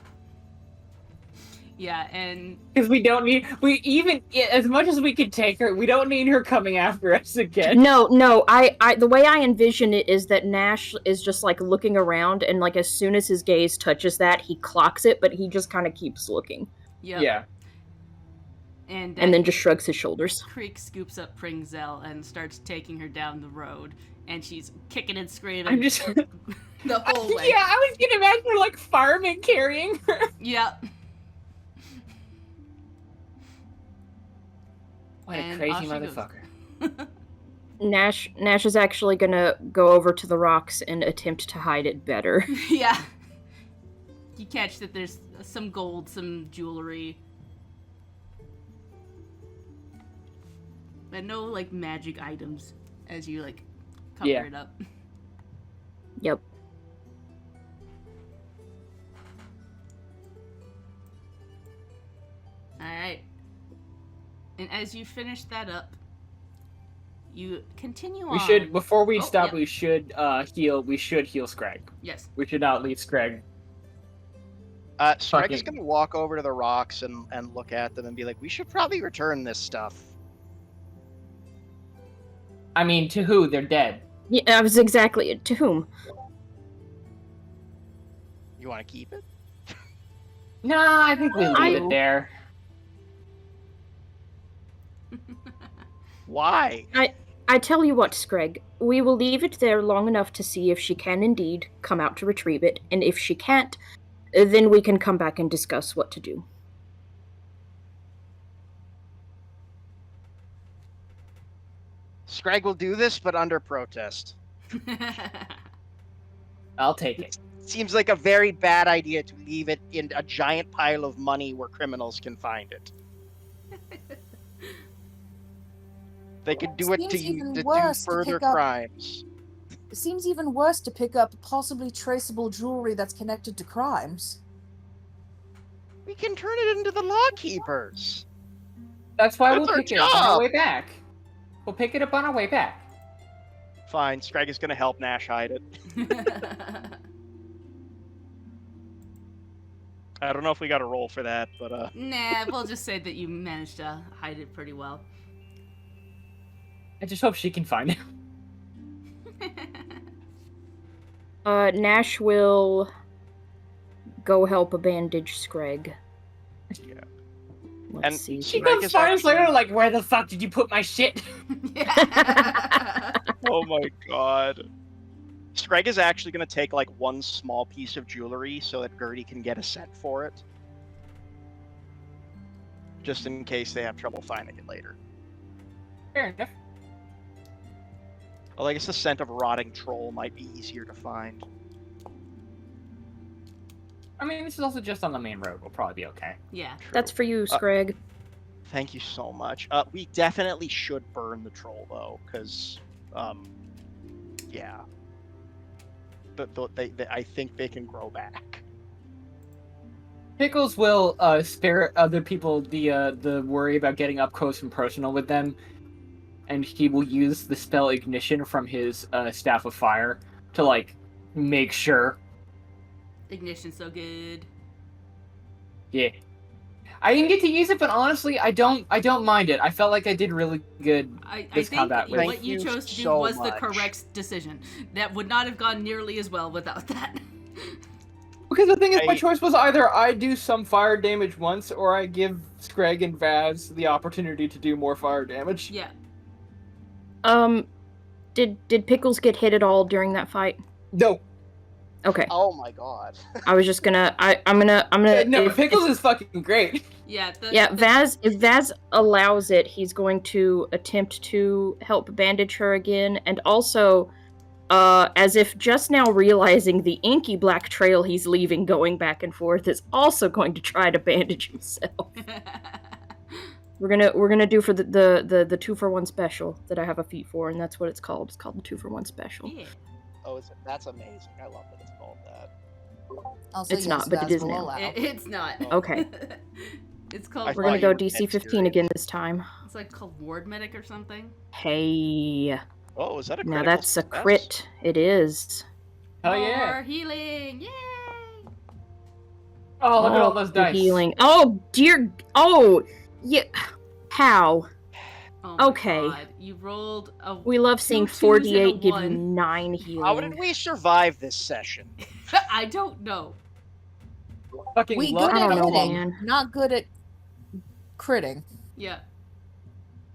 Yeah, and... Because as much as we can take her, we don't need her coming after us again. No, I the way I envision it is that Nash is just, like, looking around, and, like, as soon as his gaze touches that, he clocks it, but he just kind of keeps looking. Yep. Yeah. And then just shrugs his shoulders. Creek scoops up Pringzell and starts taking her down the road, and she's kicking and screaming. I'm just the whole way. Yeah, I was gonna imagine her like fireman carrying her. Yep. What a And crazy off she goes. motherfucker. Nash is actually gonna go over to the rocks and attempt to hide it better. Yeah. You catch that there's some gold, some jewelry. But no, like, magic items as you, like, cover Yeah. it up. Yep. Alright. And as you finish that up, you continue on. We should, before we Oh, stop, yeah. we should heal Scrag. Yes. We should not leave Scrag. Scrag is Fucking- going to walk over to the rocks and look at them and be like, we should probably return this stuff. I mean, to who? They're dead. Yeah, I was exactly to whom? You want to keep it? Nah, I think we leave it there. Why? I tell you what, Screg, we will leave it there long enough to see if she can indeed come out to retrieve it, and if she can't, then we can come back and discuss what to do. Scrag will do this, but under protest. I'll take it. Seems like a very bad idea to leave it in a giant pile of money where criminals can find it. They could do it Seems to even do worse to further pick up- crimes. It seems even worse to pick up possibly traceable jewelry that's connected to crimes. We can turn it into the law keepers. That's why That's we'll our pick it up on job. our way back. We'll pick it up on our way back. Fine, Scrag is going to help Nash hide it. I don't know if we got a roll for that, but Nah, we'll just say that you managed to hide it pretty well. I just hope she can find it. Nash will go help a bandage Screg. yeah. Let's And see. She Scrag comes is 5 minutes later actually- like, where the fuck did you put my shit? Oh my god. Scrag is actually going to take like one small piece of jewelry so that Gertie can get a scent for it. Just in case they have trouble finding it later. Fair enough. Well, I guess the scent of rotting troll might be easier to find. I mean, this is also just on the main road. We'll probably be okay. Yeah. True. That's for you, Screg. Thank you so much. We definitely should burn the troll though, because, yeah. I think they can grow back. Pickles will spare other people the worry about getting up close and personal with them, and he will use the spell Ignition from his Staff of Fire to like make sure. Ignition's so good. Yeah, I didn't get to use it, but honestly, I don't mind it. I felt like I did really good. I This think combat with- what Thank you you chose to do so was the much. correct decision. That would not have gone nearly as well without that. Because the thing is, my I- choice was either I do some fire damage once, or I give Scrag and Vaz the opportunity to do more fire damage. Yeah. Did Pickles get hit at all during that fight? No, Okay. Oh my god. I was just gonna. I'm gonna. no, if- Pickles is fucking great. Yeah. Yeah, Vaz. If Vaz allows it, he's going to attempt to help bandage her again, and also, as if just now realizing the inky black trail he's leaving going back and forth, is also going to try to bandage himself. We're gonna do for the 2-for-1 special that I have a feat for, and that's what it's called. It's called the 2-for-1 special. Yeah. Oh, that's amazing. I love that it's called that. Also, It's not, but it Vaz is will now. allow. It's not. Okay. It's called. I We're thought gonna you go were DC dead 15 serious. again this time. It's like called Ward Medic or something. Hey, Oh, is that a now critical that's a success? crit. It is. Oh yeah. More healing. Yay! Oh, look at all Oh, those the dice. healing. Oh dear. Oh, yeah. How? Oh my Okay. God. You rolled a. We love seeing 2 twos and a 48 give you 1. 9 healing. How did we survive this session? I don't know. Fucking We luck. good I at don't know, hitting, man. not good at critting. Yeah.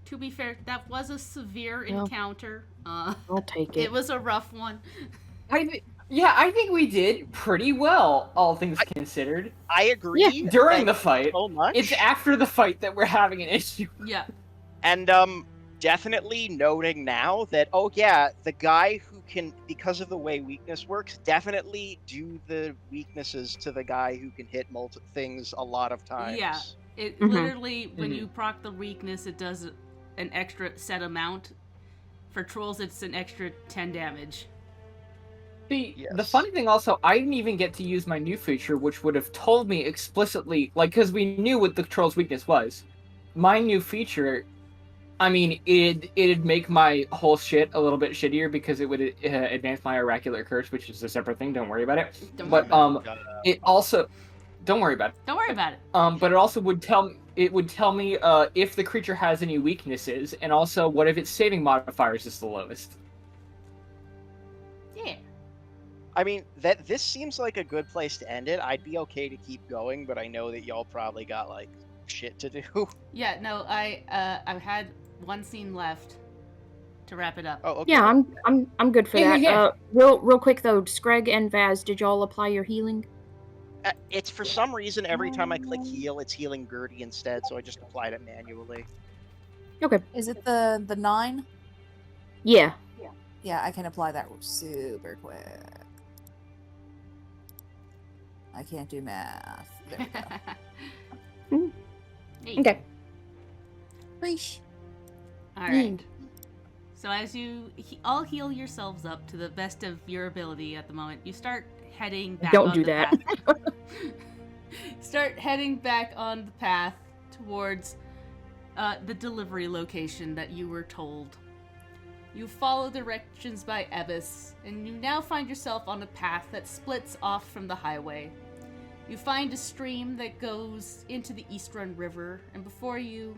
To be fair, that was a severe Yeah. encounter. I'll take It it. was a rough one. I think we did pretty well, all things considered. I agree. During the Thank fight, you so much. it's after the fight that we're having an issue. Yeah. And definitely noting now that the guy who can, because of the way weakness works, definitely do the weaknesses to the guy who can hit things a lot of times. Yeah. It Mhm. literally, when you proc the weakness, it does an extra set amount. For trolls, it's an extra 10 damage. The Yes. funny thing also, I didn't even get to use my new feature, which would have told me explicitly, like, because we knew what the troll's weakness was. My new feature, I mean, it'd make my whole shit a little bit shittier because it would advance my oracular curse, which is a separate thing. Don't worry about it. Don't worry But about it. it also, don't worry about it. Don't worry about it. But it also would tell me if the creature has any weaknesses, and also what if its saving modifiers is the lowest. Yeah. I mean, this seems like a good place to end it. I'd be okay to keep going, but I know that y'all probably got like shit to do. Yeah, no, I've had one scene left to wrap it up. Oh, okay. Yeah, I'm good for Yeah, that. yeah. Real quick though, Screg and Vaz, did y'all apply your healing? It's for some reason every time I click heal, it's healing Gertie instead, so I just applied it manually. Okay. Is it the 9? Yeah. Yeah, I can apply that super quick. I can't do math. There we go. Hey. Okay. Preach. All right. So as you all heal yourselves up to the best of your ability at the moment, you start heading back Don't on do the that. path. Start heading back on the path towards the delivery location that you were told. You follow directions by Ebbis, and you now find yourself on a path that splits off from the highway. You find a stream that goes into the East Run River, and before you,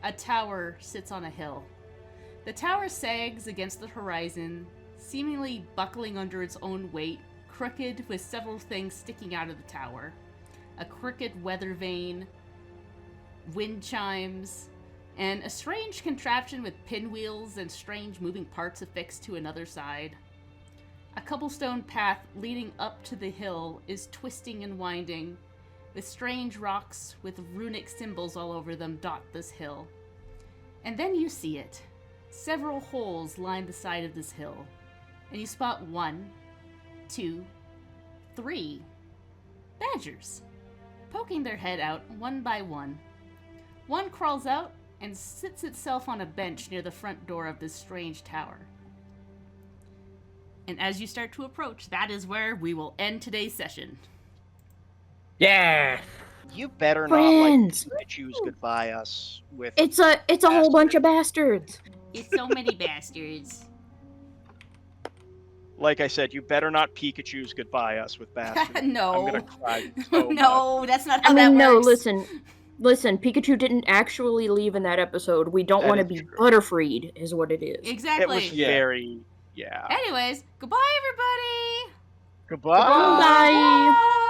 a tower sits on a hill. The tower sags against the horizon, seemingly buckling under its own weight, crooked with several things sticking out of the tower. A crooked weather vane, wind chimes, and a strange contraption with pinwheels and strange moving parts affixed to another side. A cobblestone path leading up to the hill is twisting and winding, with strange rocks with runic symbols all over them dot this hill. And then you see it. Several holes line the side of this hill, and you spot 1, 2, 3 badgers, poking their head out one by one. One crawls out and sits itself on a bench near the front door of this strange tower. And as you start to approach, that is where we will end today's session. Yeah. You better Friends. not choose goodbye us with. It's a whole bunch of bastards. It's so many bastards. Like I said, you better not Pikachu's goodbye us with bastards. No. I'm gonna cry so much. No, that's not how I mean, that no, works. listen, Pikachu didn't actually leave in that episode. We don't That want to is be true. Butterfreed, is what it is. It Exactly. was very. Yeah. Anyways, goodbye, everybody. Goodbye. Bye. Bye.